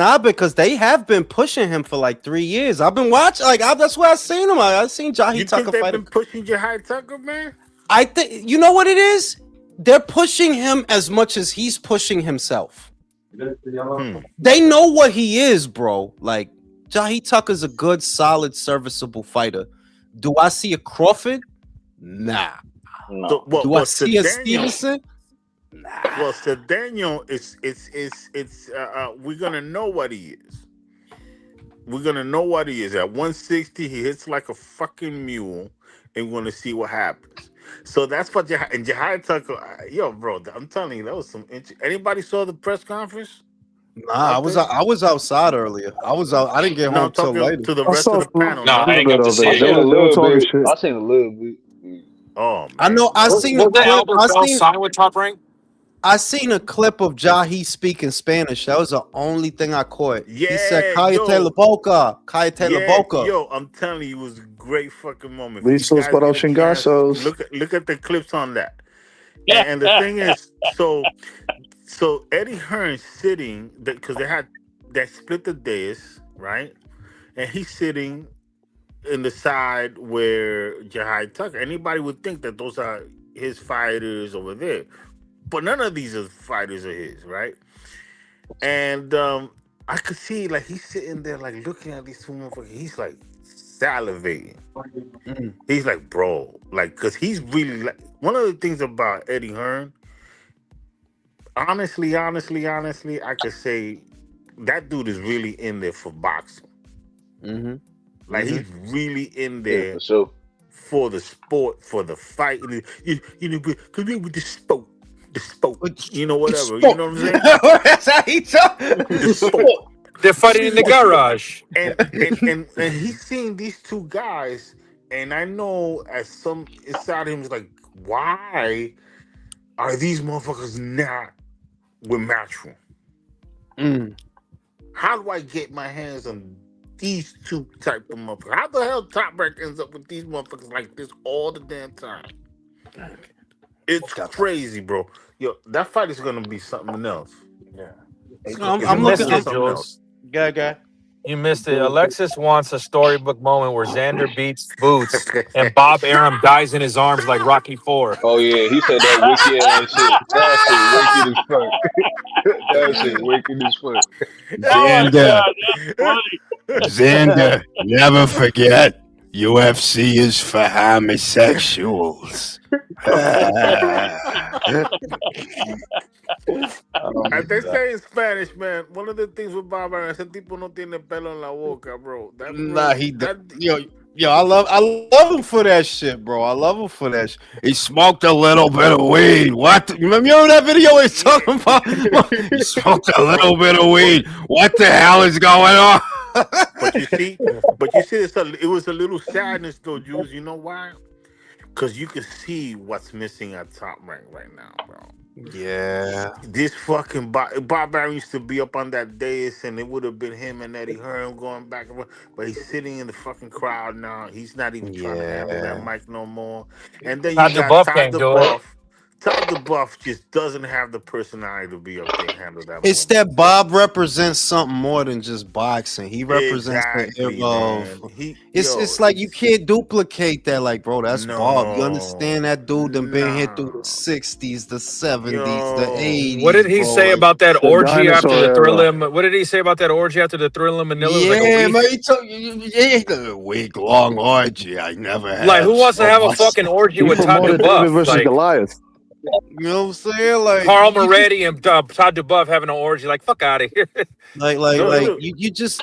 they have been pushing him for like 3 years. I've been watching, that's where I seen him. I seen Jahid Tucker You think fight. they've been pushing Jihad Tucker, man? I think, you know what it is? They're pushing him as much as he's pushing himself. They know what he is, bro. Like, Jahid Tucker's a good, solid, serviceable fighter. Do I see a Crawford? Nah. No. Do I see a Stevenson? Nah. Well, Daniel it's we're gonna know what he is. We're gonna know what he is. At 160, he hits like a fucking mule, and we're gonna see what happens. So that's what Jihad Tucker. Yo, bro, I'm telling you, that was some. Anybody saw the press conference? Nah, I was outside earlier. I didn't get home till later. To the rest of the panel. Nah, I ain't got to see I it. seen a little bit. shit. I seen a little bit. Oh, man. I know. I seen a Was that clip. Albert Bell sign with Top Rank? I seen a clip of Jahi speaking Spanish. That was the only thing I caught. Yeah, he said "Cállate la boca, cállate la boca." Yo, I'm telling you, it was a great fucking moment. Listos para los chingazos. Look at the clips on that. And the thing is, so Eddie Hearn's sitting, because they split the dais, right? And he's sitting in the side where Jihad Tucker. Anybody would think that those are his fighters over there, but none of these are fighters of his, right? And I could see like he's sitting there like looking at these two motherfuckers. He's like salivating. He's like, bro, like, cause he's really like, one of the things about Eddie Hearn. Honestly, I could say that dude is really in there for boxing. Like he's really in there for sure. For the sport, for the fight. You know, because we with the sport, you know, whatever. You know what I'm saying? That's how he talk. The sport. They're fighting in the garage. And he's seeing these two guys, and I know as some inside him is like, why are these motherfuckers not with Matchroom? How do I get my hands on these two type of motherfuckers? How the hell Top Rank ends up with these motherfuckers like this all the damn time? It's crazy, bro. Yo, that fight is gonna be something else. Yeah. I'm looking at Jules. Guy. You missed it. Alexis wants a storybook moment where Xander beats Boots and Bob Arum dies in his arms like Rocky IV. Oh yeah, he said that wicked ass shit. That shit wicked as fuck. That shit wicked as fuck. Xander, That's funny. Xander, never forget, UFC is for homosexuals. As they say in Spanish, man, one of the things with Bob Aaron, ese tipo no tiene pelo en la boca, bro. That Nah, bro, he that yo, I love him for that shit, bro. I love him for that. He smoked a little bit of weed. What? You remember that video he's talking about? He smoked a little bit of weed. What the hell is going on? but you see, it was a little sadness though, Jules. You know why? Because you can see what's missing at Top Rank right now, bro. Yeah. This fucking Bob Aaron used to be up on that dais, and it would have been him and Eddie Hearn going back and forth. But he's sitting in the fucking crowd now. He's not even trying to handle that mic no more. And then Todd you got DeBuff Todd can't do it. DeBuff. Todd DeBuff just doesn't have the personality to be up there and handle that. It's moment. that Bob represents something more than just boxing. He represents Exactly, the era man. of. He- It's yo, it's like you can't duplicate that. Like, bro, that's Bob. You No. understand that dude done been here through the Nah. 60s, the 70s, Yo. the 80s. What did he bro. say Like, about that The orgy after dinosaur the Thriller? era. What did he say about that orgy after the Thriller Manila? It was like a Yeah, week. man, he told you, a week-long orgy. I never had. Like, who wants to so have a much- fucking orgy He with Todd promoted David DeBuff? versus Like Goliath. You know what I'm saying? Like Carl you just- Moretti and Todd DeBuff having an orgy. Like, fuck out of here. No. you just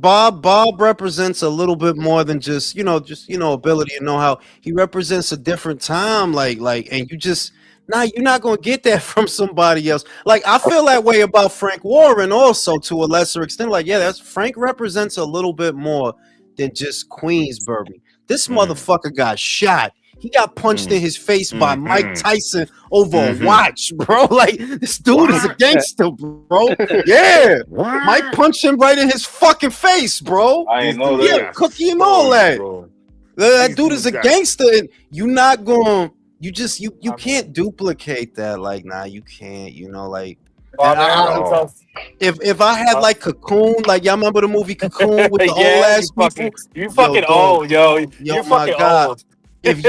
Bob represents a little bit more than just ability and know how. He represents a different time, and you're not gonna get that from somebody else. Like, I feel that way about Frank Warren also to a lesser extent. Like, yeah, that's Frank represents a little bit more than just Queensbury. This motherfucker got shot. He got punched in his face by Mike Tyson over a watch, bro. Like, this dude is a gangster, bro. Yeah. Mike punched him right in his fucking face, bro. I ain't know Yeah, that. cookie and all that. Bro. That These dude is a dudes got- gangster, and you're not going. You can't duplicate that. Like, nah, you can't. Like. Bob And Aaron himself. if I had like Cocoon, like y'all remember the movie Cocoon with the old ass people? You fucking dog. old, yo. Yo, You're my fucking God. old. If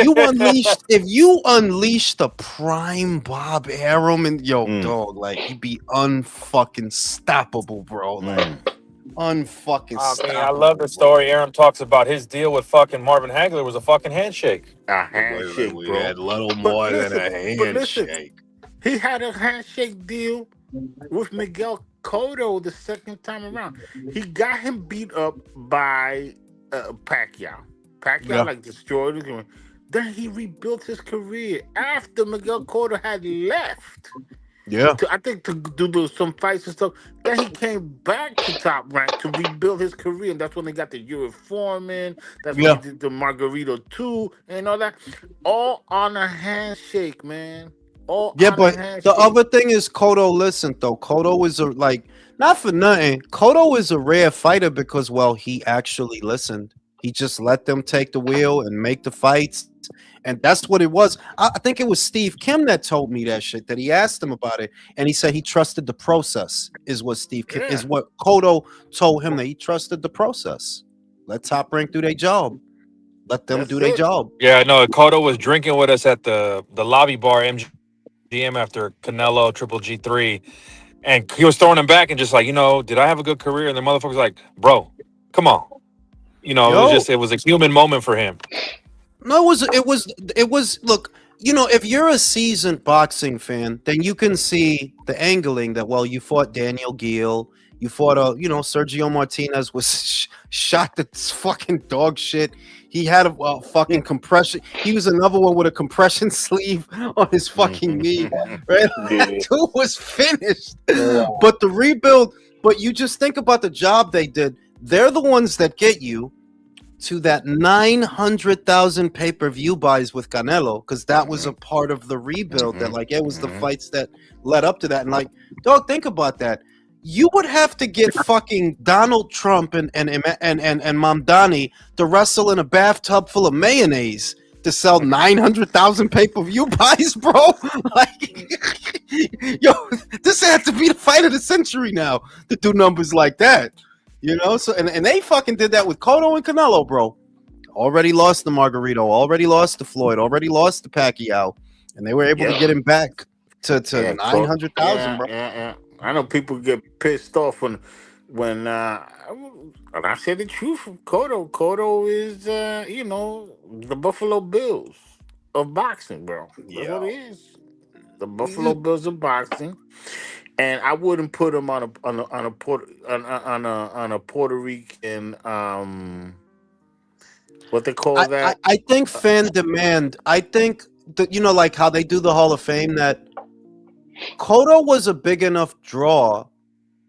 you unleashed the prime Bob Arum and dog, like, you'd be unfucking stoppable, bro. Like, unfucking stoppable. I love the story. Aaron talks about his deal with fucking Marvin Hagler was a fucking handshake. A handshake, We bro. had little But more than listen, a but listen. handshake. He had a handshake deal with Miguel Cotto the second time around. He got him beat up by Pacquiao. Pacquiao destroyed him. Then he rebuilt his career after Miguel Cotto had left. Yeah. To do some fights and stuff. Then he came back to Top Rank to rebuild his career, and that's when they got the Reforming. That's when he did the Margarito 2 and all that. All on a handshake, man. But the other thing is Cotto. Listen, though, Cotto is not for nothing. Cotto is a rare fighter because, well, he actually listened. He just let them take the wheel and make the fights, and that's what it was. I think it was Steve Kim that told me that shit. That he asked him about it, and he said he trusted the process. Is what Steve Kim is what Cotto told him, that he trusted the process. Let Top Rank do their job. Let them do their job. Yeah, no, Cotto was drinking with us at the lobby bar MGM after Canelo Triple G3, and he was throwing him back and just like, did I have a good career? And the motherfucker's like, bro, come on. It was a human moment for him. No, it was. Look, if you're a seasoned boxing fan, then you can see the angling that, well, you fought Daniel Gill, you fought Sergio Martinez was shot to fucking dog shit. He had a fucking compression. He was another one with a compression sleeve on his fucking knee. Right? That dude was finished. But the rebuild. But you just think about the job they did. They're the ones that get you to that 900,000 pay-per-view buys with Canelo, because that was a part of the rebuild. That it was the fights that led up to that. And dog, think about that. You would have to get fucking Donald Trump and Mamdani to wrestle in a bathtub full of mayonnaise to sell 900,000 pay-per-view buys, bro. This had to be the fight of the century now to do numbers like that. So and they fucking did that with Cotto and Canelo, bro. Already lost to Margarito, already lost to Floyd, already lost to Pacquiao, and they were able to get him back to 900,000, bro. I know people get pissed off when and I say the truth from Cotto. Cotto is the Buffalo Bills of boxing, bro. That's what it Yo. is. The Buffalo Bills of boxing. And I wouldn't put him on a Puerto Rican what they call that. I think fan demand. I think that like how they do the Hall of Fame. That Cotto was a big enough draw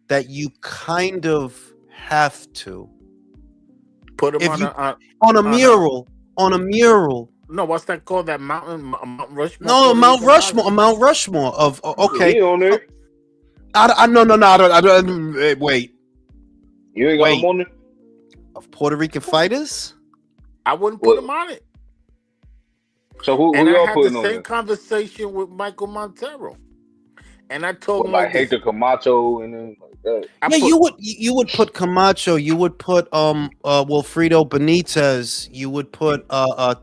that you kind of have to Put him if you on on a on a mural. no, what's that called? That Mount Rushmore, No, Puerto Rican boxing. Mount Rushmore of okay. He on there. No, I don't, wait, You ain't got him on there. of Puerto Rican fighters. I wouldn't put him on it. So who And I y'all had the putting on same there? conversation with Michael Montero, and I told What, him like like this. Hector Camacho and then like that? Yeah, you would put Camacho. You would put Wilfredo Benitez. You would put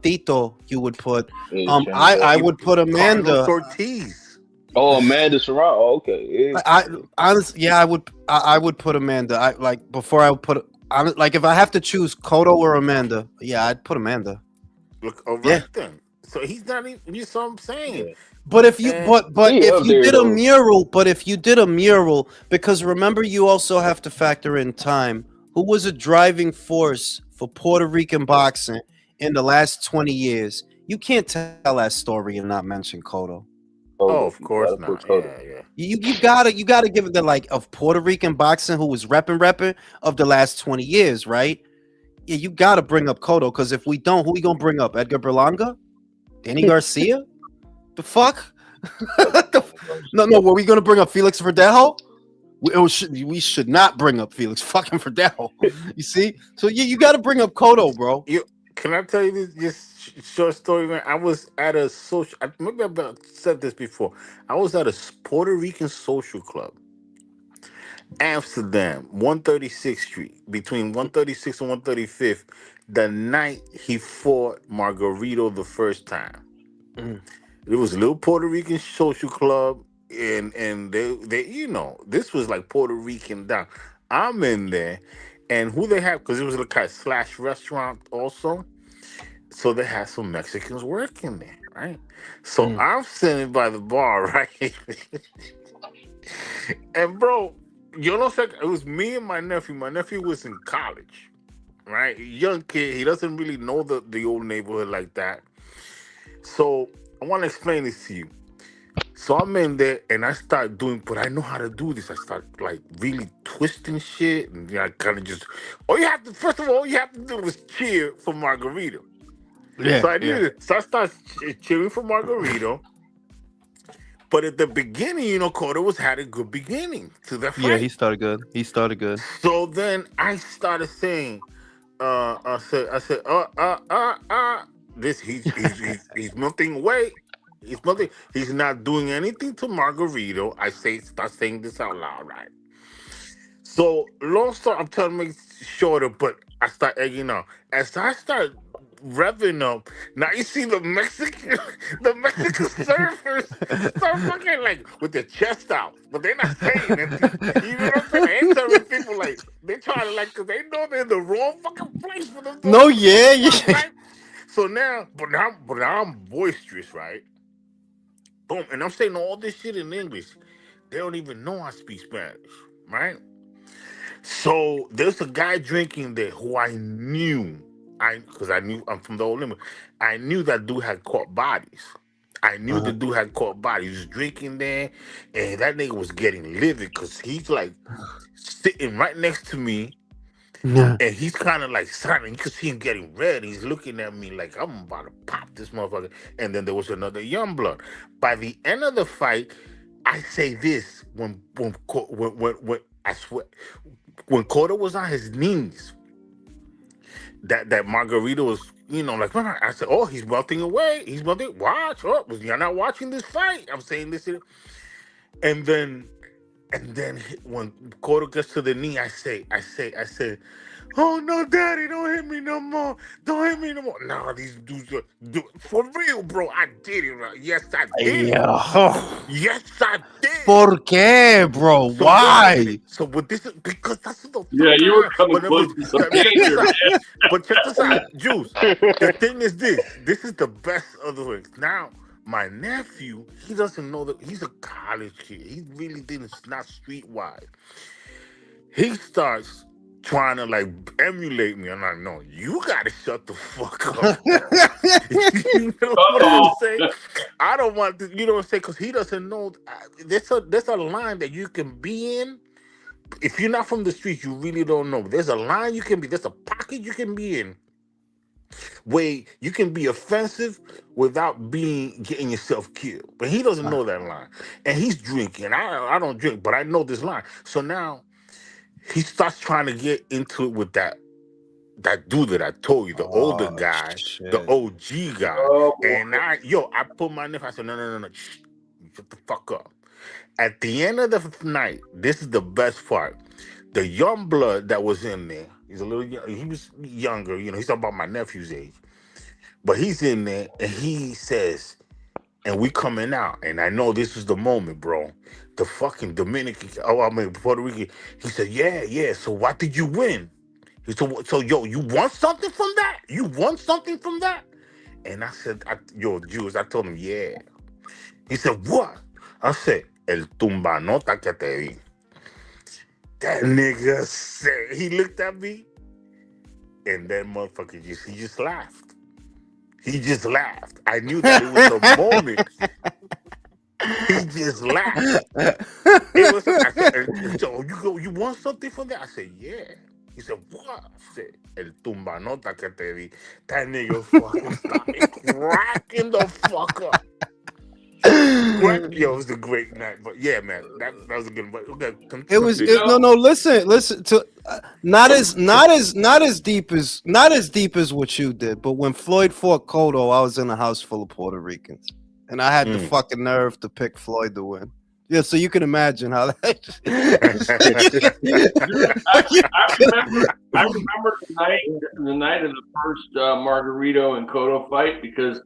Tito. You would put Yeah, I would put Carlos Amanda. Ortiz. Oh, Amanda Serrano. Oh, okay. Yeah. I honestly, yeah, I would put Amanda. I like before I would put. Like if I have to choose Cotto or Amanda, yeah, I'd put Amanda. Look, all Yeah, right then. So he's not even. You saw what I'm saying? Yeah. but if you And but He if up you there did a though. mural, because remember you also have to factor in time. Who was a driving force for Puerto Rican boxing in the last 20 years? You can't tell that story and not mention Cotto. oh, Toto. of You course gotta put not. Toto. Yeah. You gotta give it the like of Puerto Rican boxing who was repping of the last 20 years, right? Yeah, you gotta bring up Cotto because if we don't, who we gonna bring up? Edgar Berlanga? Danny Garcia? The fuck? No. Were we gonna bring up Felix Verdejo? We should not bring up Felix fucking Verdejo. You see? So you got to bring up Cotto, bro. Can I tell you this short story, man? I was at a social. Maybe I've said this before. I was at a Puerto Rican social club, Amsterdam, 136th Street, between 136th and 135th. The night he fought Margarito the first time, Mm. it was a little Puerto Rican social club, and they this was like Puerto Rican down. I'm in there, and who they have because it was a kind of slash restaurant also. So they had some Mexicans working there, right? So Mm. I'm sitting by the bar, right? And bro, you know, it was me and my nephew. My nephew was in college, right? Young kid. He doesn't really know the old neighborhood like that. So I want to explain this to you. So I'm in there and I start doing, but I know how to do this. I start like really twisting shit, and I kind of just. First of all you have to do is cheer for Margarito. So Yeah, I yeah, did it. So I started cheering for Margarito. But at the beginning, Cotto had a good beginning to the yeah. fight. He started good. So then I started saying, I said, this he's melting away. He's melting. He's not doing anything to Margarito. Start saying this out loud, right? So long story, I'm trying to make it shorter, but I start egging up. As I start revving up, now you see the Mexican, the Mexican surfers start fucking like with their chest out, but they're not saying anything. You know what I'm saying? They ain't telling people like they try to like, cause they know they're in the wrong fucking place for them to No, fucking yeah, fight, yeah. right? So now, but now I'm boisterous, right? Boom, and I'm saying all this shit in English. They don't even know I speak Spanish, right? So there's a guy drinking there who I knew, because I knew I'm from the old limit. I knew that dude had caught bodies. I knew the Uh-huh. dude had caught bodies. He was drinking there, and that nigga was getting livid because he's like sitting right next to me, Yeah. and he's kind of like silent. You could see him getting red. He's looking at me like I'm about to pop this motherfucker. And then there was another young blood. By the end of the fight, I say this when I swear when Cotto was on his knees, that Margarita was, like I said, oh, he's melting away. He's melting. Watch, oh, you're not watching this fight. I'm saying this, and then when Cotto gets to the knee, I say, Oh no, daddy, don't hit me no more. Don't hit me no more. Nah, these dudes are for real, bro. I did it. Right? Yes, I did it. Yeah. Yes, I did. ¿Por qué, bro? So listen, Why? so what this is because that's the Yeah, fuck you I were am. coming But close to some check this danger, out. man. But check this out, Juice. The thing is this. This is the best of the things. Now, my nephew, he doesn't know that he's a college kid. He really didn't not streetwise. He starts trying to like emulate me. I'm like, no, you gotta shut the fuck up. You know what I'm Uh-oh. saying? I don't want to, you know what I'm saying? Because he doesn't know. There's a line that you can be in. If you're not from the streets, you really don't know. There's a line you can be. There's a pocket you can be in where you can be offensive without getting yourself killed. But he doesn't know that line, and he's drinking. I don't drink, but I know this line. So now he starts trying to get into it with that dude that I told you, the older Oh, guy, the shit. OG guy. Oh, boy. And I put my nephew. I said, no, shh, shut the fuck up. At the end of the night, this is the best part. The young blood that was in there, he's a little young, he was younger, he's about my nephew's age. But he's in there and he says, and we coming out, and I know this is the moment, bro. The fucking Dominican, Puerto Rican, he said, yeah, so what did you win? He said, so yo, you want something from that? You want something from that? And I said, Jules, I told him, yeah. He said, what? I said, el tumbanota que te vi. That nigga said, he looked at me, and that motherfucker he just laughed. He just laughed. I knew that it was the moment. He just laughed. It was. I said, so you want something from that? I said, yeah. He said, what? I said, el tumbanota que te vi. That nigga fucking started cracking the fuck up. Yo, it was a great night, but yeah, man, that was a good one. Okay, It was no. Listen to not as deep as what you did. But when Floyd fought Cotto, I was in a house full of Puerto Ricans, and I had the fucking nerve to pick Floyd to win. Yeah, so you can imagine how that. I remember the night of the first Margarito and Cotto fight because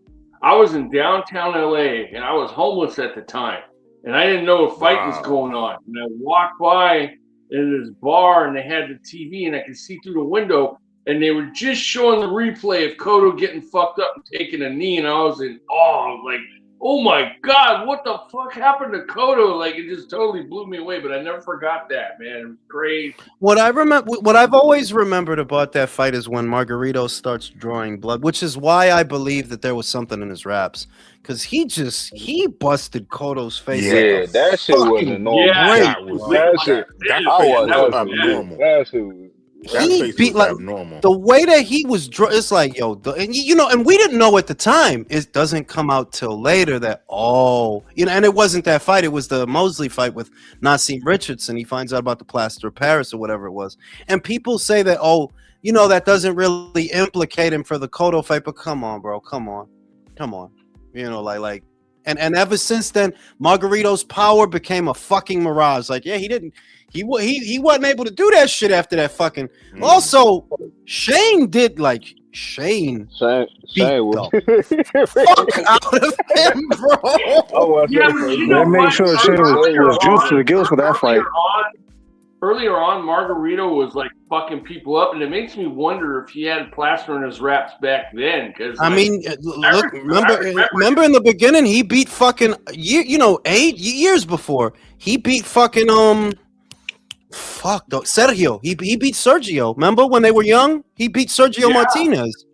I was in downtown LA and I was homeless at the time, and I didn't know a fight was going on. And I walked by in this bar and they had the TV and I could see through the window and they were just showing the replay of Cotto getting fucked up and taking a knee, and I was in awe, like, oh my God, what the fuck happened to Cotto? Like, it just totally blew me away, but I never forgot that, man. It was great. What I've always remembered about that fight is when Margarito starts drawing blood, which is why I believe that there was something in his raps. Because he busted Cotto's face. Yeah, that shit wasn't normal. Yeah, That shit was abnormal. That shit was. He beat like abnormal. The way that he was, it's like, yo, and we didn't know at the time. It doesn't come out till later that and it wasn't that fight. It was the Mosley fight with Nassim Richardson. He finds out about the plaster of Paris or whatever it was, and people say that that doesn't really implicate him for the Cotto fight. But come on, bro, come on, like. And ever since then, Margarito's power became a fucking mirage. Like, yeah, he wasn't able to do that shit after that fucking. Also, Shane did Shane beat the fuck out of him, bro. They made sure Shane was juiced to the gills for that fight. Earlier on, Margarito was like fucking people up, and it makes me wonder if he had plaster in his raps back then. Because look, remember in the beginning, he beat fucking 8 years before he beat fucking Sergio. He beat Sergio. Remember when they were young? He beat Sergio Martinez.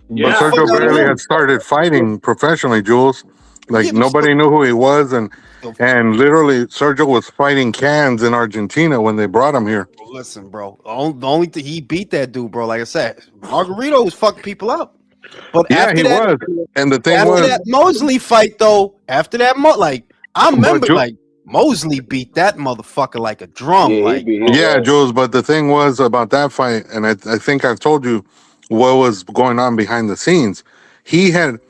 But Sergio barely had started fighting professionally, Jules. Like nobody knew who he was, and literally Sergio was fighting cans in Argentina when they brought him here. Listen, bro, the only thing he beat that dude, bro. Like I said, Margarito was fucking people up. But yeah, he was. And the thing was, that Mosley fight though, after that, I remember Mosley beat that motherfucker like a drum. Yeah, Jules. But the thing was about that fight, and I think I've told you what was going on behind the scenes. He had.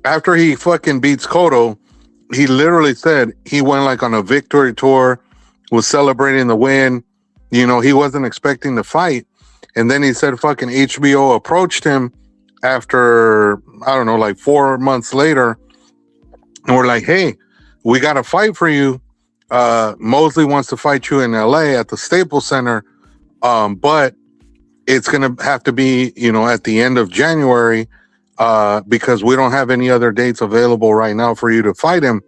After he fucking beats Cotto, he literally said he went like on a victory tour, was celebrating the win. He wasn't expecting the fight. And then he said fucking HBO approached him after, I don't know, like 4 months later. And we're like, hey, we got a fight for you. Mosley wants to fight you in LA at the Staples Center. But it's going to have to be, at the end of January because we don't have any other dates available right now for you to fight him.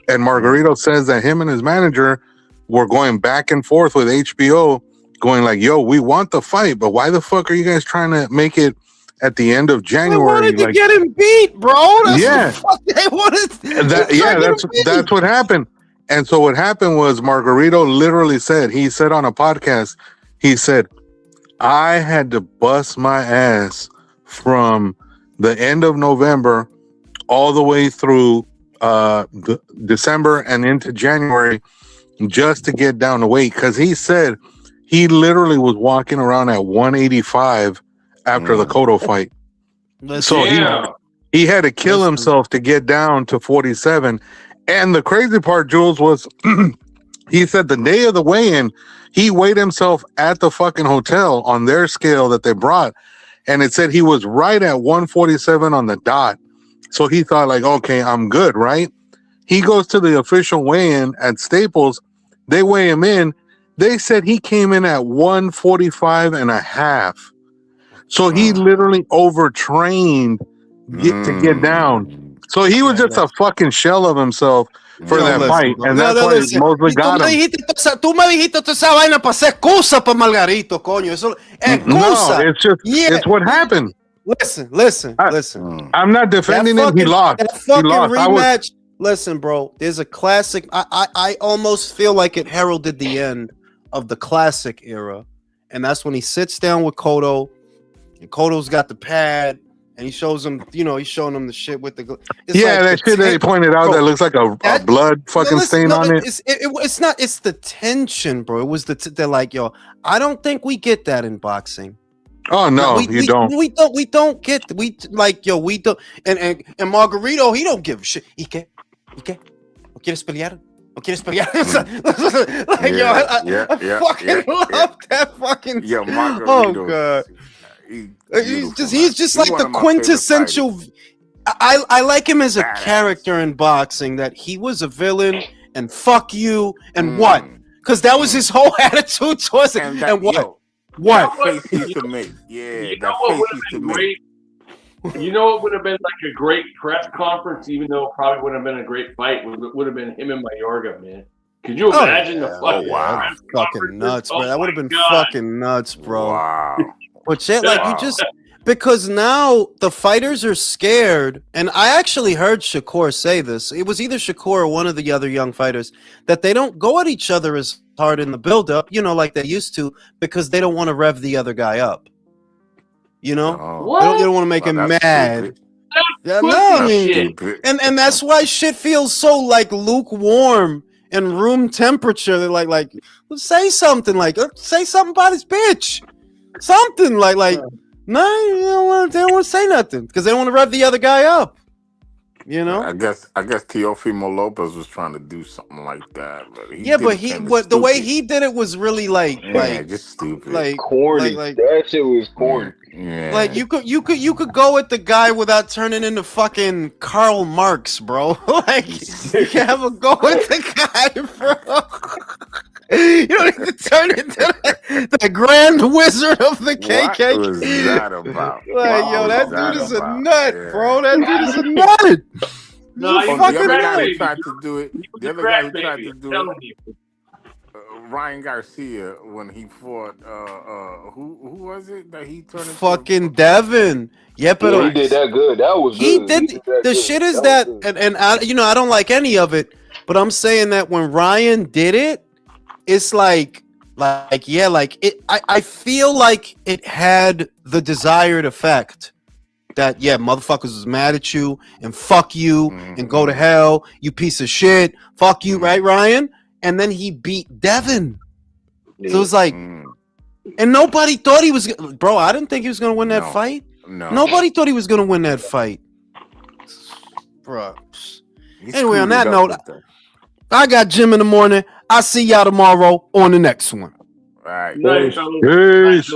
And Margarito says that him and his manager were going back and forth with HBO, going like, yo, we want the fight, but why the fuck are you guys trying to make it at the end of January? They wanted to get him beat, bro. That's what they wanted. That's what happened. And so what happened was Margarito literally said, he said on a podcast, he said, I had to bust my ass from the end of November all the way through December and into January just to get down to weight. Because he said he literally was walking around at 185 after the Cotto fight. So he had to kill himself to get down to 47. And the crazy part, Jules, was he said the day of the weigh-in, he weighed himself at the fucking hotel on their scale that they brought. And it said he was right at 147 on the dot. So he thought like, okay, I'm good, right? He goes to the official weigh-in at Staples. They weigh him in. They said he came in at 145 and a half. So he literally overtrained to get down. So he was just a fucking shell of himself for that fight. And that's why Mosley got him. Tú me dijiste toda esa vaina para hacer excusa para Margarito, coño. Eso excusa. No, it's just, it's what happened. Listen. I'm not defending him. He lost. That fucking rematch. Listen, bro, there's a classic. I almost feel like it heralded the end of the classic era. And that's when he sits down with Cotto, and Cotto's got the pad, and he shows him, he's showing him the shit with the. That shit that he pointed out that looks like a blood fucking stain on it. It's not. It's the tension, bro. It was they're like, yo, I don't think we get that in boxing. Oh no, you don't. We don't get. We don't. And Margarito, he don't give a shit. ¿Y qué? ¿No quieres pelear? ¿No quieres pelear? I fucking love that fucking. Yeah, Margarito. Oh god. He's just like the quintessential. I like him as a character in boxing. That he was a villain and fuck you and what? Because that was his whole attitude towards it. And what? What? That face used to make. Yeah, you know what would have been great? You know, it would have been like a great press conference, even though it probably would have been a great fight. Would have been him and Mayorga, man. Could you imagine the fucking fucking nuts, bro? That would have been fucking nuts, bro. Wow. But shit, you just because now the fighters are scared, and I actually heard Shakur say this. It was either Shakur or one of the other young fighters that they don't go at each other as hard in the build-up, like they used to, because they don't want to rev the other guy up. They don't want to make him mad. And that's why shit feels so like lukewarm and room temperature. They're like say something say something about his bitch. Something like no, they don't want to say nothing because they don't want to rev the other guy up. I guess Teofimo Lopez was trying to do something like that, but the way he did it was really just stupid, corny. That shit was corny. Yeah. Like you could go at the guy without turning into fucking Karl Marx, bro. You can have a go at the guy, bro. You don't need to turn into the Grand Wizard of the KKK. What was that about? That dude is a nut, bro. That dude is a nut. No, the other guy who tried to do it. The other guy who tried to do it. Ryan Garcia, when he fought, who was it that he turned into? Fucking Devin. Yeah, but he did that good. That was he good. did the shit is that, and I, I don't like any of it, but I'm saying that when Ryan did it, it's like it. I feel like it had the desired effect. That motherfuckers was mad at you and fuck you and go to hell, you piece of shit. Fuck you, right, Ryan? And then he beat Devin. So it was like, and nobody thought he was, bro. I didn't think he was gonna win that fight. No, nobody thought he was gonna win that fight, bro. Anyway, on that note, I got gym in the morning. I'll see y'all tomorrow on the next one. All right. Nice. Peace. Peace.